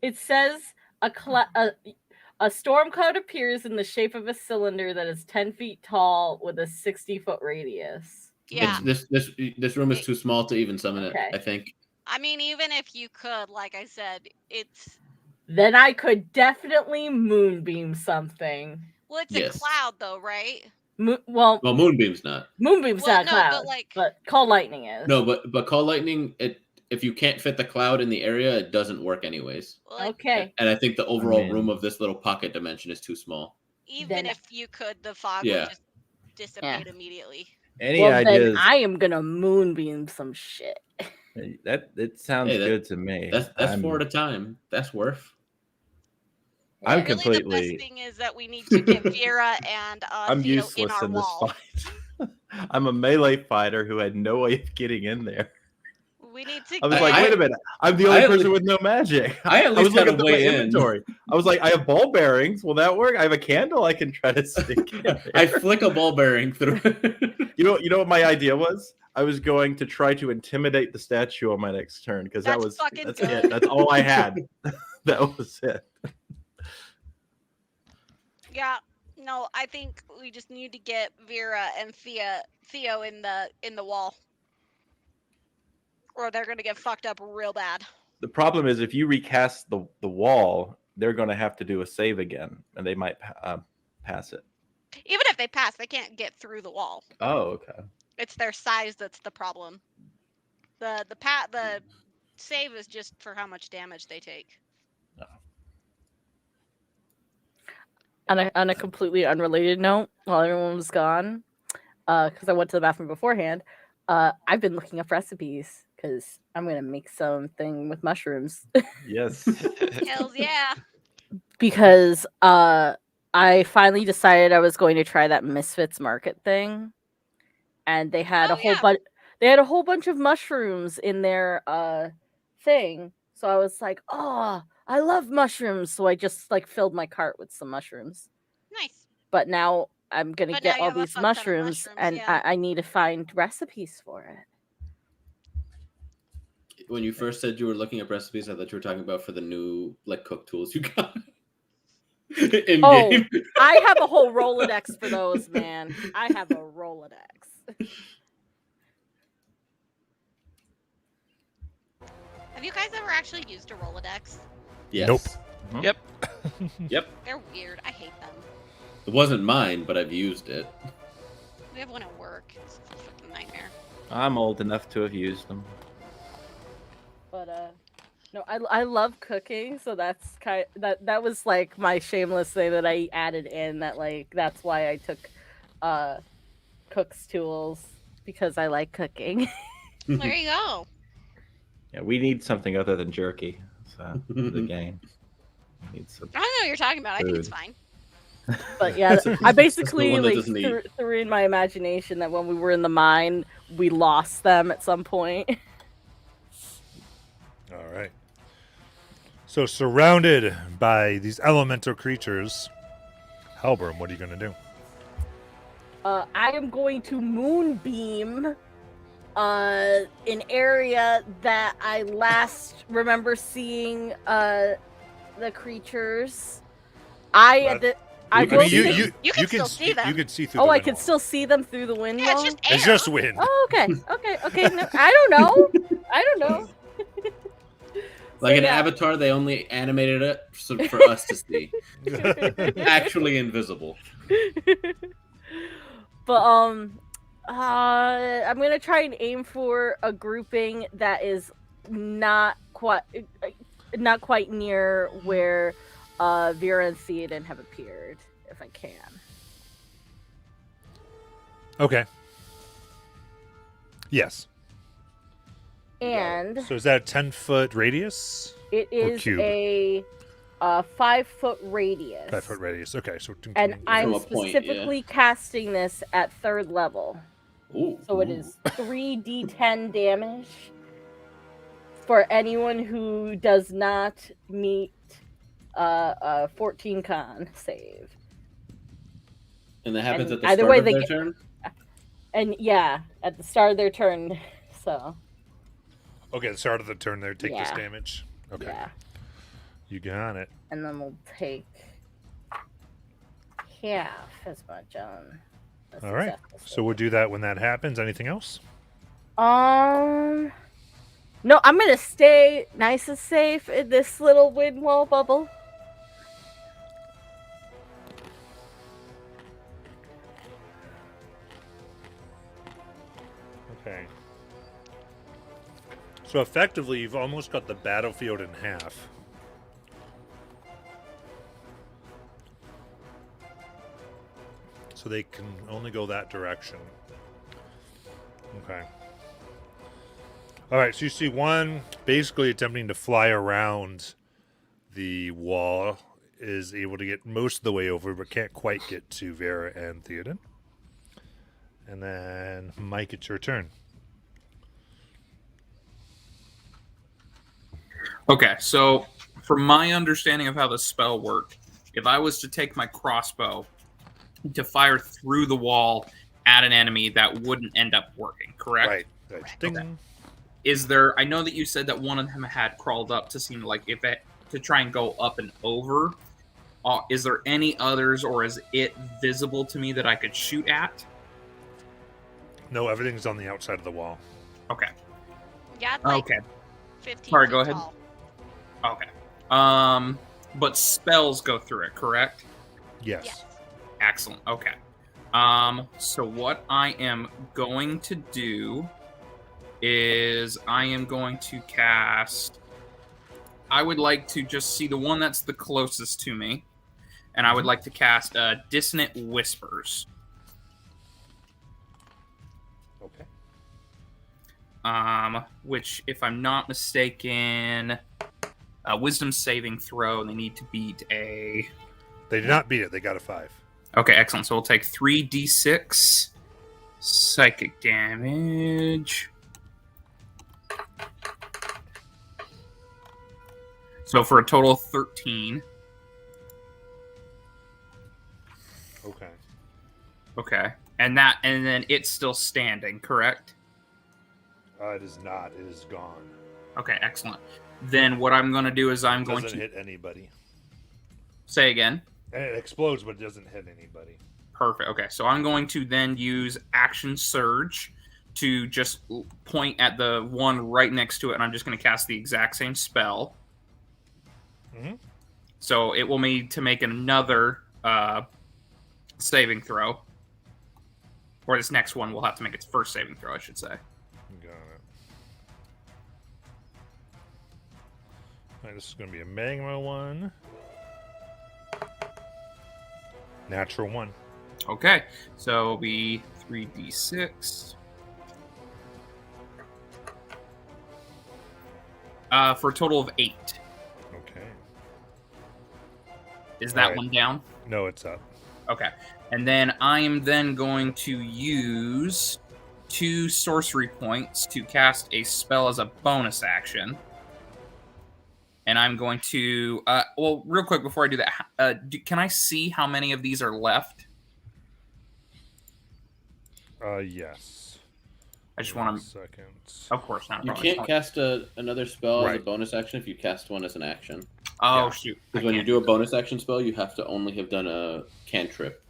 It says a storm cloud appears in the shape of a cylinder that is 10 feet tall with a 60-foot radius. Yeah. This room is too small to even summon Okay. it, I think. I mean, even if you could, like I said, it's Then I could definitely moonbeam something. well, it's Yes. a cloud though, right? Well, Moonbeam's not. Moonbeam's Well, not a no, cloud, but, but Call Lightning is. No, but Call Lightning, if you can't fit the cloud in the area, it doesn't work anyways. Well, Okay. And I think the overall I mean- room of this little pocket dimension is too small. even Then- if you could, the fog Yeah. would just dissipate immediately. Any Well, ideas? then I am gonna moonbeam some shit. That it sounds Hey, good to me. That's I'm- 4 at a time. That's worth. I'm Really, the completely. best thing is that we need to get Vera and I'm Theo in useless our in this wall. fight. I'm a melee fighter who had no way of getting in there. We need to. I was get... like, wait a minute, I'm the only I at person least- with no magic. I at was least had looking a through my way in. inventory. I was like, I have ball bearings. Will that work? I have a candle I can try to stick in there. I flick a ball bearing through. You know what my idea was? I was going to try to intimidate the statue on my next turn because That's fucking that's good. it. That's all I had. That was it. Yeah. No, I think we just need to get Vera and Theo in the wall, or they're gonna get fucked up real bad. The problem is if you recast the wall, they're going to have to do a save again, and they might pass it. Even if they pass, they can't get through the wall. Oh, okay. It's their size that's the problem. The save is just for how much damage they take. On a completely unrelated note, while everyone was gone, because I went to the bathroom beforehand, I've been looking up recipes because I'm gonna make something with mushrooms. Yes. Hells yeah! Because I finally decided I was going to try that Misfits Market thing, and they had Oh, a whole yeah. bunch. They had a whole bunch of mushrooms in their thing. So I was like, "Oh, I love mushrooms!" So I just like filled my cart with some mushrooms. Nice. But now I'm gonna But get now you all have a these fuck ton of mushrooms, mushrooms, and yeah. I need to find recipes for it. When you first said you were looking up recipes, I thought you were talking about for the new like cook tools you got. In Oh, game. I have a whole Rolodex for those, man. I have a Rolodex. Have you guys ever actually used a Rolodex? Yes. Nope. Yep. Yep. They're weird. I hate them. It wasn't mine, but I've used it. We have one at work. It's a fucking nightmare. I'm old enough to have used them. But no, I love cooking, so that's that was like my shameless thing that I added in, that like that's why I took cook's tools, because I like cooking. There you go. Yeah, we need something other than jerky. So the game. We need some. I don't know what you're talking about. I think it's Food. fine. But yeah, I basically one that like doesn't eat. threw in my imagination that when we were in the mine, we lost them at some point. All right. So surrounded by these elemental creatures, Halbram, what are you going to do? I am going to moonbeam an area that I last remember seeing the creatures. I I will mean, see- You can still see them. You can see through. Oh, the I window. can still see them through the window. Yeah, it's just air. It's just wind. Oh, okay. No, I don't know. Like in yeah. Avatar, they only animated it for us to see. Actually invisible. But I'm gonna try and aim for a grouping that is not quite near where Vera and Theoden have appeared, if I can. Okay. Yes. And So is that a 10-foot radius? it is cube? a 5-foot radius. 5-foot radius. Okay. So And I'm From a point, specifically casting this at 3rd level. Ooh. So it is 3d10 damage for anyone who does not meet a 14 con save. And that happens and at the either start way of they their get- turn? And yeah, at the start of their turn. So Okay, the start of the turn there, take this Yeah. damage. Okay. yeah. You got it. And then we'll take half as much on a All right. successful So save. we'll do that when that happens. Anything else? No, I'm gonna stay nice and safe in this little wind wall bubble. Okay. So effectively, you've almost cut the battlefield in half. So they can only go that direction. Okay. All right, so you see one basically attempting to fly around the wall, is able to get most of the way over, but can't quite get to Vera and Theoden. And then, Mike, it's your turn. Okay, so from my understanding of how the spell worked, if I was to take my crossbow to fire through the wall at an enemy, that wouldn't end up working, correct? Right. Ding. Okay. Is there? I know that you said that one of them had crawled up to seem like if it to try and go up and over. Is there any others, or is it visible to me that I could shoot at? No, everything's on the outside of the wall. Okay. Yeah, it's like Okay. 15 Sorry, feet go ahead. tall. Okay. But spells go through it, correct? Yes. Yes. Excellent. Okay. So what I am going to do is I am going to cast. I would like to just see the one that's the closest to me, and I would like to cast Dissonant Whispers. Okay. Which, if I'm not mistaken, Wisdom saving throw. They need to beat a. They did not beat it. They got a 5. Okay, excellent. So we'll take 3d6 psychic damage. So for a total of 13. Okay. Okay. And then it's still standing, correct? It is not. It is gone. Okay, excellent. Then what I'm going to do is I'm going Doesn't to hit anybody. say again. And it explodes, but it doesn't hit anybody. Perfect. Okay, so I'm going to then use Action Surge to just point at the one right next to it, and I'm just going to cast the exact same spell. Mhm. So it will need to make another saving throw. Or this next one will have to make its first saving throw, I should say. Got it. Alright, this is going to be a magma one. Natural 1. Okay, so it'll be 3d6. For a total of 8. Okay. Is that Alright. one down? No, it's up. Okay. And then I am then going to use 2 sorcery points to cast a spell as a bonus action. And I'm going to... well, real quick before I do that, can I see how many of these are left? Yes. I just 1 want to... second. Of course not. You can't cast another spell as a Right. bonus action if you cast one as an action. Oh, Yeah. shoot. I Because when you can't. do a bonus action spell, you have to only have done a cantrip.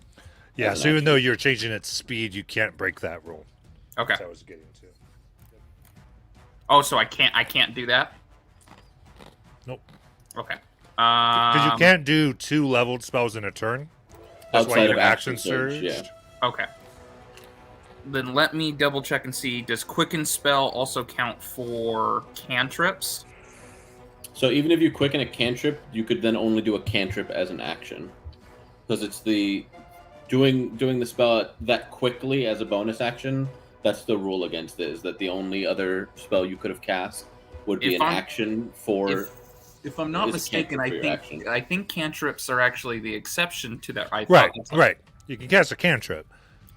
Yeah, as an so even action. though you're changing its speed, you can't break that rule. Okay. That's what I was getting to. Oh, so I can't do that? Nope. Okay. Because you can't do 2 leveled spells in a turn. That's why Outside you of action action surge, surged. yeah. Okay. Then let me double check and see. Does Quicken Spell also count for cantrips? So even if you quicken a cantrip, you could then only do a cantrip as an action, because it's the doing the spell that quickly as a bonus action. That's the rule against it. Is that the only other spell you could have cast would be If an I'm- action for. If I'm not Is a mistaken, cantrip for your action. I think cantrips are actually the exception to that. I thought Right, that's- right. You can cast a cantrip.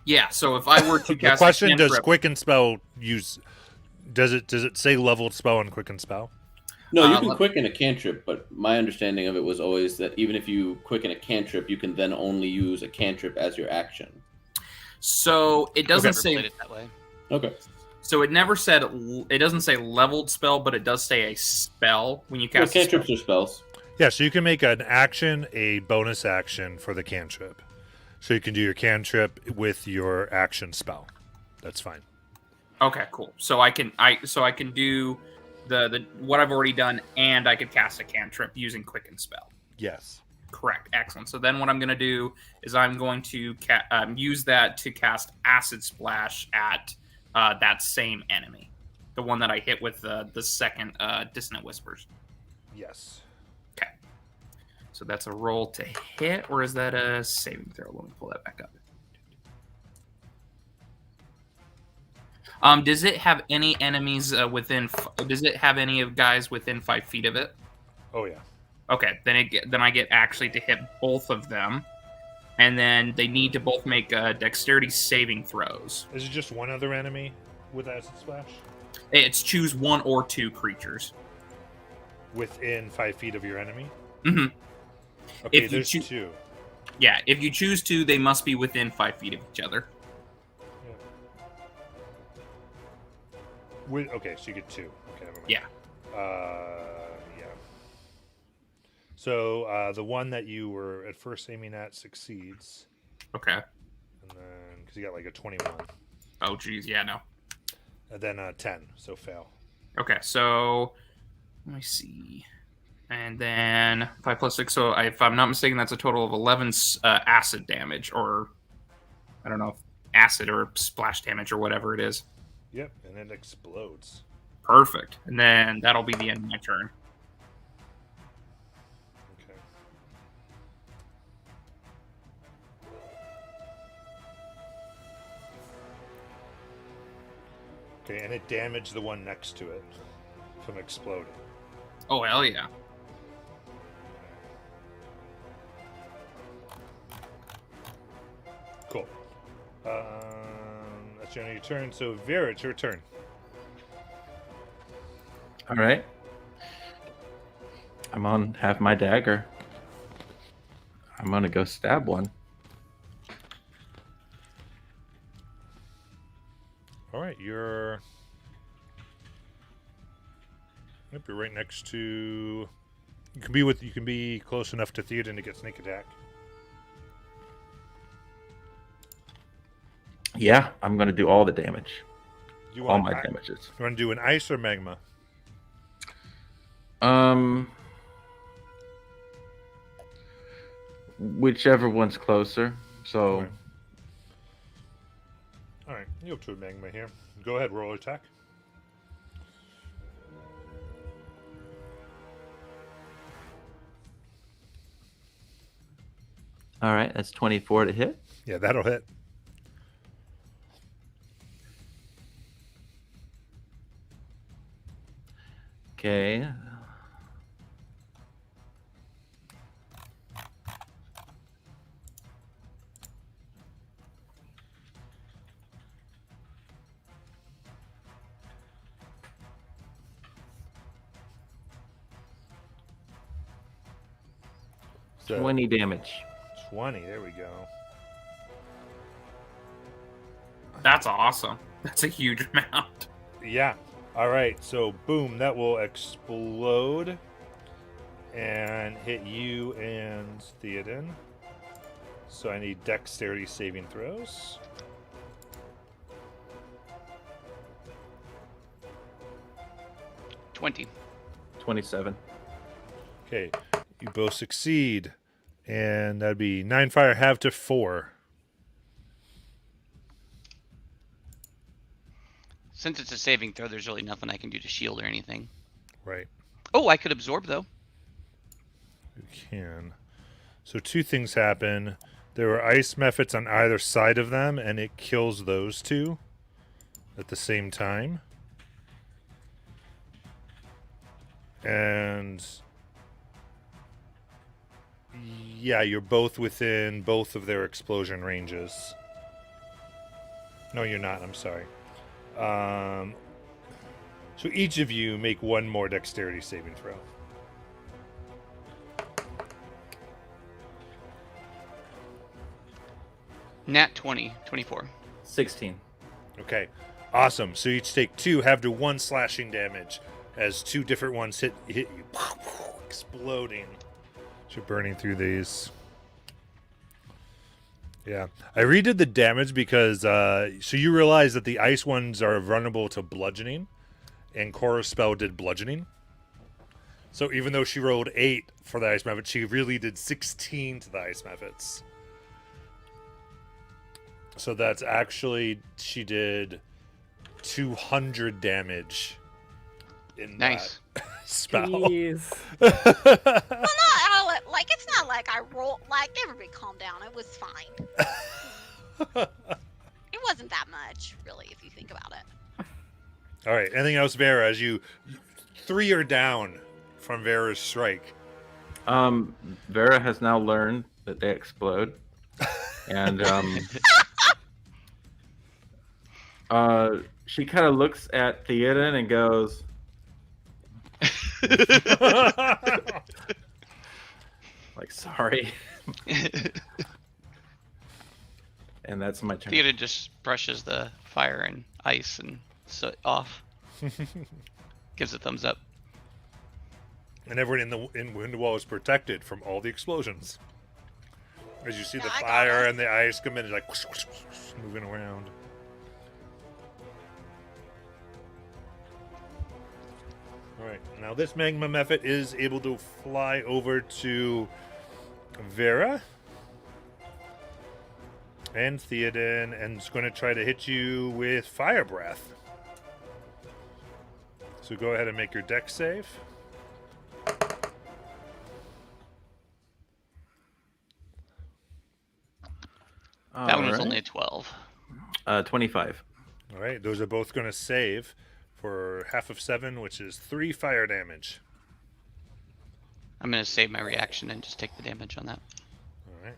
Yeah. So if I were to The cast question: a cantrip, does Quicken Spell use? Does it say leveled spell on Quicken Spell? No, you Uh, can let- quicken a cantrip, but my understanding of it was always that even if you quicken a cantrip, you can then only use a cantrip as your action. so it doesn't Never played say. it that way. Okay. So it never said. It doesn't say leveled spell, but it does say a spell when you Well, cast. a spell. cantrips are spells. Yeah, so you can make an action a bonus action for the cantrip. So you can do your cantrip with your action spell. That's fine. Okay, cool. So I can do the what I've already done, and I could cast a cantrip using Quicken Spell. Yes. Correct. Excellent. So then what I'm going to do is I'm going to use that to cast Acid Splash at that same enemy, the one that I hit with the second Dissonant Whispers. Yes. Okay. So that's a roll to hit, or is that a saving throw? Let me pull that back up. Does it have any enemies within? Does it have any of guys within 5 feet of it? Oh yeah. Okay, then I get actually to hit both of them, and then they need to both make dexterity saving throws. Is it just one other enemy with acid splash It's choose 1 or 2 creatures. within 5 feet of your enemy? hmm Okay, If you there's choo- 2. Yeah, if you choose 2, they must be within 5 feet of each other. Okay, so you get 2. Okay, never mind. Yeah. Yeah. So the one that you were at first aiming at succeeds, Okay. and then because you got like a 21, Oh, geez, yeah, no. and then 10, so fail. Okay, so let me see. And then 5 plus 6, so if I'm not mistaken, that's a total of 11 acid damage, or I don't know, if acid or splash damage or whatever it is. Yep, and it explodes. Perfect. And then that'll be the end of my turn. Okay. Okay, and it damaged the one next to it from exploding. Oh, hell yeah. Cool. That's the end of your turn. So Vera, it's your turn. All right. I'm on half my dagger. I'm gonna go stab one. All right, you're. Yep, you're right next to. You can be with. You can be close enough to Theoden to get sneak attack. Yeah, I'm gonna do all the damage. You All want my damages. You want to do an ice or magma? Whichever one's closer. So Okay. All right, you'll do a magma here. Go ahead, roll attack. all right, that's 24 to hit. Yeah, that'll hit. Okay. So 20 damage. 20. There we go. That's awesome. That's a huge amount. Yeah. All right. So boom, that will explode and hit you and Theoden. So I need dexterity saving throws. 20. 27. Okay, you both succeed, and that'd be 9 fire, half to 4. Since it's a saving throw, there's really nothing I can do to shield or anything. Right, Oh, I could absorb though. you can. So 2 things happen. There were ice methods on either side of them, and it kills those 2 at the same time. And yeah, you're both within both of their explosion ranges. No, you're not. I'm sorry. So each of you make 1 more dexterity saving throw. Nat 20, 24. 16. Okay, awesome. So you each take 2, have to 1 slashing damage as 2 different ones hit you, exploding. So you're burning through these. Yeah, I redid the damage because so you realize that the ice ones are vulnerable to bludgeoning, and Cora's spell did bludgeoning. So even though she rolled 8 for the ice methods, she really did 16 to the ice methods. So that's actually, she did 200 damage in Nice. that spell. Jeez. Well, not all, like it's not like I rolled. Like everybody, calm down. It was fine. It wasn't that much, really, if you think about it. All right, anything else, Vera? As you 3 are down from Vera's strike. Vera has now learned that they explode, and she kind of looks at Theoden and goes, like, sorry. And that's my turn. Theoden just brushes the fire and ice and soot off. Gives a thumbs up. And everyone in Windwall is protected from all the explosions. As you see the Yeah, I got fire us. and the ice come in, like whoosh, whoosh, whoosh, moving around. All right, now this magma method is able to fly over to Vera and Theoden, and it's going to try to hit you with fire breath. So go ahead and make your dex save. That one was Alright. only a 12. 25. All right, those are both going to save for half of 7, which is 3 fire damage. I'm going to save my reaction and just take the damage on that. All right.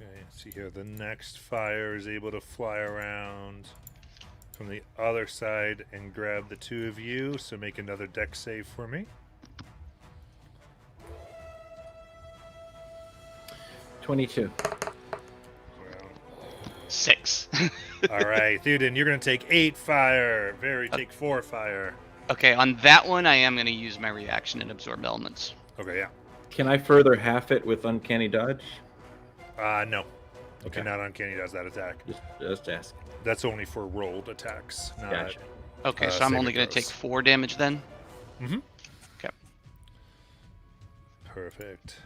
Okay, see here, the next fire is able to fly around from the other side and grab the 2 of you, so make another dex save for me. 22. 6. All right, Theoden, you're going to take 8 fire. Very take 4 fire. Okay, on that one, I am going to use my reaction and absorb elements. Okay, yeah. Can I further half it with Uncanny Dodge? No. You Okay. cannot uncanny does that attack. Just ask. That's only for rolled attacks. Not, Gotcha. Okay, so I'm saving only going to take throws. 4 damage then? Mm-hmm. Okay. Perfect.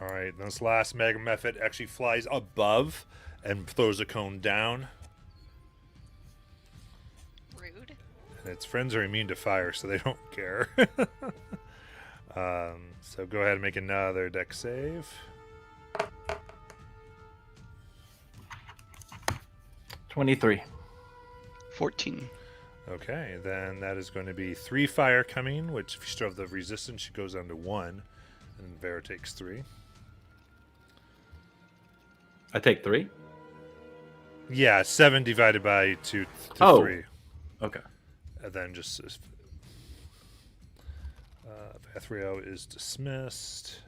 All right, this last mega method actually flies above and throws a cone down. Rude. And its friends are immune to fire, so they don't care. So go ahead and make another dex save. 23. 14. Okay, then that is going to be 3 fire coming, which if you still have the resistance, it goes down to 1. And Vera takes 3. I take 3? Yeah, 7 divided by 2 to Oh. 3. Okay. And then just Vethrio is dismissed.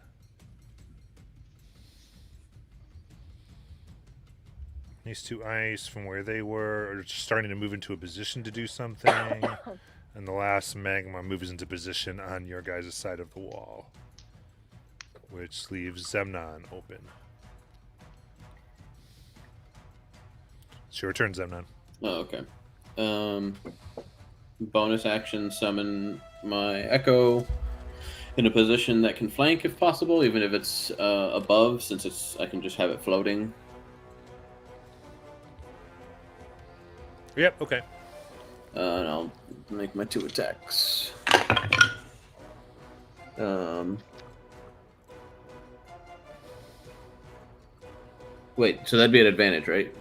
These 2 ice from where they were are just starting to move into a position to do something. And the last magma moves into position on your guys' side of the wall, which leaves Zemnon open. It's your turn, Zemnon. Oh, okay. Bonus action, summon my Echo in a position that can flank if possible, even if it's above, since I can just have it floating. Yep. Okay. And I'll make my 2 attacks. Wait, so that'd be an advantage, right?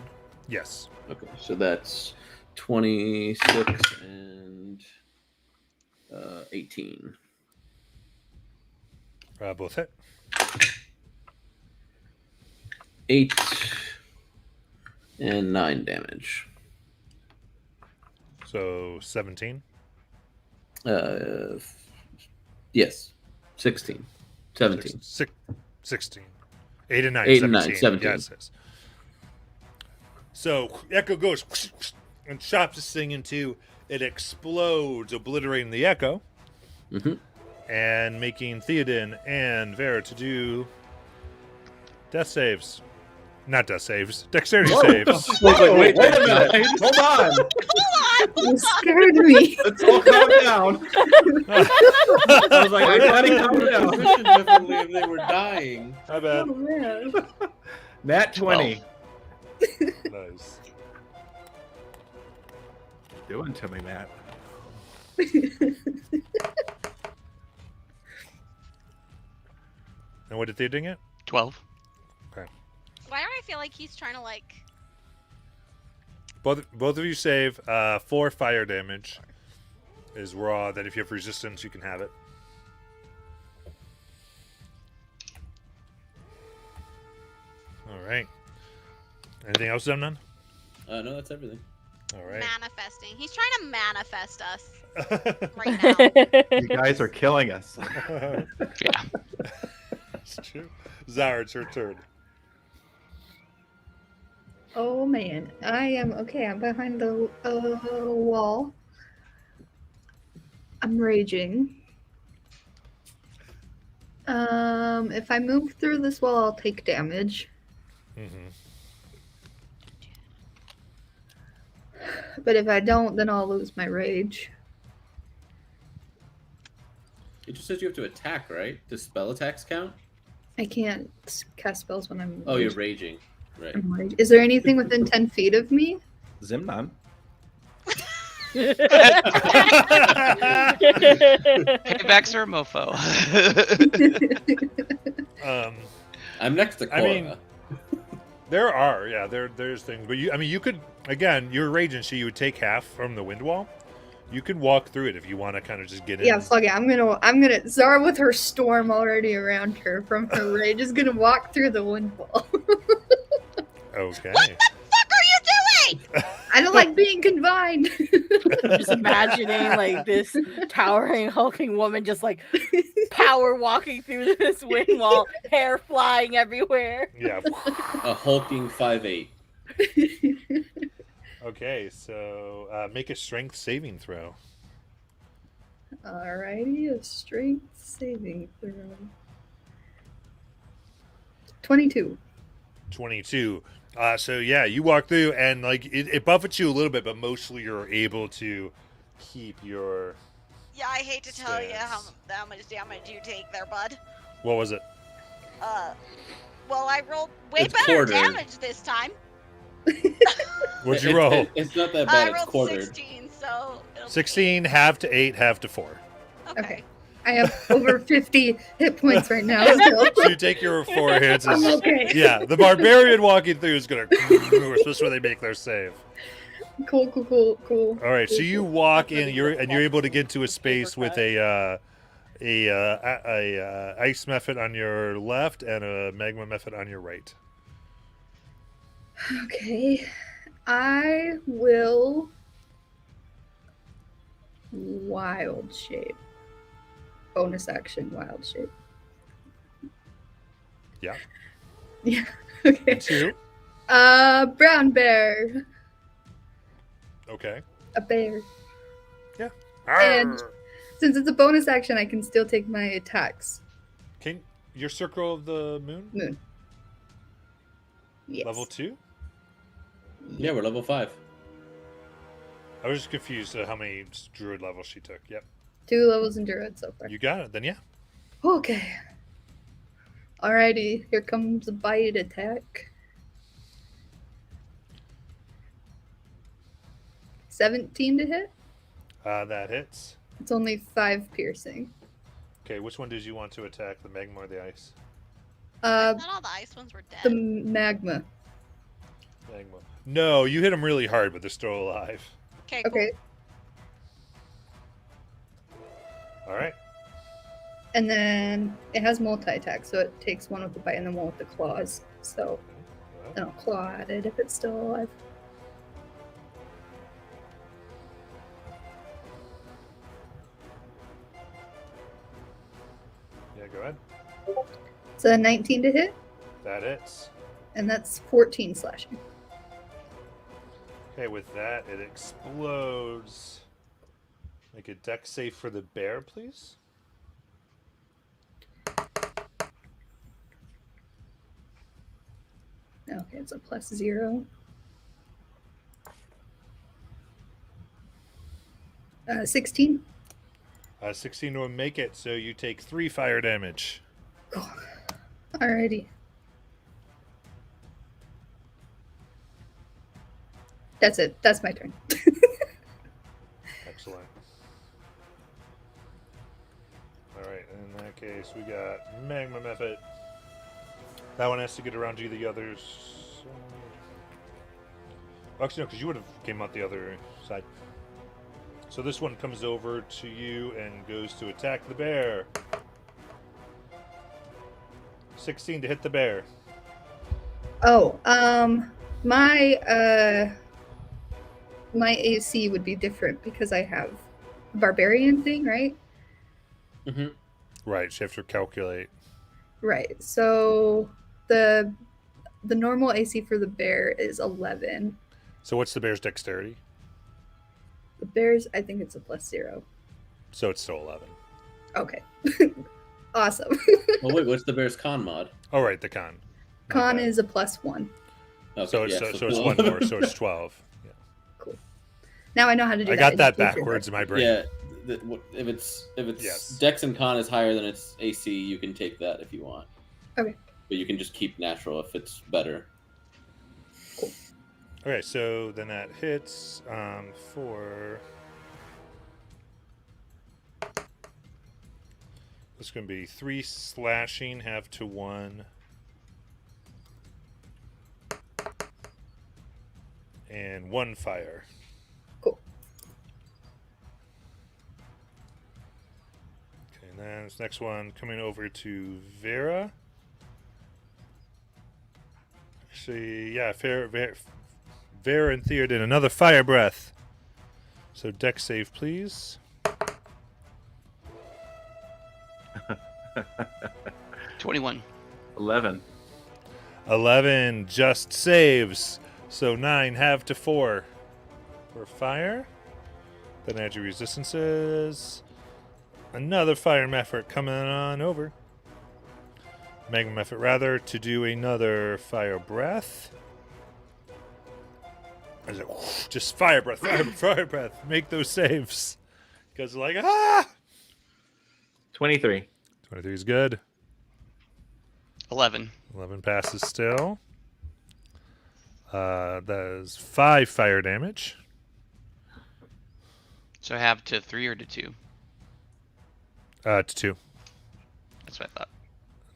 Yes. Okay, so that's 26 and 18. Both hit. 8 and 9 damage. So 17. Yes, 16, 17. 16. 8 and 9. 8 and 17. 9, 17. Yes, yes. So Echo goes and chops this thing in two. It explodes, obliterating the Echo, Mm-hmm. and making Theoden and Vera to do death saves. Not death saves. Dexterity saves. Wait a minute. Hold on. You scared me. Let's all calm down. I was like, everybody calm down. Position differently if they were dying. My bad. Oh man. Nat 20. Nice. Doing to me, Matt. And what did Theoden get? 12. Why do I feel like he's trying to like? Both of you save 4 fire damage. Is raw. Then if you have resistance, you can have it. All right. Anything else, Zemnon? No, that's everything. All right. Manifesting. He's trying to manifest us right now. You guys are killing us. Yeah. That's true. Zara, it's your turn. Oh man, I am okay. I'm behind the wall. I'm raging. If I move through this wall, I'll take damage. Mm-hmm. But if I don't, then I'll lose my rage. It just says you have to attack, right? Does spell attacks count? I can't cast spells when I'm. Oh, you're raging. Right. I'm raging. Is there anything within 10 feet of me? Zimnon. Paybacks are a mofo. I'm next to Cora. I mean, there's things, but you could, again, you're raging, so you would take half from the wind wall. You could walk through it if you want to kind of just get in. Yeah, fuck it. I'm gonna. Zara with her storm already around her from her rage is gonna walk through the wind wall. Okay. What the fuck are you doing? I don't like being confined. Just imagining like this towering, hulking woman just like power walking through this wind wall, hair flying everywhere. Yeah. A hulking 5'8". Okay, so make a strength saving throw. Alrighty, a strength saving throw. 22. 22. So yeah, you walk through and like it buffets you a little bit, but mostly you're able to keep your. Yeah, I hate to tell you how Stance. much damage you take there, bud. What was it? Well, I rolled way It's better quartered. damage this time. What'd you roll? It's not that bad. I It's rolled quartered. 16, so it'll be 16, half to 8, half to 4. Okay. I have over 50 hit points right now. Still. So you take your 4 hits. I'm As, okay. yeah, the barbarian walking through is gonna, especially when they make their save. Cool. All right, so you walk in, you're able to get to a space with a ice method on your left and a magma method on your right. Okay. I will wild shape. Bonus action wild shape. Yeah. Yeah. Okay. 2. Brown bear. Okay. A bear. Yeah. And- Since it's a bonus action, I can still take my attacks. Can your circle of the moon? Moon. Yes. Level 2? Yeah, we're level 5. I was just confused at how many druid levels she took. Yep. 2 levels in Druid so far. You got it. Then yeah. Okay. Alrighty, here comes a bite attack. 17 to hit. That hits. It's only 5 piercing. Okay, which one did you want to attack? The magma or the ice? I thought all the ice ones were The dead. magma. Magma. No, you hit them really hard, but they're still alive. Okay, cool. Okay. All right. And then it has multi-attack, so it takes one with the bite and then one with the claws. So Well, then I'll claw at it if it's still alive. yeah, go ahead. It's a 19 to hit, That hits. and that's 14 slashing. Okay, with that, it explodes. Make a deck save for the bear, please. Okay, it's a +0. 16. 16 will make it, so you take 3 fire damage. Cool. Alrighty. That's it. That's my turn. Excellent. All right, in that case, we got Magma Method. That one has to get around to the others. Actually, no, because you would have came out the other side. So this one comes over to you and goes to attack the bear. 16 to hit the bear. Oh, my AC would be different because I have a barbarian thing, right? Mm-hmm. Right, so you have to calculate. Right. So the normal AC for the bear is 11. So what's the bear's dexterity? The bear's, I think it's a +0. So it's still 11. Okay. Awesome. Well, wait, what's the bear's con mod? Oh, right, the con. My Con bad. is a +1. Okay, So it's, yeah, so it's one more, so it's 12. Yeah. Now I know how to do I that. got in that the future, backwards in my brain. Yeah, if it's Yes. Dex and Con is higher than its AC, you can take that if you want. Okay. But you can just keep natural if it's better. Okay, so then that hits for. It's going to be 3 slashing, half to 1. And 1 fire. Cool. Okay, and then this next one coming over to Vera. Actually, yeah, Vera and Theoden, another fire breath. So deck save, please. 21. 11. 11 just saves. So 9 half to 4 for fire. Then add your resistances. Another fire effort coming on over. Magma effort rather to do another fire breath. Is it just fire breath, fire breath. Make those saves. Because like 23. 23 is good. 11. 11 passes still. That is 5 fire damage. So have to 3 or to 2? To 2. That's what I thought.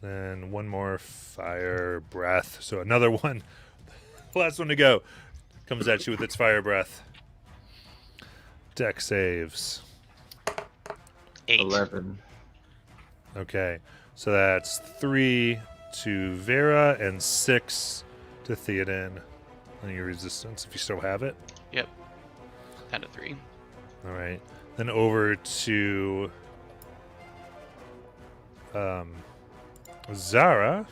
Then 1 more fire breath. So another one. Last one to go. Comes at you with its fire breath. Deck saves. 8. 11. Okay. So that's 3 to Vera and 6 to Theoden. On your resistance, if you still have it. Yep. Down to 3. All right. Then over to Zara.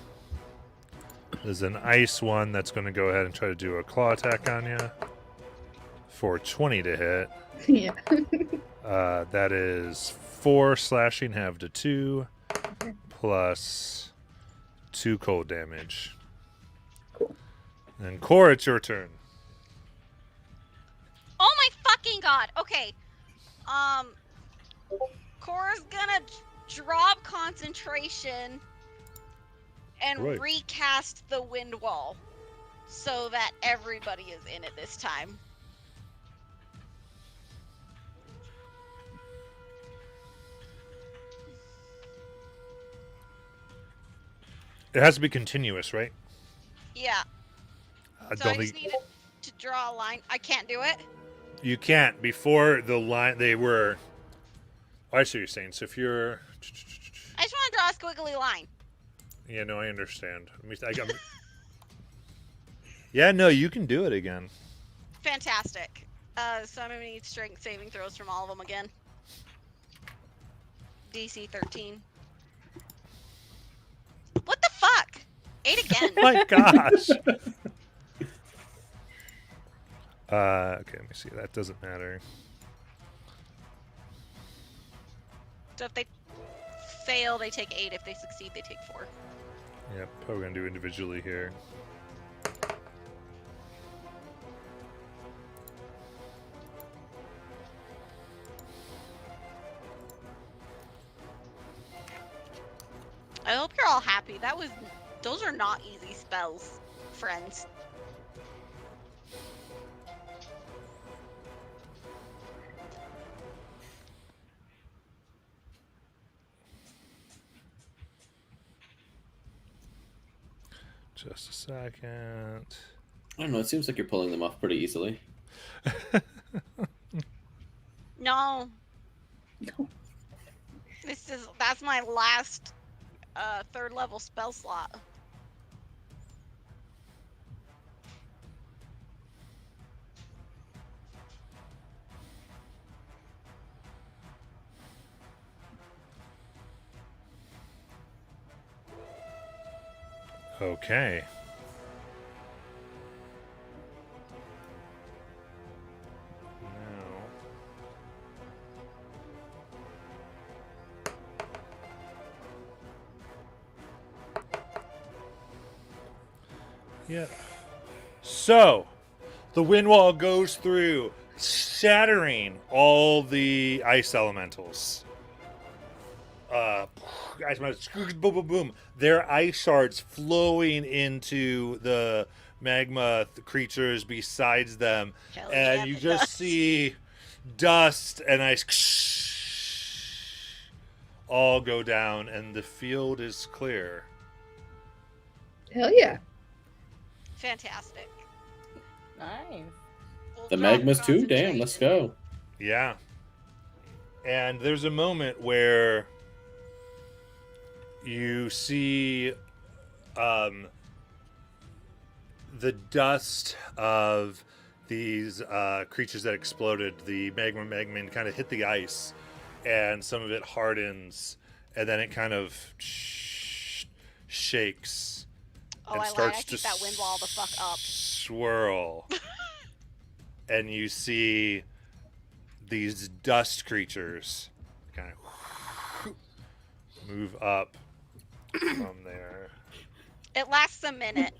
There's an ice one that's going to go ahead and try to do a claw attack on you for 20 to hit. Yeah. That is 4 slashing, half to 2, Okay. plus 2 cold damage. Cool. And Cora, it's your turn. god. Okay. Cora's gonna drop concentration and Right. recast the wind wall so that everybody is in it this time. It has to be continuous, right? Yeah. I So I don't just think need to draw a line. I can't do it. you can't. Before the line, they were. Oh, I see what you're saying. So if you're. I just want to draw a squiggly line. Yeah, no, I understand. Yeah, no, you can do it again. Fantastic. So I'm gonna need strength saving throws from all of them again. DC 13. What the fuck? 8 again. My gosh. Okay, let me see. That doesn't matter. So if they fail, they take 8. If they succeed, they take 4. Yep, probably gonna do individually here. I hope you're all happy. Those are not easy spells, friends. Just a second. I don't know. It seems like you're pulling them off pretty easily. No. No. That's my last 3rd level spell slot. Okay. Now. Yeah. So, the wind wall goes through, shattering all the ice elementals. Ice elementals, boom, boom, boom. Their ice shards flowing into the magma creatures besides them, Hell and yeah, you the just dust. see dust and ice all go down, and the field is clear. Hell yeah. Fantastic. Nice. We'll The drop magmas too? Damn, let's concentration. go. Yeah. And there's a moment where you see the dust of these creatures that exploded, the magma kind of hit the ice, and some of it hardens, and then it kind of shakes Oh, and I lied. starts I to keep that wind wall the fuck up. swirl. And you see these dust creatures kind of move up from there. It lasts a minute.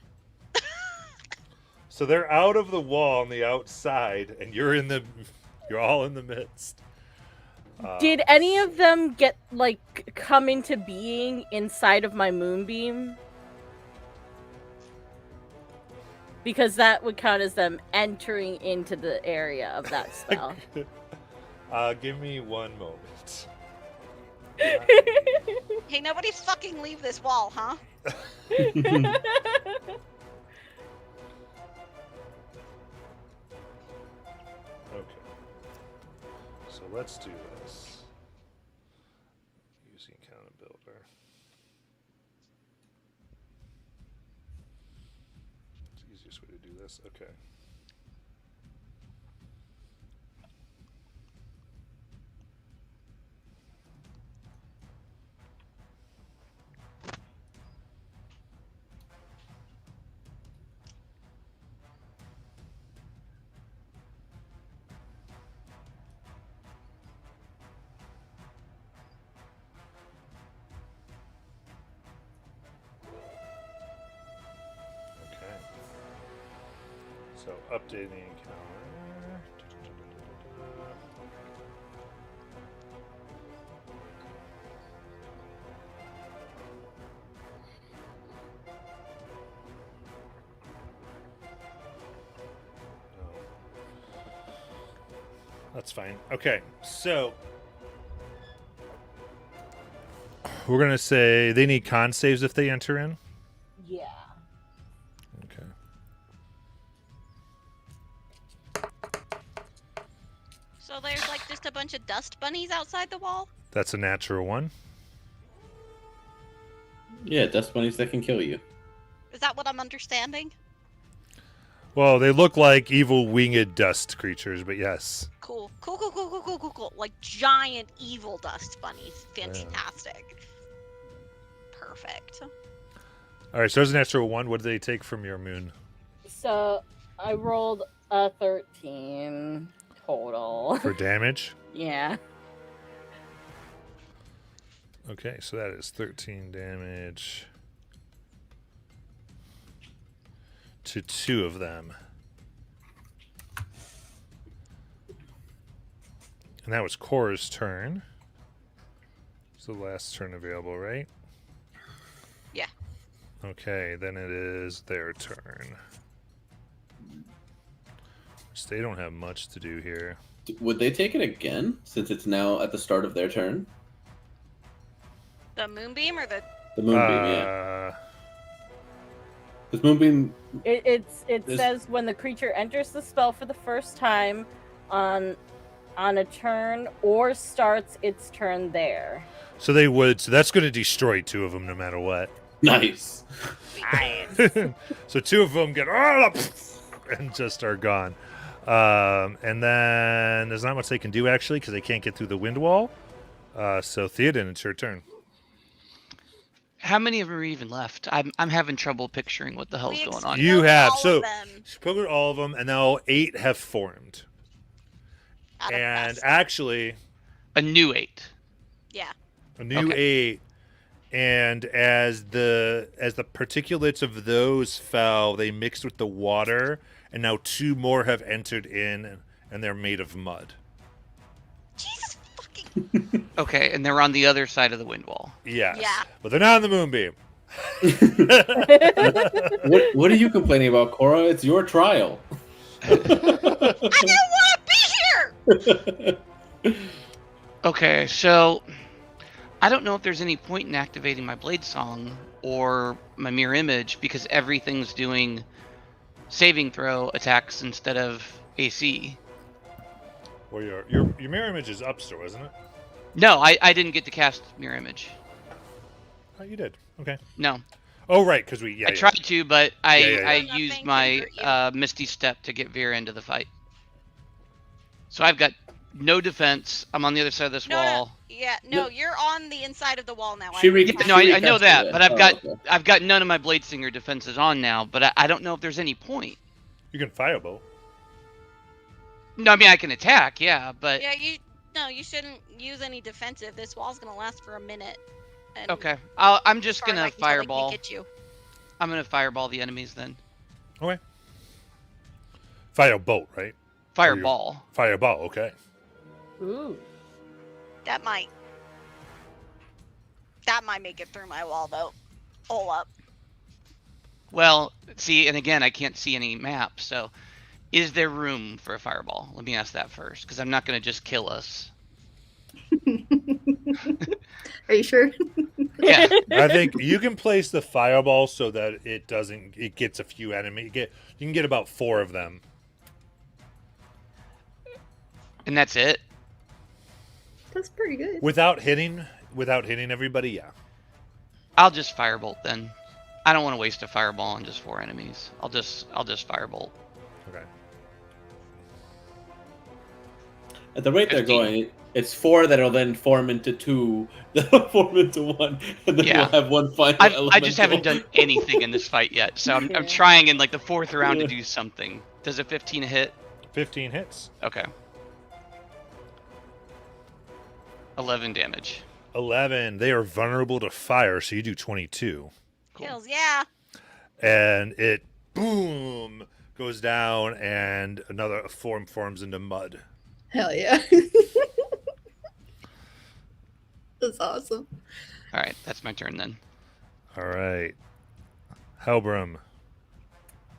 So they're out of the wall on the outside, and you're all in the midst. Did any of them get come into being inside of my moonbeam? Because that would count as them entering into the area of that spell. Give me one moment. Hey, nobody fucking leave this wall, huh? Okay. So let's do this. Using Encounter Builder. It's the easiest way to do this. Okay. So updating encounter. That's fine. Okay, so we're gonna say they need con saves if they enter in. Yeah. Okay. So there's like just a bunch of dust bunnies outside the wall. That's a natural one. Yeah, dust bunnies that can kill you. Is that what I'm understanding? Well, they look like evil winged dust creatures, but yes. Cool. Cool. Like giant evil dust bunnies. Fantastic. Perfect. All right, so there's a natural one. What do they take from your moon? So I rolled a 13 total. For damage? Yeah. Okay, so that is 13 damage to 2 of them. And that was Cora's turn. It's the last turn available, right? Yeah. Okay, then it is their turn. Which they don't have much to do here. Would they take it again since it's now at the start of their turn? The moonbeam or the The moonbeam, yeah. Uh, Because moonbeam, It This- says when the creature enters the spell for the first time on a turn or starts its turn there. so they would. So that's going to destroy 2 of them no matter what. nice. So 2 of them get and just are gone. And then there's not much they can do actually because they can't get through the wind wall. So Theoden, it's your turn. How many of them are even left? I'm having trouble picturing what the hell's We going on. You exploded have, all so- of them Spoke with all of them, and now 8 have formed. out of And dust. actually, A new 8. Yeah. a new Okay. 8. And as the particulates of those fell, they mixed with the water, and now 2 more have entered in, and they're made of mud. Jesus fucking. Okay, and they're on the other side of the wind wall. Yes. Yeah. But they're not on the moonbeam. What are you complaining about, Cora? It's your trial. I didn't want to be here. Okay, so I don't know if there's any point in activating my Blade Song or my Mirror Image because everything's doing saving throw attacks instead of AC. Well, your mirror image is up still, isn't it? No, I didn't get to cast Mirror Image. Oh, you did. Okay. No, Oh, right, because I tried to, but I Yeah. I used Nothing my can hurt Misty Step to get Vera into the fight. So I've got no defense. I'm on the other side of this No, wall. no. Yeah, no, you're on the inside of the wall now. She I re- recast No, I it. know recasted that, it. but I've Oh, got okay. I've got none of my Blade Singer defenses on now. But I don't know if there's any point. You can firebolt. No, I mean I can attack, yeah, but Yeah, you shouldn't use any defensive. This wall's gonna last for a minute. And okay. I'm just as far as gonna I can tell, they can't fireball. get you. I'm gonna fireball the enemies then. Firebolt, right? Fireball. Fireball, okay. Ooh. That might make it through my wall though. Hold up. Well, see, and again, I can't see any map, so is there room for a fireball? Let me ask that first, because I'm not gonna just kill us. Are you sure? Yeah. I think you can place the fireball so that it gets a few enemy. You can get about 4 of them. And that's it. That's pretty good. Without hitting everybody, yeah. I'll just firebolt then. I don't want to waste a fireball on just 4 enemies. I'll just firebolt. Okay. At the rate they're 15. going, it's 4 that'll then form into 2, that'll form into 1, and then Yeah. we'll have one final I just elemental. haven't done anything in this fight yet, so I'm Yeah. trying in like the 4th round to do something. Does a 15 hit? 15 hits. Okay. 11 damage. 11. They are vulnerable to fire, so you do 22. Cool. Hells yeah. And it boom goes down, and another forms into mud. Hell yeah. That's awesome. All right, that's my turn then. All right. Helbram.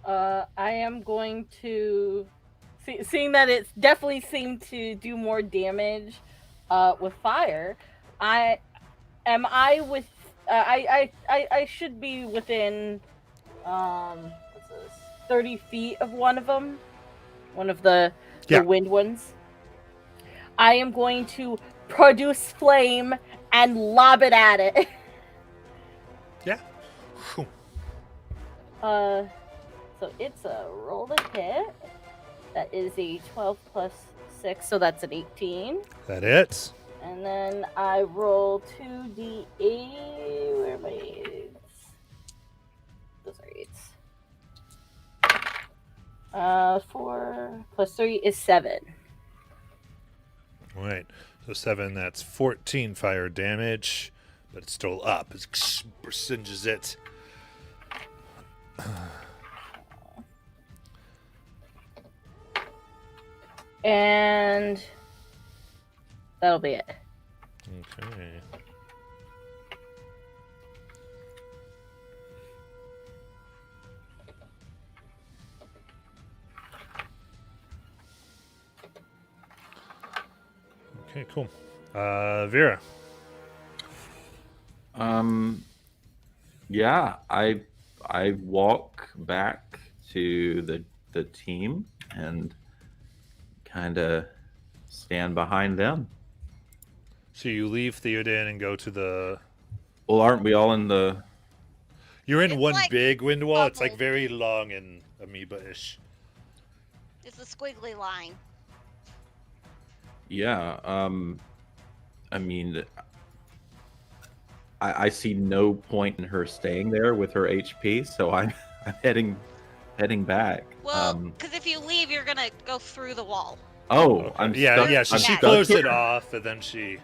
I am going to seeing that it's definitely seemed to do more damage with fire, I should be within what's this, 30 feet of one of them, one of the wind ones. I am going to produce flame and lob it at it. Yeah. Whew. So it's a roll to hit. That is a 12 plus 6, so that's an 18. That hits. And then I roll 2d8. Where are my 8s? Those are 8s. 4 plus 3 is 7. All right. So 7, that's 14 fire damage, but it's still up. It singes it. And that'll be it. Okay. Okay, cool. Vera. Yeah, I walk back to the team and kind of stand behind them. So you leave Theoden and go to the... Well, aren't we all in the... You're in It's one like big wind wall. It's like bubble. very long and amoeba-ish. It's a squiggly line. Yeah, I mean, I see no point in her staying there with her HP, so I'm heading back. Well, because if you leave, you're gonna go through the wall. Oh, I'm yeah, stuck. yeah. So I'm she stuck closed here. it off, and then she...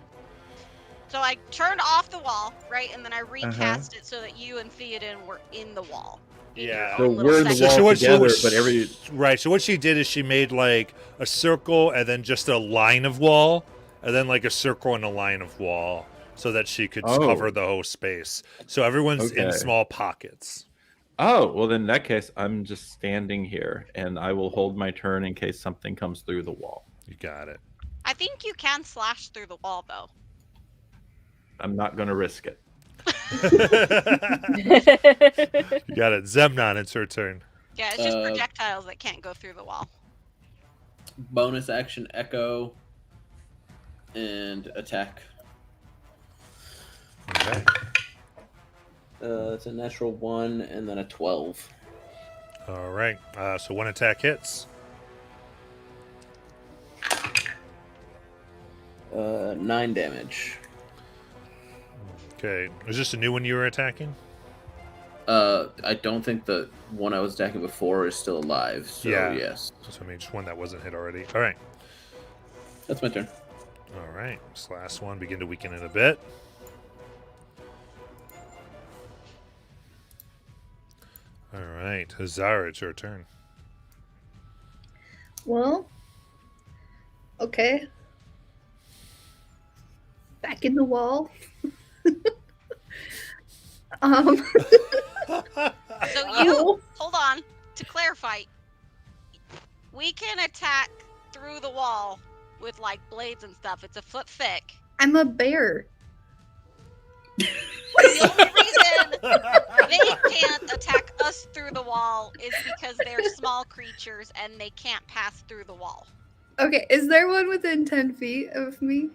So I turned off the wall, right, and then I recast it so that you and Theoden were in the wall. In your Yeah. own So little we're in the section. wall together, but every- Right. So what she did is she made like a circle and then just a line of wall, and then like a circle and a line of wall, so that she could Oh. cover the whole space. So everyone's in Okay. small pockets. Oh, well, then in that case, I'm just standing here, and I will hold my turn in case something comes through the wall. You got it. I think you can slash through the wall, though. I'm not going to risk it. You got it. Zemnon, it's her turn. Yeah, it's just Uh, projectiles that can't go through the wall. Bonus action echo and attack. Okay. It's a natural 1 and then a 12. All right. So one attack hits. 9 damage. Okay. Is this a new one you were attacking? I don't think the one I was attacking before is still alive. So Yeah. yes, So I mean, just one that wasn't hit already. All right. that's my turn. All right. This last one begin to weaken in a bit. All right. Hazara, it's your turn. Well, okay. Back in the wall. So you Oh. hold on. To clarify, we can attack through the wall with like blades and stuff. It's a foot thick. I'm a bear. The only reason they can't attack us through the wall is because they're small creatures and they can't pass through the wall. Okay, is there one within 10 feet of me?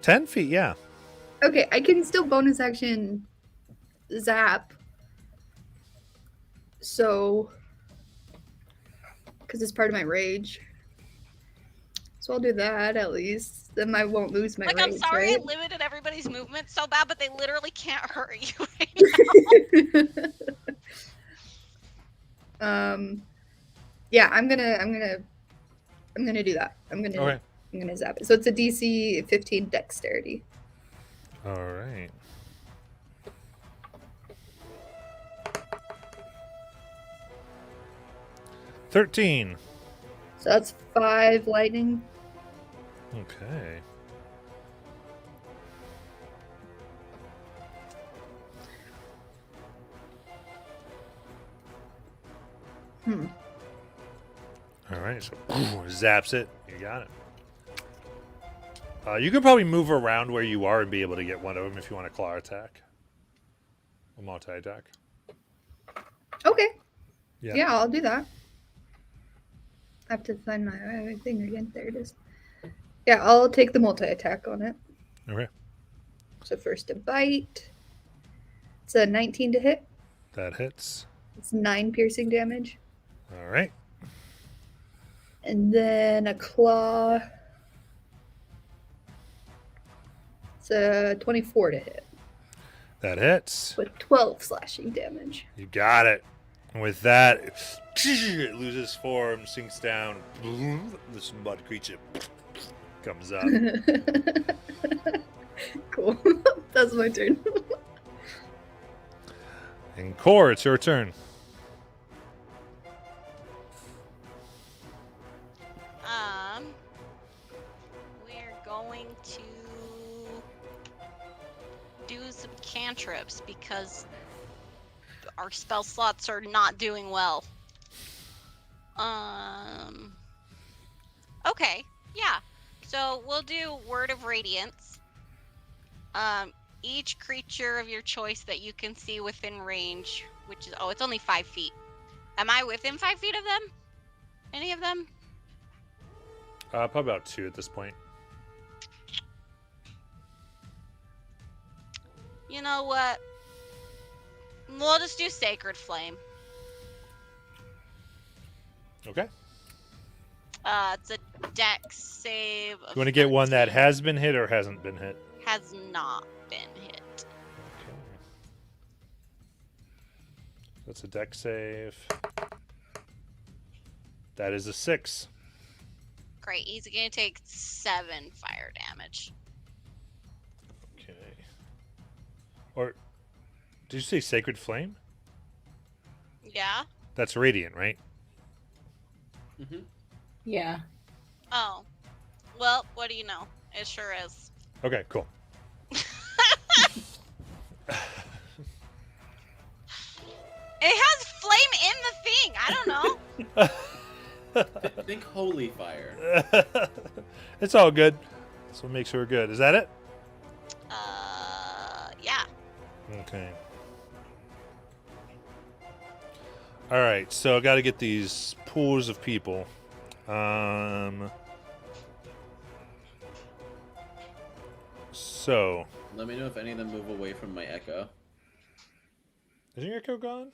10 feet, yeah. Okay, I can still bonus action zap. So, because it's part of my rage. So I'll do that at least. Then I won't lose my Like, rage, I'm sorry right? I limited everybody's movement so bad, but they literally can't hurt you right now. Yeah, I'm gonna do that. Okay. I'm gonna zap it. So it's a DC 15 dexterity. All right. $13. So that's 5 lightning. Okay. All right, so zaps it. You got it. You could probably move around where you are and be able to get one of them if you want a claw attack. A multi-attack. Okay. Yeah. Yeah, I'll do that. I have to find my thing again. There it is. Yeah, I'll take the multi-attack on it. Okay. So first a bite. It's a 19 to hit. That hits. It's 9 piercing damage. All right. And then a claw. It's a 24 to hit That hits. with 12 slashing damage. You got it. And with that, it loses form, sinks down. This mud creature comes up. Cool. That's my turn. And Core, it's your turn. We're going to do some cantrips because our spell slots are not doing well. Okay, yeah. So we'll do Word of Radiance. Each creature of your choice that you can see within range, which is it's only 5 feet. Am I within 5 feet of them? Any of them? Probably about 2 at this point. You know what? We'll just do Sacred Flame. Okay. It's a dex save. You want to get one that has been hit or hasn't been hit? Has not been hit. Okay. That's a dex save. That is a 6. Great. He's gonna take 7 fire damage. Okay. Or did you say Sacred Flame? Yeah. That's radiant, right? Mm-hmm. Yeah. Oh. Well, what do you know? It sure is. Okay, cool. It has flame in the thing. I don't know. Think holy fire. It's all good. So make sure we're good. Is that it? Yeah. Okay. All right. So I got to get these pools of people. So Let me know if any of them move away from my echo. is your echo gone?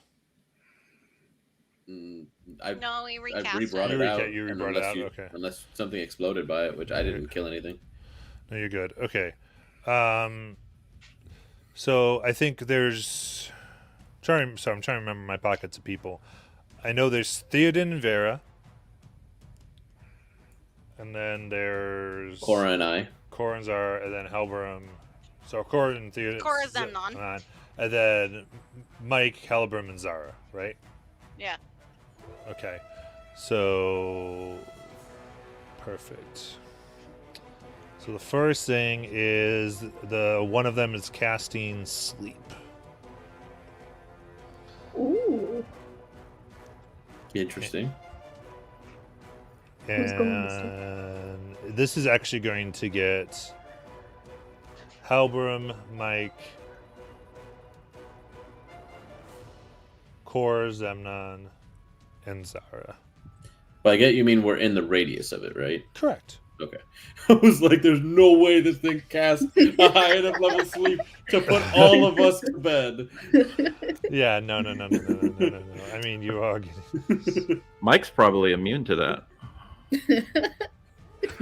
I No, he recast rebrought it. it out. You and rebrought it unless out, you- okay. Unless something exploded by it, which I didn't kill anything. No, you're good. Okay. So I think there's. I'm trying to remember my pockets of people. I know there's Theoden and Vera. And then there's Cora and I. Cora and Zara, and then Halbram. So Cora and Theoden. Cora Zemnon. And then Mike, Halbram, and Zara, right? Yeah. Okay. So perfect. So the first thing is one of them is casting sleep. Ooh. Interesting. Who's going to And this is actually going to get Halbram, Mike, Kor, Zemnon, and Zara. But I get you mean we're in the radius of it, right? Correct. Okay. I was like, there's no way this thing casts a high enough level sleep to put all of us to bed. Yeah, no. I mean, you are getting... Mike's probably immune to that.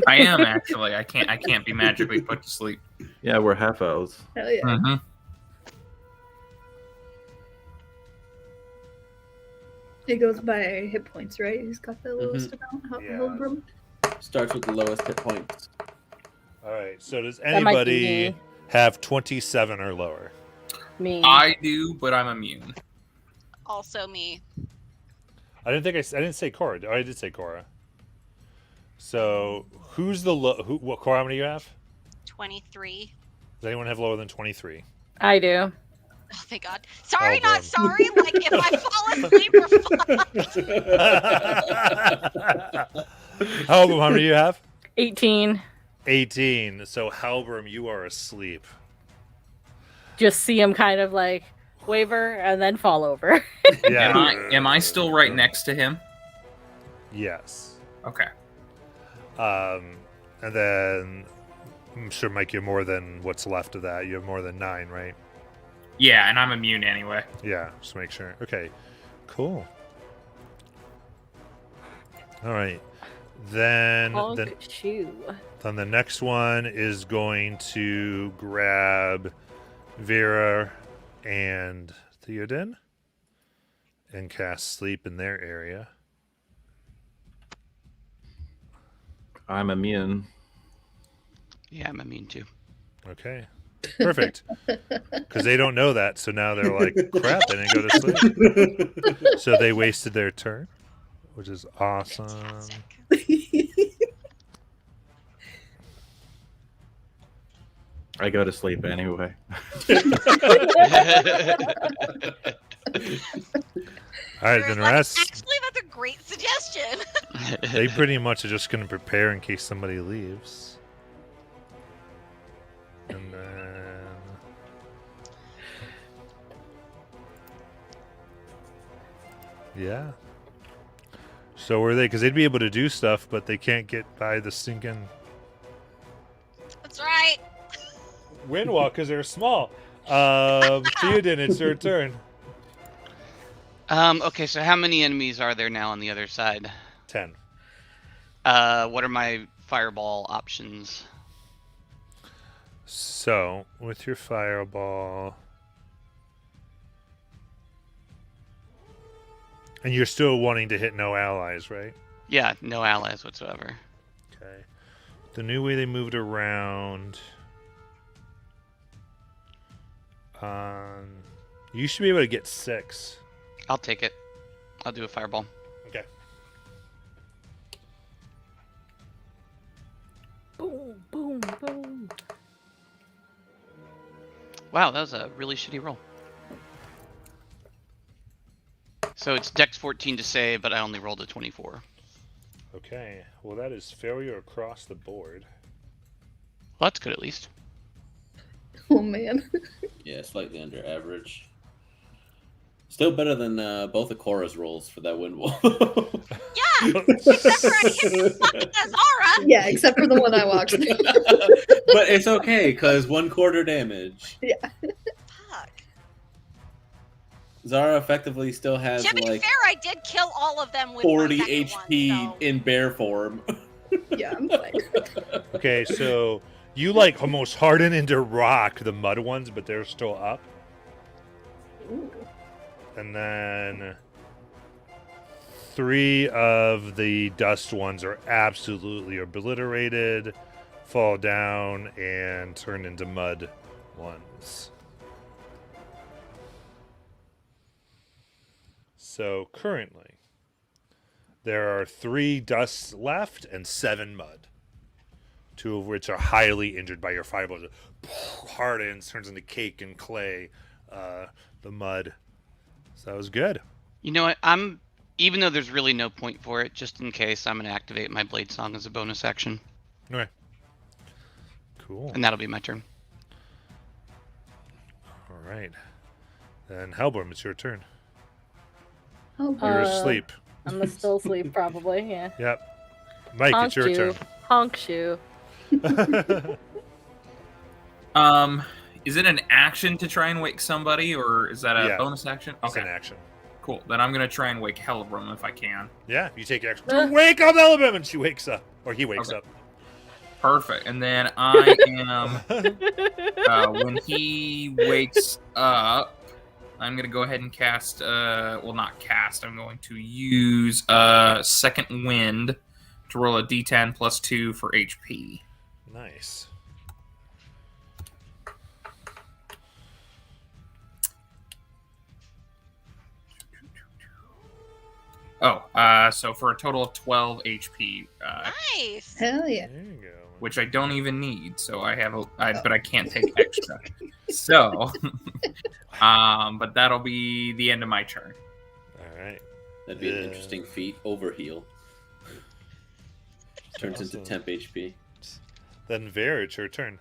I am actually. I can't be magically put to sleep. Yeah, we're half elves. Hell yeah. Mm-hmm. It goes by hit points, right? Who's got the lowest amount? Yeah. Hilbram? Starts with the lowest hit points. All right, so does That might be anybody me. have 27 or lower? Me. I do, but I'm immune. Also me. I didn't say Cora. Oh, I did say Cora. So who's the what Cora? How many do you have? 23. Does anyone have lower than 23? I do. Oh, thank God. Sorry, Oh, not bro. sorry. Like, if I fall asleep, we're fucked. How many do you have? 18. 18. So Halbram, you are asleep. Just see him kind of like waver and then fall over. Yeah. Am I still right next to him? Yes. Okay. And then I'm sure, Mike, you're more than what's left of that. You have more than 9, right? Yeah, and I'm immune anyway. Yeah, just make sure. Okay, cool. All right. Then Shoe. the next one is going to grab Vera and Theoden and cast sleep in their area. I'm immune. Yeah, I'm immune too. Okay. Perfect. Because they don't know that, so now they're like, crap, they didn't go to sleep. So they wasted their turn, which is awesome. Fantastic. I go to sleep anyway. All right, then rest. Actually, that's a great suggestion. They pretty much are just going to prepare in case somebody leaves. And then... yeah. So were they? Because they'd be able to do stuff, but they can't get by the stinking That's right. windwall because they're small. Theoden, it's your turn. Okay, so how many enemies are there now on the other side? 10. What are my fireball options? So, with your fireball... And you're still wanting to hit no allies, right? Yeah, no allies whatsoever. Okay. The new way they moved around... you should be able to get 6. I'll take it. I'll do a fireball. Okay. Boom, boom, boom. Wow, that was a really shitty roll. So it's Dex 14 to save, but I only rolled a 24. Okay. Well, that is failure across the board. Well, that's good at least. Oh man. Yeah, slightly under average. Still better than both of Cora's rolls for that wind wall. Yeah, except for I hit the fucking Azara. Yeah, except for the one I walked through. But it's okay, because 1/4 damage. Fuck. Zara effectively still has To be like fair, I did kill all of them with 40 my second HP one, so- in bear form. Yeah, I'm fine. Okay, so you like almost harden into rock, the mud ones, but they're still up. Ooh. And then 3 of the dust ones are absolutely obliterated, fall down, and turn into mud ones. So currently, there are 3 dusts left and 7 mud. 2 of which are highly injured by your fireballs. It hardens, turns into cake and clay. The mud. So that was good. You know what? Even though there's really no point for it, just in case, I'm gonna activate my Blade Song as a bonus action, Okay. Cool. and that'll be my turn. All right. Then Halborn, it's your turn. Oh, You're asleep. I'm still asleep, probably, yeah. Yep. Mike, Honk it's your shoe. Honk shoe. turn. Is it an action to try and wake somebody, or is that a Yeah. bonus action? It's Okay, an action. cool. Then I'm gonna try and wake Helbram if I can. Yeah, you take action. Wake up, Elabim! And she wakes up. Or he wakes Okay. up. Perfect. And then I am when he wakes up, I'm gonna go ahead and cast. Well, not cast. I'm going to use Second Wind to roll a D10 plus 2 for HP. Nice. So for a total of 12 HP, Nice. Hell yeah. There you go. which I don't even need, so I have but I can't take extra. So, but that'll be the end of my turn. All right. That'd be an interesting feat. Overheal. Turns Awesome. into temp HP. Then Vera, it's your turn.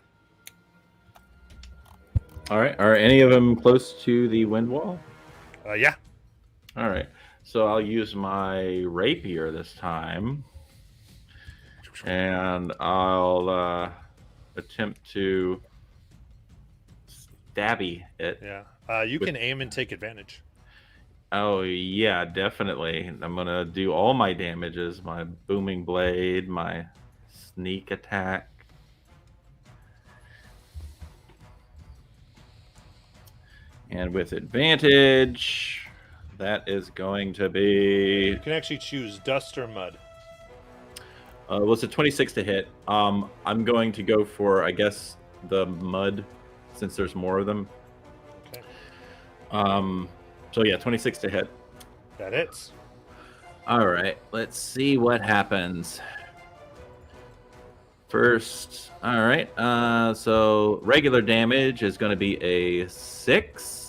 All right. Are any of them close to the wind wall? Yeah. All right. So I'll use my rapier this time, and I'll attempt to stabby it. Yeah. You can aim and take advantage. Oh yeah, definitely. I'm gonna do all my damages: my booming blade, my sneak attack. And with advantage, that is going to be. You can actually choose dust or mud. Was it 26 to hit? I'm going to go for, I guess, the mud, since there's more of them. Okay. So yeah, 26 to hit. That hits. All right, let's see what happens. First, all right. So regular damage is going to be a 6.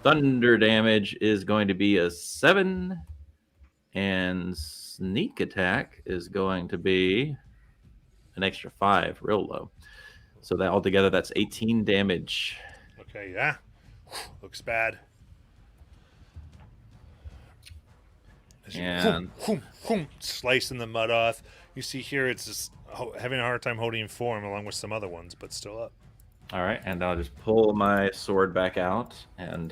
Thunder damage is going to be a 7, and sneak attack is going to be an extra 5, real low. So that altogether, that's 18 damage. Okay, yeah. Looks bad. As you And slicing the mud off. You see here it's just having a hard time holding form along with some other ones, but still up. all right, and I'll just pull my sword back out and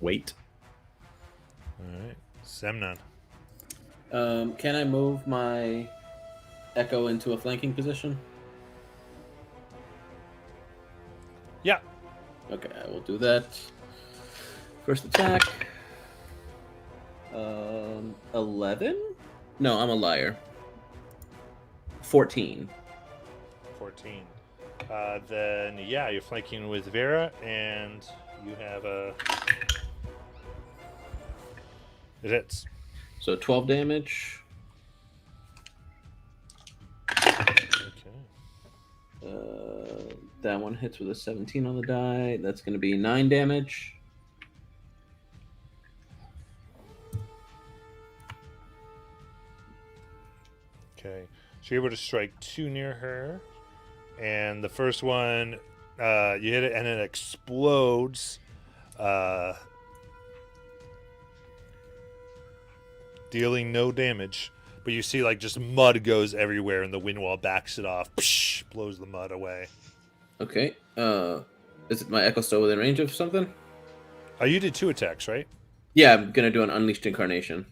wait. All right. Semnon. Can I move my Echo into a flanking position? Yeah. Okay, I will do that. First attack. 11? No, I'm a liar. 14. 14. Then, yeah, you're flanking with Vera, and you have a... It hits. So 12 damage. Okay. That one hits with a 17 on the die. That's going to be 9 damage. Okay. So you're able to strike 2 near her. And the first one, you hit it, and it explodes. Dealing no damage. But you see, like, just mud goes everywhere, and the wind wall backs it off. Psh, blows the mud away. Okay. Is my Echo still within range of something? Oh, you did 2 attacks, right? Yeah, I'm going to do an Unleashed Incarnation.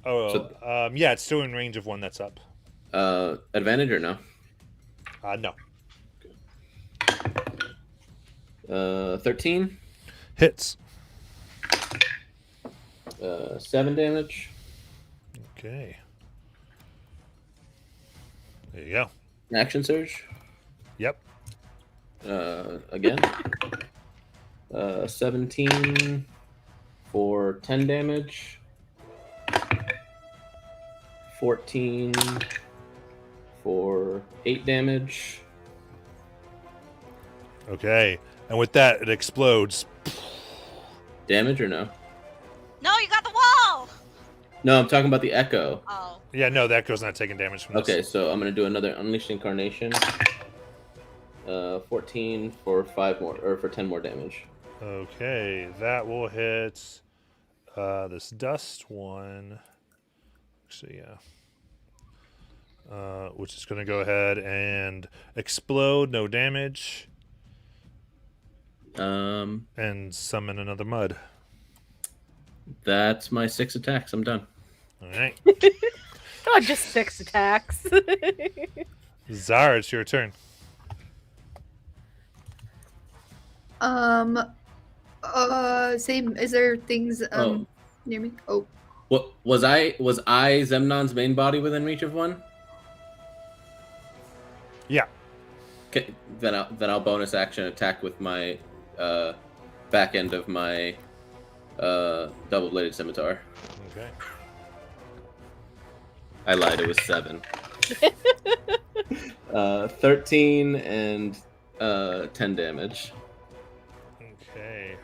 Oh, yeah, it's still in range of one that's up. Advantage or no? No. 13. Hits. 7 damage. Okay. There you go. Action Surge. Yep. Again. 17 for 10 damage. 14 for 8 damage. Okay. And with that, it explodes. Damage or no? No, you got the wall. No, I'm talking about the Echo. Oh. Yeah, no, that goes not taking damage from this. Okay, so I'm going to do another Unleashed Incarnation. 14 for 5 more, or for 10 more damage. Okay, that will hit this dust one. Actually, yeah. Which is going to go ahead and explode, no damage, and summon another mud. That's my 6 attacks. I'm done. All right. Oh, just 6 attacks. Zara, it's your turn. Same. Is there things Oh. near me? Oh, What was I Zemnon's main body within reach of one? Yeah. Okay, then I'll bonus action attack with my back end of my double bladed scimitar. Okay. I lied. It was 7. 13 and 10 damage. Okay.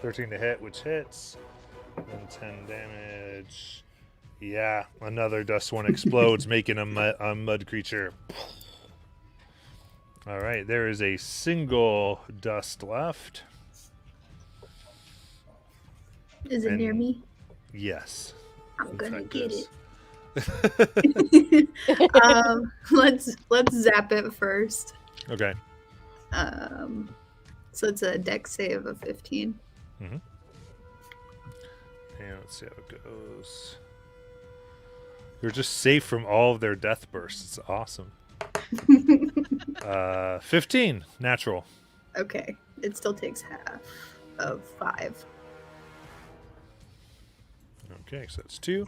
13 to hit, which hits. And 10 damage. Yeah, another dust one explodes, making a mud creature. All right, there is a single dust left. Is it near And- me? Yes. I'm gonna fact, get yes. it. Let's zap it first. Okay. So it's a dex save of 15. And let's see how it goes. You're just safe from all of their death bursts. It's awesome. 15 natural. Okay, it still takes half of 5. Okay, so that's 2.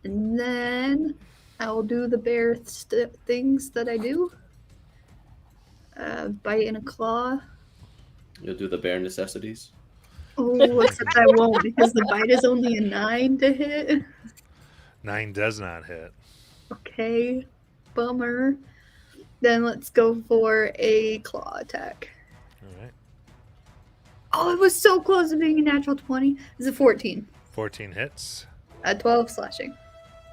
And then I'll do the bear things that I do. Bite and a claw. You'll do the bare necessities. Oh, except I won't because the bite is only a 9 to hit. 9 does not hit. Okay, bummer. Then let's go for a claw attack. All right. Oh, it was so close to being a natural 20. Is it 14? 14 hits. 12 slashing.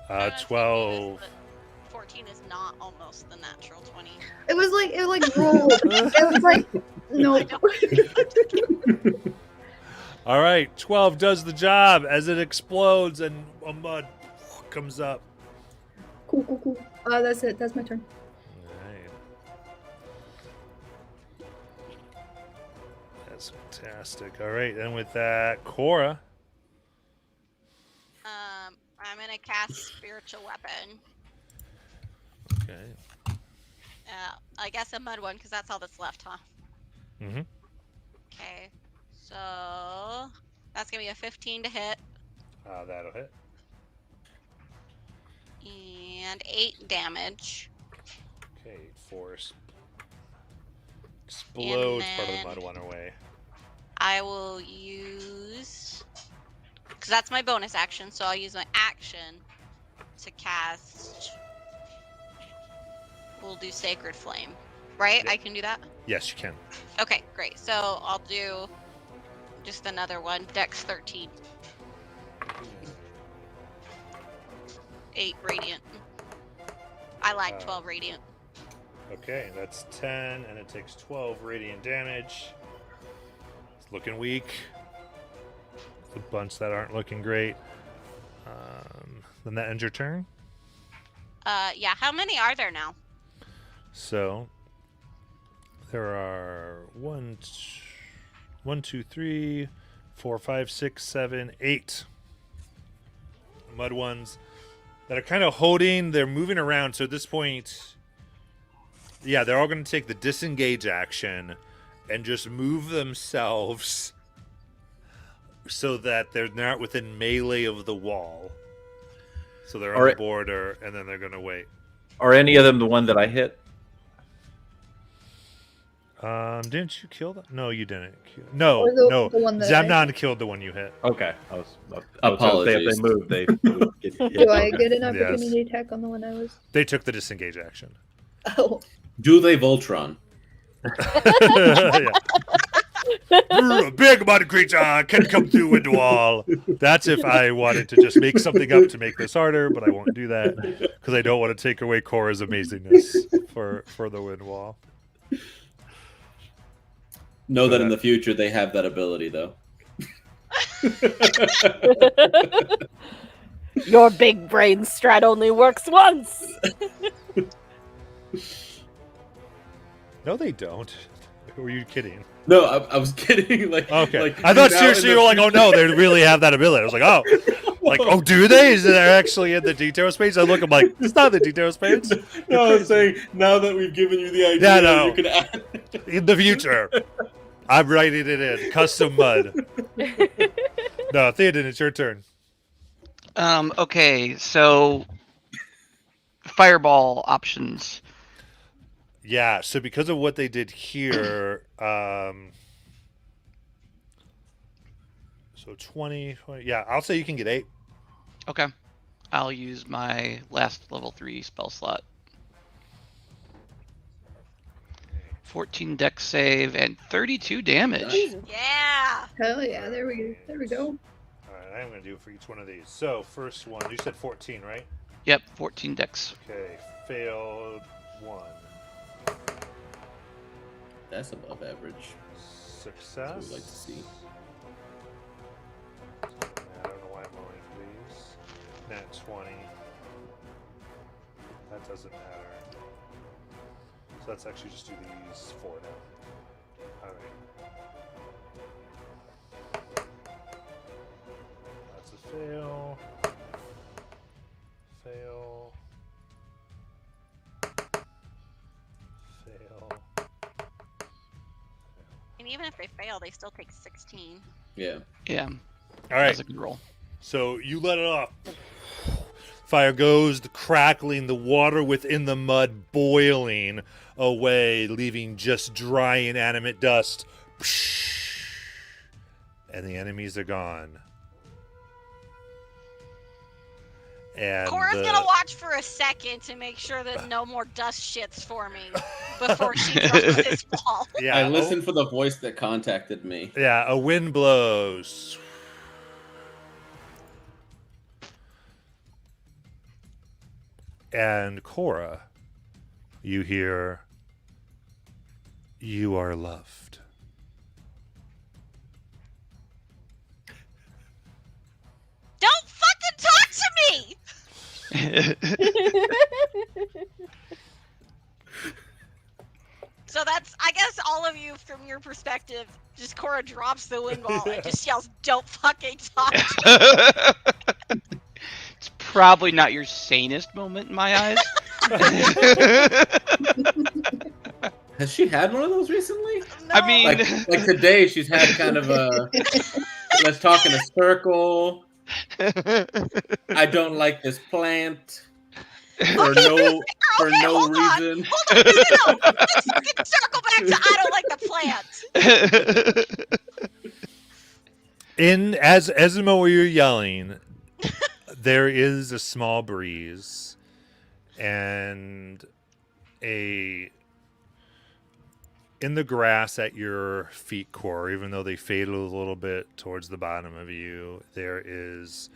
12. 14 is not almost the natural 20. It was like rolled. It was like no. All right, 12 does the job as it explodes and a mud comes up. Cool. That's it. That's my turn. All right. That's fantastic. All right, and with that, Cora. I'm gonna cast spiritual weapon. Okay. I guess a mud one because that's all that's left, huh? Mm-hmm. Okay, so that's gonna be a 15 to hit That'll hit. and 8 damage. Okay, force. Explodes part of the then- mud one away. I will use because that's my bonus action, so I'll use my action to cast. We'll do Sacred Flame, right? Yep. I can do that. Yes, you can. Okay, great. So I'll do just another one. Dex 13. 8 radiant. I lied. 12 radiant. Okay, that's 10, and it takes 12 radiant damage. It's looking weak. There's a bunch that aren't looking great. Then that ends your turn. Yeah. How many are there now? So there are 2, 3, 4, 5, 6, 7, 8 mud ones that are kind of holding. They're moving around. So at this point, yeah, they're all going to take the disengage action and just move themselves so that they're not within melee of the wall. So they're on the border, and then they're going to wait. Are any of them the one that I hit? Didn't you kill that? No, you didn't. No, Or the no. one that Zamnon killed the one you hit. Okay. I was Apologies. If they move, they would get hit. Do I get an Yes. opportunity attack on the one I was? They took the disengage action. Oh, Do they Voltron? Yeah. Big mud creature can come through wind wall. That's if I wanted to just make something up to make this harder, but I won't do that because I don't want to take away Cora's amazingness for the wind wall. Know that in the future they have that ability, though. Your big brain strat only works once. No, they don't. Were you kidding? No, I was kidding. Like, Okay. like, I thought now seriously in you the were like, oh no, they really have that ability. I was like, oh. Like, oh, do they? Is it actually in the details page? I look, I'm like, it's not the details page. No, I was saying, now that we've given you the idea, Yeah, no. you can add. In the future, I'm writing it in. Custom mud. No, Theoden, it's your turn. Okay, so fireball options. Yeah, so because of what they did here, so 20, yeah, I'll say you can get 8. Okay. I'll use my last level 3 spell slot. 14 dex save and 32 damage. Nice. Yeah. Hell yeah! There we go. All right, I'm going to do it for each one of these. So, first one, you said 14, right? Yep, 14 dex. Okay, failed 1. That's above average. Success. That's what we like to see. I don't know why I'm rolling for these. Nat 20. That doesn't matter. So let's actually just do these 4 now. Alright. That's a fail. Fail. Fail. And even if they fail, they still take 16. Yeah. Yeah, Alright. that's a good roll. So you let it off. Fire goes, the crackling, the water within the mud boiling away, leaving just dry, inanimate dust. And the enemies are gone. And Cora's gonna watch for a second to make sure that no more dust shit's forming before she drops this ball. yeah, I listened for the voice that contacted me. Yeah, a wind blows. And Cora, you hear, "You are loved." Don't fucking talk to me! So that's, I guess, all of you from your perspective. Just Cora drops the wind ball and just yells, "Don't fucking talk to me!" It's probably not your sanest moment in my eyes. Has she had one of those recently? I mean, Like today, she's had kind of a let's talk in a circle. I don't like this plant for no Okay, hold on. reason. Hold on, no. Let's fucking circle back to I don't like the plant. As the moment you're yelling, there is a small breeze and in the grass at your feet, Core, even though they faded a little bit towards the bottom of you, there is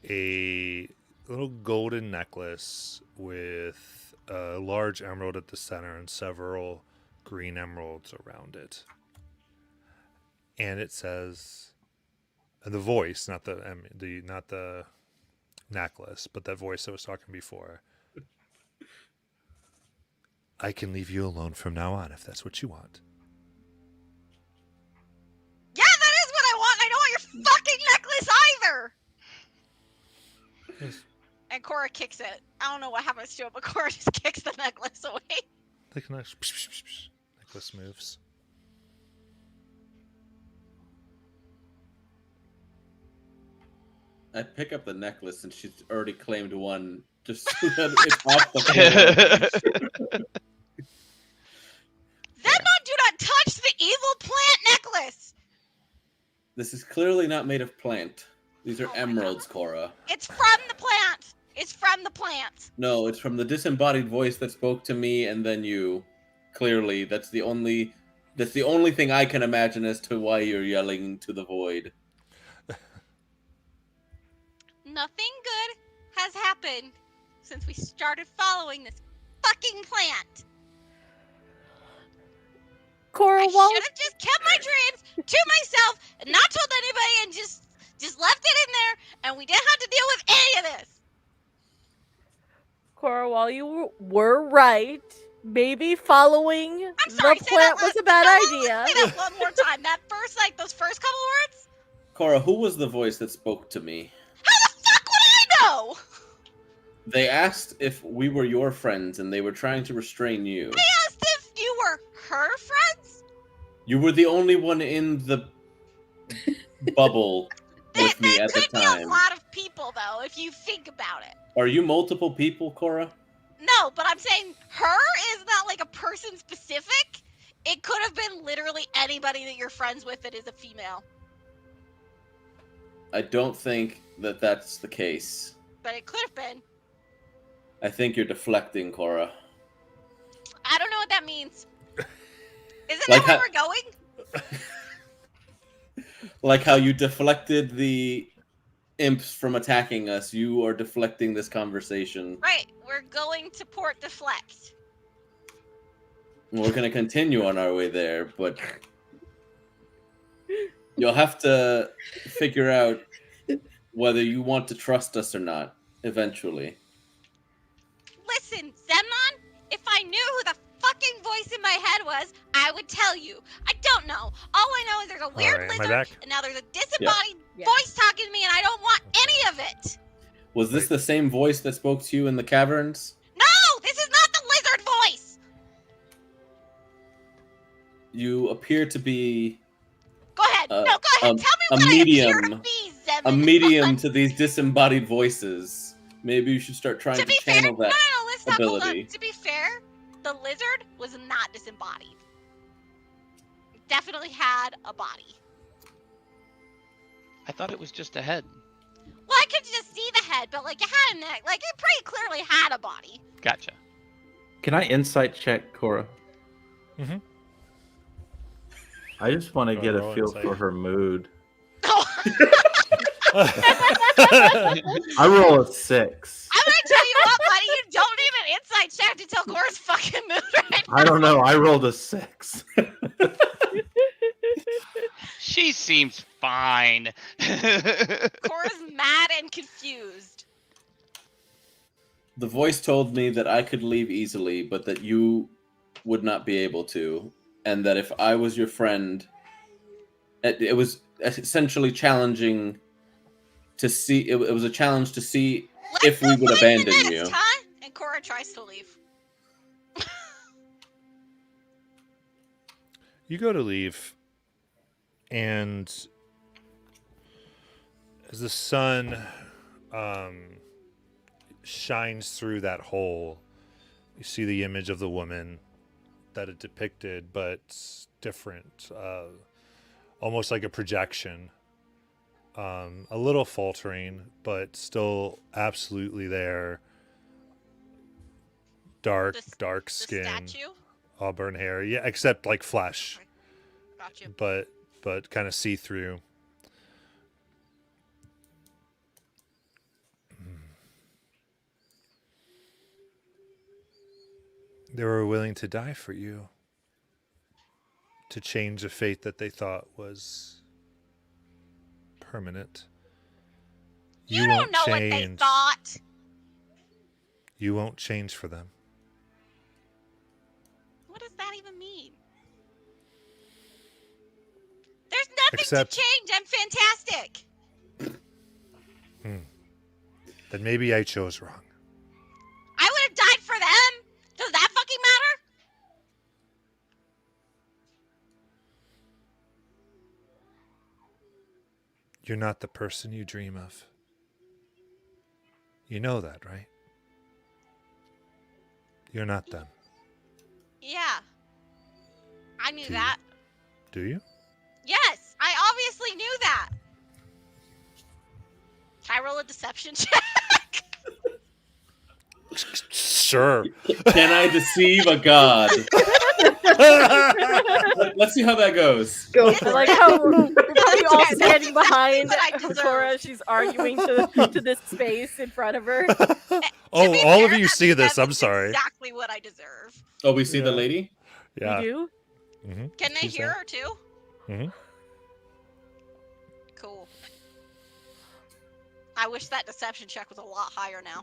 a little golden necklace with a large emerald at the center and several green emeralds around it. And it says, the voice, not the necklace, but that voice I was talking before. "I can leave you alone from now on if that's what you want." Yeah, that is what I want. I don't want your fucking necklace either. Yes. And Cora kicks it. I don't know what happens to it, but Cora just kicks the necklace away. The necklace moves. I pick up the necklace and she's already claimed one just so that it's off the floor. Venmo, do not touch the evil plant necklace. This is clearly not made of plant. These are Oh my emeralds, God. Cora. It's from the plant. It's from the plant. No, it's from the disembodied voice that spoke to me and then you. Clearly, that's the only thing I can imagine as to why you're yelling to the void. Nothing good has happened since we started following this fucking plant. Cora, I while should have just kept my dreams to myself and not told anybody and just left it in there, and we didn't have to deal with any of this. Cora, while you were right, maybe following I'm sorry, the say plant that was a bad idea. Say that one more time. Those first couple words? Cora, who was the voice that spoke to me? How the fuck would I know? They asked if we were your friends and they were trying to restrain you. I asked if you were her friends? You were the only one in the bubble with me There at the could be a time. lot of people, though, if you think about it. Are you multiple people, Cora? No, but I'm saying her is not like a person specific. It could have been literally anybody that you're friends with that is a female. I don't think that that's the case. But it could have been. I think you're deflecting, Cora. I don't know what that means. Isn't Like that where how- we're going? Like how you deflected the imps from attacking us, you are deflecting this conversation. Right. We're going to port deflect. We're going to continue on our way there, but you'll have to figure out whether you want to trust us or not eventually. Listen, Zemnon, if I knew who the fucking voice in my head was, I would tell you. I don't know. All I know is there's a weird right, am I lizard, back? and now there's a disembodied Yeah. voice talking to me, and I don't want any of it. Was this the same voice that spoke to you in the caverns? No, this is not the lizard voice. You appear to be Go ahead. Uh, No, go ahead. um, Tell me a what I appear to medium- be, Zemnon. a medium to these disembodied voices. Maybe you should start trying To to be fair, channel no, that. let's talk. Hold ability. on. To be fair, the lizard was not disembodied. It definitely had a body. I thought it was just a head. Well, I could just see the head, but like it had a neck. Like it pretty clearly had a body. Gotcha. Can I insight check Cora? Mhm. I just want to Go get a roll feel insight. for her mood. Oh, I roll a 6. I'm gonna tell you what, buddy. You don't need an inside check to tell Cora's fucking mood right now. I don't know. I rolled a 6. She seems fine. Cora's mad and confused. The voice told me that I could leave easily, but that you would not be able to, and that if I was your friend, it was essentially challenging to see. It was a challenge to see Let's if we go would find abandon the nest, you. huh? And Cora tries to leave. You go to leave, and as the sun shines through that hole, you see the image of the woman that it depicted, but different, almost like a projection. A little faltering, but still absolutely there. Dark, The dark The skin, statue. auburn hair. Yeah, except like flesh, Got you. but kind of see through. They were willing to die for you, to change a fate that they thought was permanent. You don't know what they thought. You won't change for them. What does that even mean? There's nothing Except- to change. I'm fantastic. Then maybe I chose wrong. I would have died for them. Does that fucking matter? You're not the person you dream of. You know that, right? You're not them, Yeah. I knew Do you? that. do you? Yes, I obviously knew that. Can I roll a deception check? Sure. Can I deceive a god? Let's see how that goes. Go I for like it. how we're probably all That's standing exactly behind what I deserve. Cora. She's arguing to this space in front of her. To Oh, be all fair, of you that's- see this. I'm that's sorry. Exactly what I deserve. Oh, we see the Yeah. lady? Yeah. You Mm-hmm. Can they She's hear there. her too? Mhm. Cool. I wish that deception check was a lot higher now.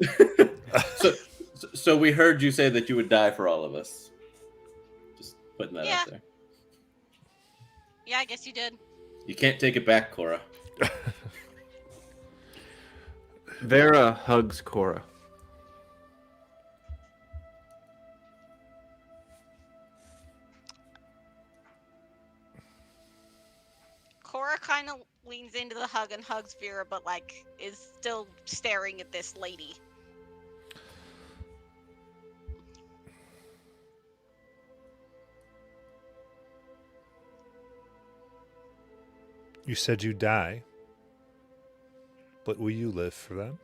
So we heard you say that you would die for all of us. Just putting that Yeah. out there. Yeah, I guess you did. You can't take it back, Cora. Vera hugs Cora. Cora kind of leans into the hug and hugs Vera, but like is still staring at this lady. You said you'd die. but will you live for them?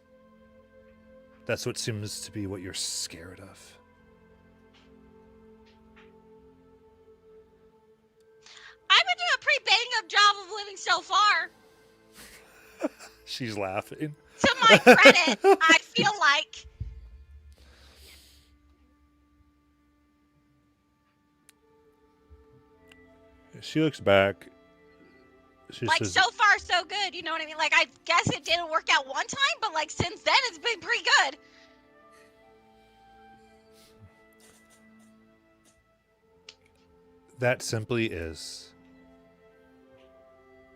That's what seems to be what you're scared of. I've been doing a pretty bang up job of living so far. She's laughing. To my credit, I feel like. She looks back. She Like, says, so far, so good. You know what I mean? Like, I guess it didn't work out one time, but, like, since then, it's been pretty good. that simply is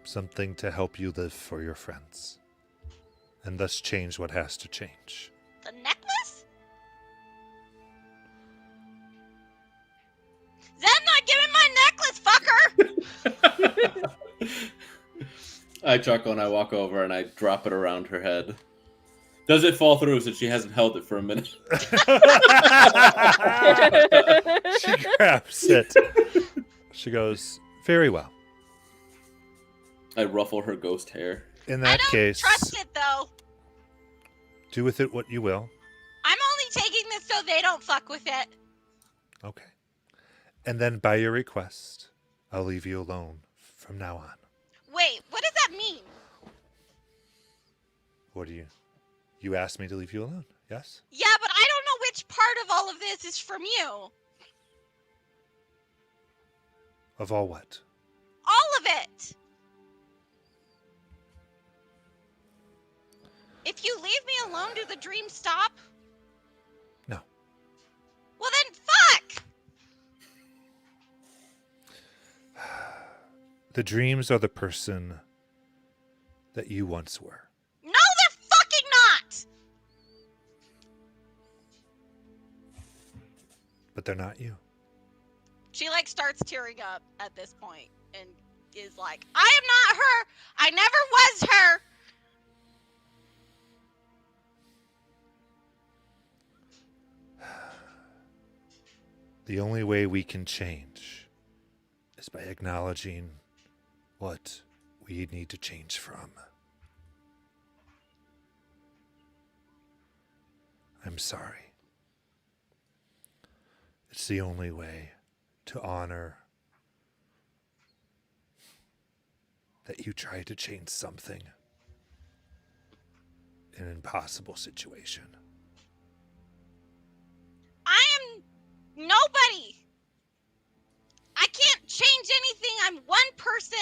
something to help you live for your friends, and thus change what has to change. The necklace? Zed not giving my necklace, fucker! I chuckle and I walk over and I drop it around her head. Does it fall through since she hasn't held it for a minute? She grabs it. She goes, very well. I ruffle her ghost hair. In I that don't case, trust it, though. do with it what you will. I'm only taking this so they don't fuck with it. Okay. And then by your request, I'll leave you alone from now on. Wait, what does that mean? What do you asked me to leave you alone, yes? Yeah, but I don't know which part of all of this is from you. Of all what? All of it. If you leave me alone, do the dreams stop? No. Well then, fuck! The dreams are the person that you once were. No, they're fucking not! But they're not you. She, like, starts tearing up at this point and is like, I am not her! I never was her! The only way we can change is by acknowledging what we need to change from. I'm sorry. It's the only way to honor that you tried to change something in an impossible situation. I am nobody! I can't change anything. I'm one person.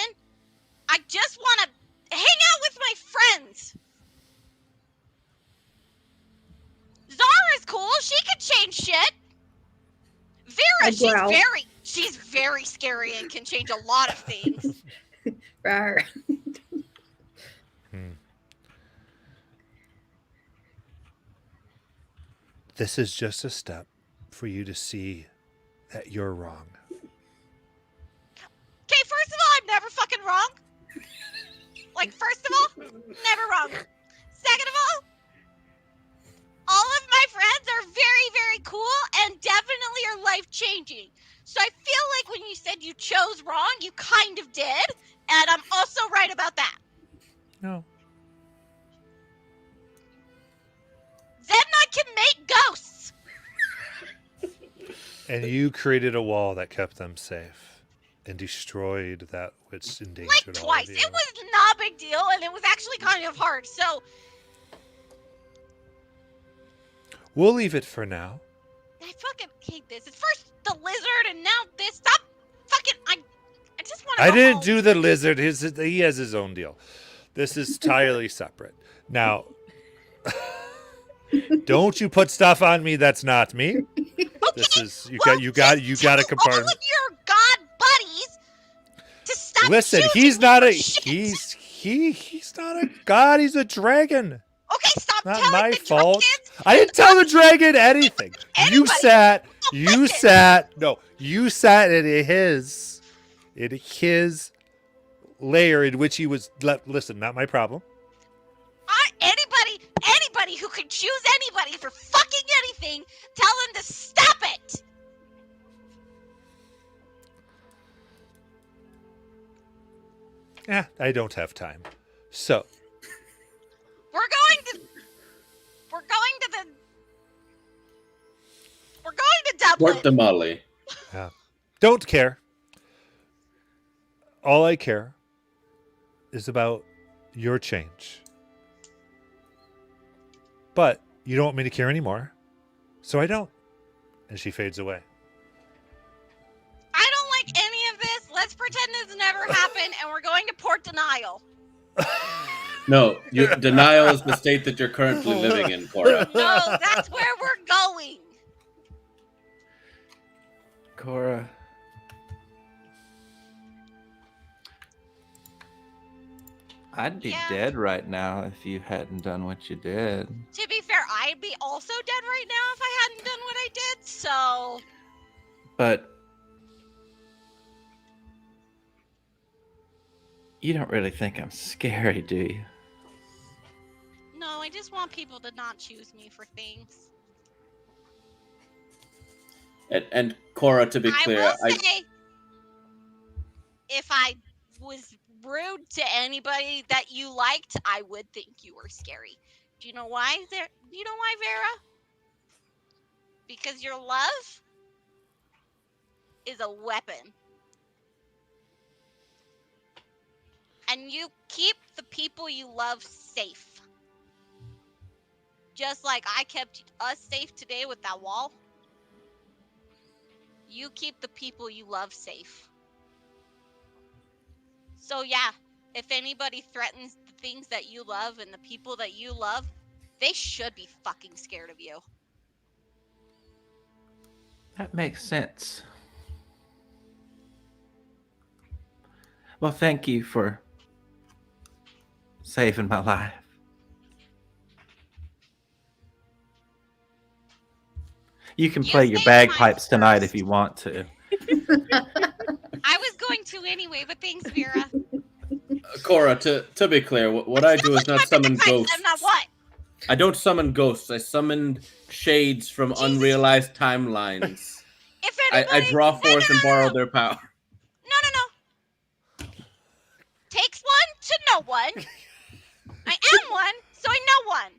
I just want to hang out with my friends. Zara's cool. She can change shit. Vera, she's very scary and can change a lot of things. Rawr. This is just a step for you to see that you're wrong. Okay, first of all, I'm never fucking wrong. Like, first of all, never wrong. Second of all of my friends are very, very cool and definitely are life-changing. So I feel like when you said you chose wrong, you kind of did, and I'm also right about that. No. Zedna can make ghosts! And you created a wall that kept them safe and destroyed that which endangered Like, all of twice. you. It was not a big deal, and it was actually kind of hard, so... We'll leave it for now. I fucking hate this. It's first the lizard, and now this. Stop fucking... I just want to I go didn't home. do the lizard. He has his own deal. This is entirely separate. Now, don't you put stuff on me that's not me. This is you got a Tell compartment. all of your god buddies to stop Listen, choosing he's me not for a shit. he's not a god. He's a dragon. Okay, stop Not telling my the fault. drunkards. I didn't tell the dragon anything. You Anybody. sat in his lair in which he was listen, not my problem. Anybody who can choose anybody for fucking anything, tell them to stop it. I don't have time. So, We're Port but Damali. Don't care. All I care is about your change. But you don't want me to care anymore, so I don't. And she fades away. I don't like any of this. Let's pretend this never happened, and we're going to Port Denial. No, denial is the state that you're currently living in, Cora. No, that's where we're going. Cora. I'd be Yeah. dead right now if you hadn't done what you did. To be fair, I'd be also dead right now if I hadn't done what I did, so... But you don't really think I'm scary, do you? No, I just want people to not choose me for things. And Cora, to be clear, I will say, if I was rude to anybody that you liked, I would think you were scary. Do you know why? Do you know why, Vera? Because your love is a weapon. And you keep the people you love safe. Just like I kept us safe today with that wall. You keep the people you love safe. So yeah, if anybody threatens the things that you love and the people that you love, they should be fucking scared of you. That makes sense. Well, thank you for saving my life. You can You play your saved mine bagpipes tonight if first. you want to. I was going to anyway, but thanks, Vera. Cora, to be clear, what I do is not summon ghosts. I'm not what? I don't summon ghosts. I summon shades from unrealized timelines. If I anybody, draw forth and borrow no. their power. No. Takes one to know one. I am one, so I know one.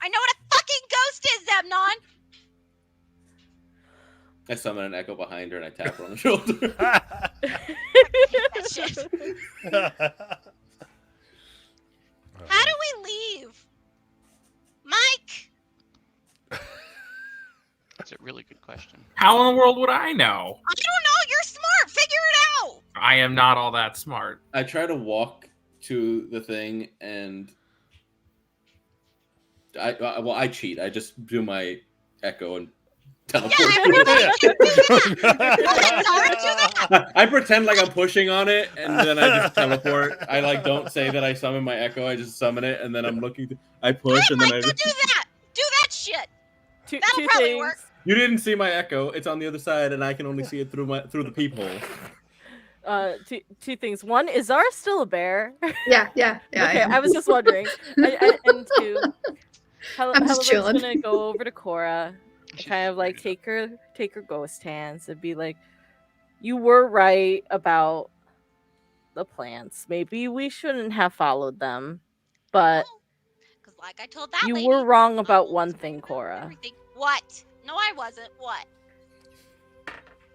I know what a fucking ghost is, Zemnon. I summon an echo behind her and I tap her on the shoulder. That shit. How do we leave? Mike? That's a really good question. How in the world would I know? I don't know. You're smart. Figure it out. I am not all that smart. I try to walk to the thing and I cheat. I just do my echo and teleport. Yeah, everybody should do that. Go ahead, Zara, do that. I pretend like I'm pushing on it and then I just teleport. I don't say that I summon my echo. I just summon it and then I'm looking. I push and then I Mike, go just. do that. Do that shit. Two That'll probably things. work. You didn't see my echo. It's on the other side and I can only see it through the peephole. Two things. One, is Zara still a bear? Yeah. Okay, I was just wondering. And two, I'm just Helena's chilling. gonna go over to Cora and kind of like take her ghost hands and be like, "You were right about the plants. Maybe we shouldn't have followed them, but Because like I told that you lady, were wrong about oh, one it's thing, about Cora. everything. What? No, I wasn't. What?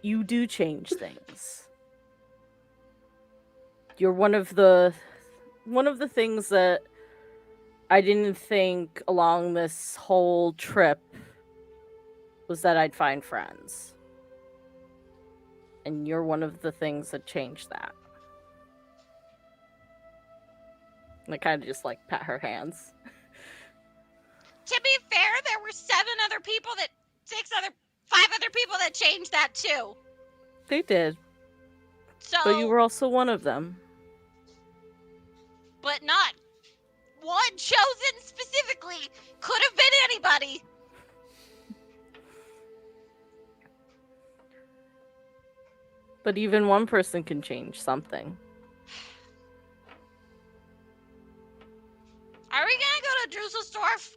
You do change things. You're one of the things that I didn't think along this whole trip was that I'd find friends. And you're one of the things that changed that. And I kind of just like pat her hands. To be fair, there were 5 other people that changed that too. They did, So, but you were also one of them. but not one chosen specifically. Could have been anybody. But even one person can change something. Are we gonna go to Druselsdorf?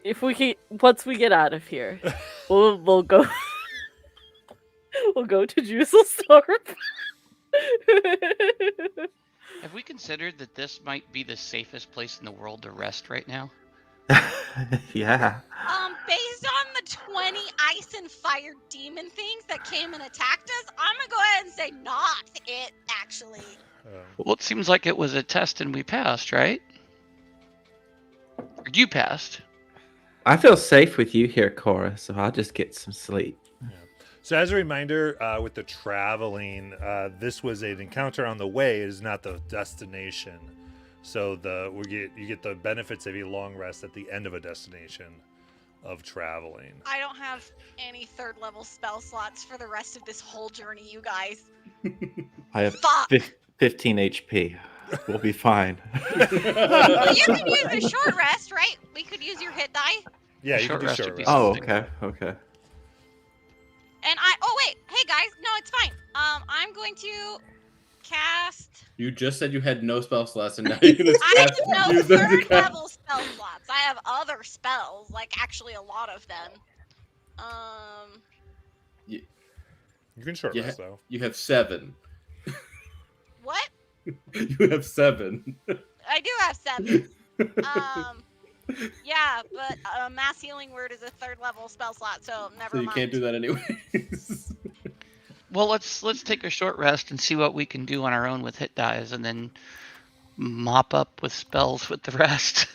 If we can, once we get out of here, we'll go. We'll go to Druselsdorf. Have we considered that this might be the safest place in the world to rest right now? Yeah. 20 ice and fire demon things that came and attacked us, I'm gonna go ahead and say not it, actually. Well, it seems like it was a test and we passed, right? Or you passed. I feel safe with you here, Cora, so I'll just get some sleep. So as a reminder, with the traveling, this was an encounter on the way. It is not the destination. So you get the benefits of a long rest at the end of a destination of traveling. I don't have any 3rd level spell slots for the rest of this whole journey, you guys. I have Fuck! 15 HP. We'll be fine. Well, you can use a short rest, right? We could use your hit die. Yeah, you Short can do rest short would be rest. Oh, something. okay. And wait, hey guys, no, it's fine. I'm going to cast. You just said you had no spell slots, and now you're gonna I have no use them to 3rd cast. level spell slots. I have other spells, like actually a lot of them. You can short Yeah. rest though. You have 7. What? You have 7. I do have 7. Yeah, but mass healing word is a 3rd level spell slot, so never So you mind. can't do that anyways. Well, let's take a short rest and see what we can do on our own with hit dies, and then mop up with spells with the rest.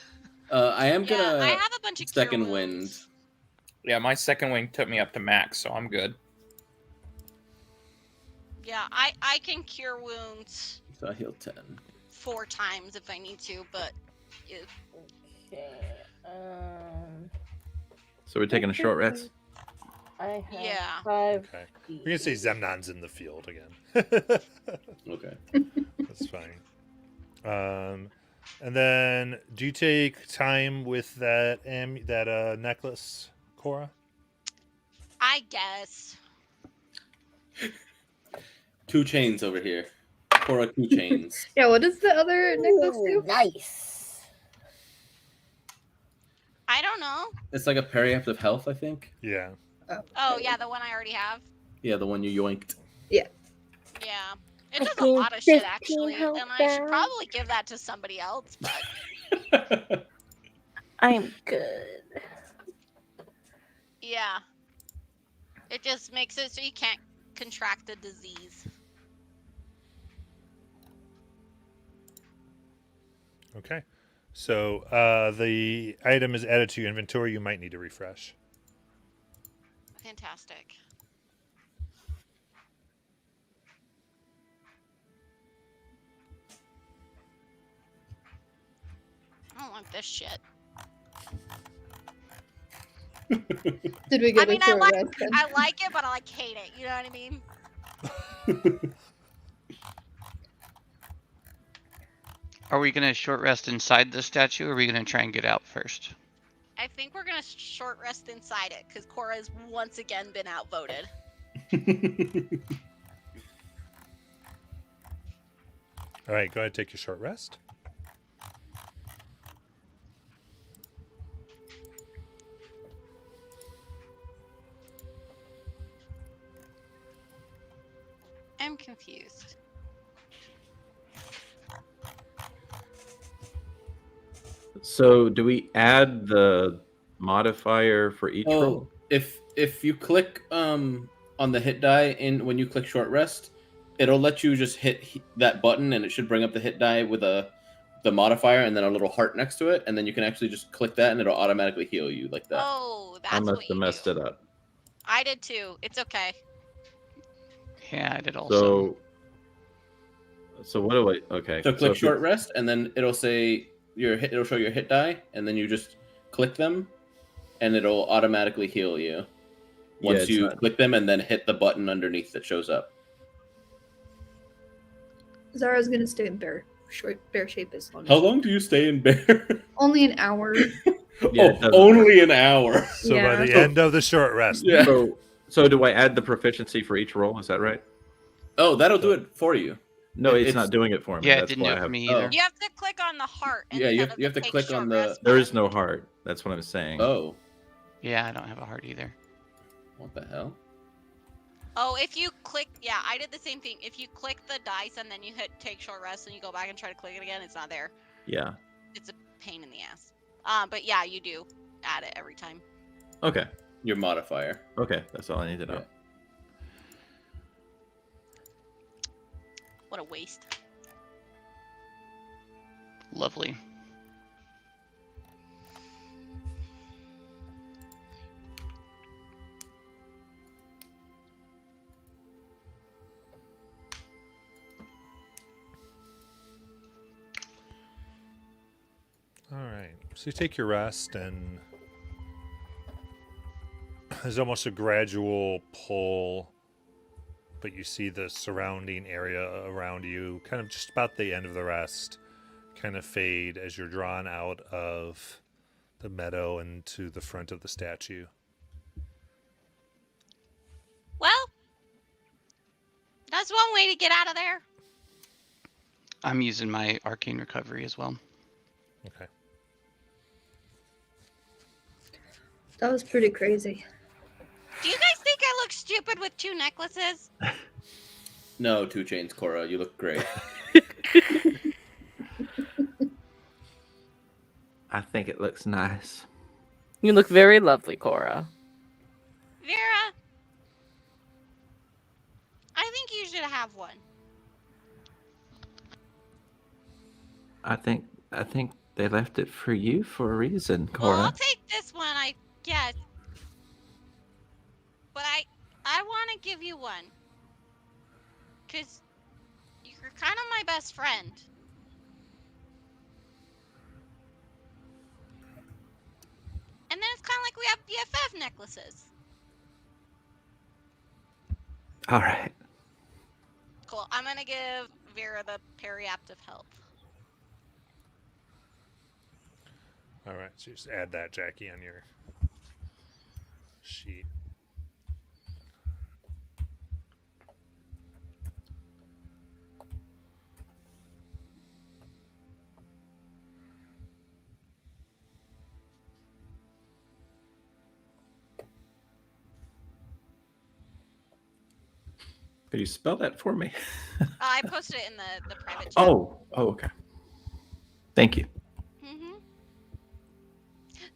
I am Yeah, gonna I have a bunch of cure second wounds. wind. Yeah, my second wing took me up to max, so I'm good. Yeah, I can cure wounds So I heal 10. 4 times if I need to, but Okay. So we're taking a short rest? I have Yeah. 5. Okay. We're gonna say Zemnon's in the field again. Okay. That's fine. And then, do you take time with that necklace, Cora? I guess. 2 chains over here. Cora, 2 chains. Yeah, what does the other necklace do? Nice. I don't know. It's like a periapt of health, I think. Yeah. Oh yeah, the one I already have. Yeah, the one you yoinked. Yeah. It does a lot of shit actually, and I should probably give that to somebody else, but I'm good. yeah. It just makes it so you can't contract the disease. Okay. So the item is added to your inventory. You might need to refresh. Fantastic. I don't want this shit. Did we get I mean, a short rest then? I like it, but I hate it. You know what I mean? Are we gonna short rest inside the statue, or are we gonna try and get out first? I think we're gonna short rest inside it because Cora's once again been outvoted. All right, go ahead, take your short rest. I'm confused. So do we add the modifier for each roll? If you click on the hit die in when you click short rest, it'll let you just hit that button, and it should bring up the hit die with the modifier and then a little heart next to it, and then you can actually just click that, and it'll automatically heal you like that. Oh, that's I what must you have messed do. it up. I did too. It's okay. Yeah, I did also. So what do I? Okay. So click if short it's- rest, and then it'll say it'll show your hit die, and then you just click them, and it'll automatically heal you Yeah, once it's you not- click them, and then hit the button underneath that shows up. Zara's gonna stay in bear shape as long as How long do you stay in bear? only an hour. Yeah, it doesn't only an hour. So by Yeah. the end of the short rest, Yeah. So do I add the proficiency for each roll? Is that right? Oh, that'll do it for you. No, it's It's- not doing it for me. Yeah, it That's didn't why do I it for have- me Oh. either. You have to click on the heart. Yeah, you instead have- you have the to take click short on the- rest There is button. no heart. That's what I'm saying. Oh, Yeah, I don't have a heart either. what the hell? Oh, if you click, yeah, I did the same thing. If you click the dice and then you hit take short rest and you go back and try to click it again, it's not there. Yeah. It's a pain in the ass. But yeah, you do add it every time. Okay. Your modifier. Okay, that's all I need to know. Yeah. What a waste. Lovely. All right. So you take your rest, and there's almost a gradual pull, but you see the surrounding area around you, kind of just about the end of the rest, kind of fade as you're drawn out of the meadow and to the front of the statue. Well, that's one way to get out of there. I'm using my arcane recovery as well. Okay. That was pretty crazy. Do you guys think I look stupid with 2 necklaces? No, 2 Chains, Cora. You look great. I think it looks nice. You look very lovely, Cora. Vera, I think you should have one. I think they left it for you for a reason, Cora. Well, I'll take this one, I guess. But I want to give you one. Because you're kind of my best friend. And then it's kind of like we have BFF necklaces. All right. Cool. I'm going to give Vera the periaptive help. All right. So just add that, Jackie, on your sheet. Could you spell that for me? I posted it in the private chat. Oh, okay. Thank you. Mm-hmm.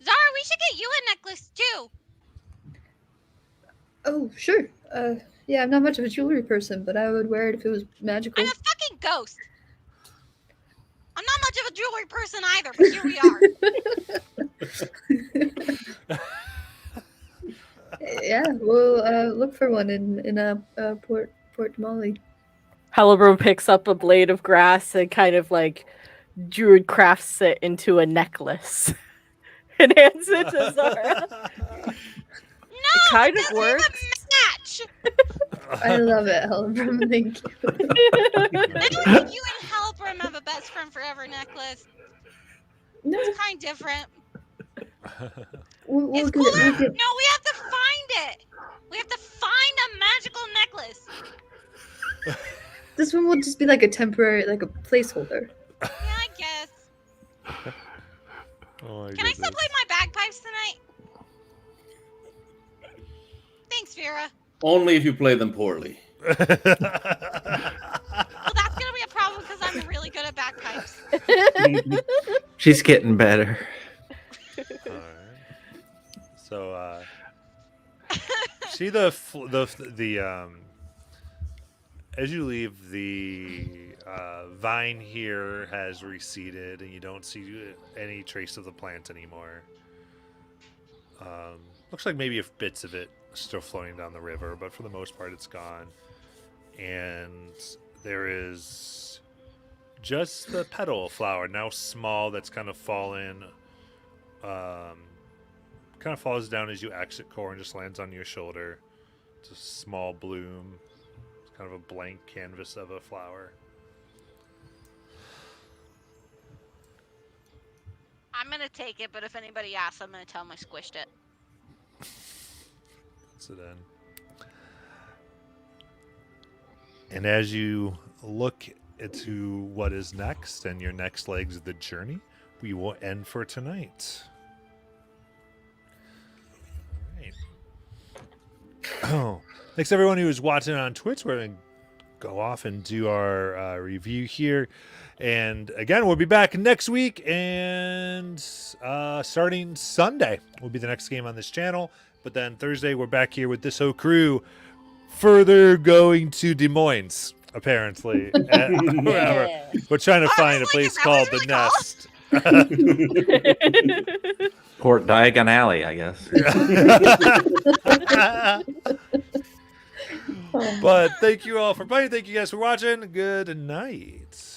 Zara, we should get you a necklace too. Oh, sure. Yeah, I'm not much of a jewelry person, but I would wear it if it was magical. I'm a fucking ghost. I'm not much of a jewelry person either, but here we are. Yeah, we'll look for one in Port Molly. Halibro picks up a blade of grass and kind of like druid crafts it into a necklace and hands it to Zara. No, It kind of this works. is a match. I love it, Helbram. Thank you. Literally, you and Halbram have a best friend forever necklace. No, It's kind of different. we'll It's get it. cooler. We'll No, get... we have to find it. We have to find a magical necklace. This one will just be like a temporary, like a placeholder. Yeah, I guess. Oh my Can I still goodness. play my bagpipes tonight? Thanks, Vera. Only if you play them poorly. Well, that's gonna be a problem because I'm really good at bagpipes. She's getting better. All right. So, see the as you leave, the vine here has receded, and you don't see any trace of the plant anymore. Looks like maybe if bits of it still floating down the river, but for the most part, it's gone. And there is just the petal flower, now small, that's kind of fallen. Kind of falls down as you exit core and just lands on your shoulder. It's a small bloom. It's kind of a blank canvas of a flower. I'm gonna take it, but if anybody asks, I'm gonna tell them I squished it. Puts it in. And as you look into what is next and your next legs of the journey, we will end for tonight. All right. Oh, thanks everyone who is watching on Twitch. We're going to go off and do our review here. And again, we'll be back next week, and starting Sunday will be the next game on this channel. But then Thursday, we're back here with this whole crew, further going to Des Moines, apparently. Wherever. Yeah. We're trying to find a like, place is that called what The it was Nest. Port Diagon Alley, I guess. But thank you all for playing. Thank you guys for watching. Good night.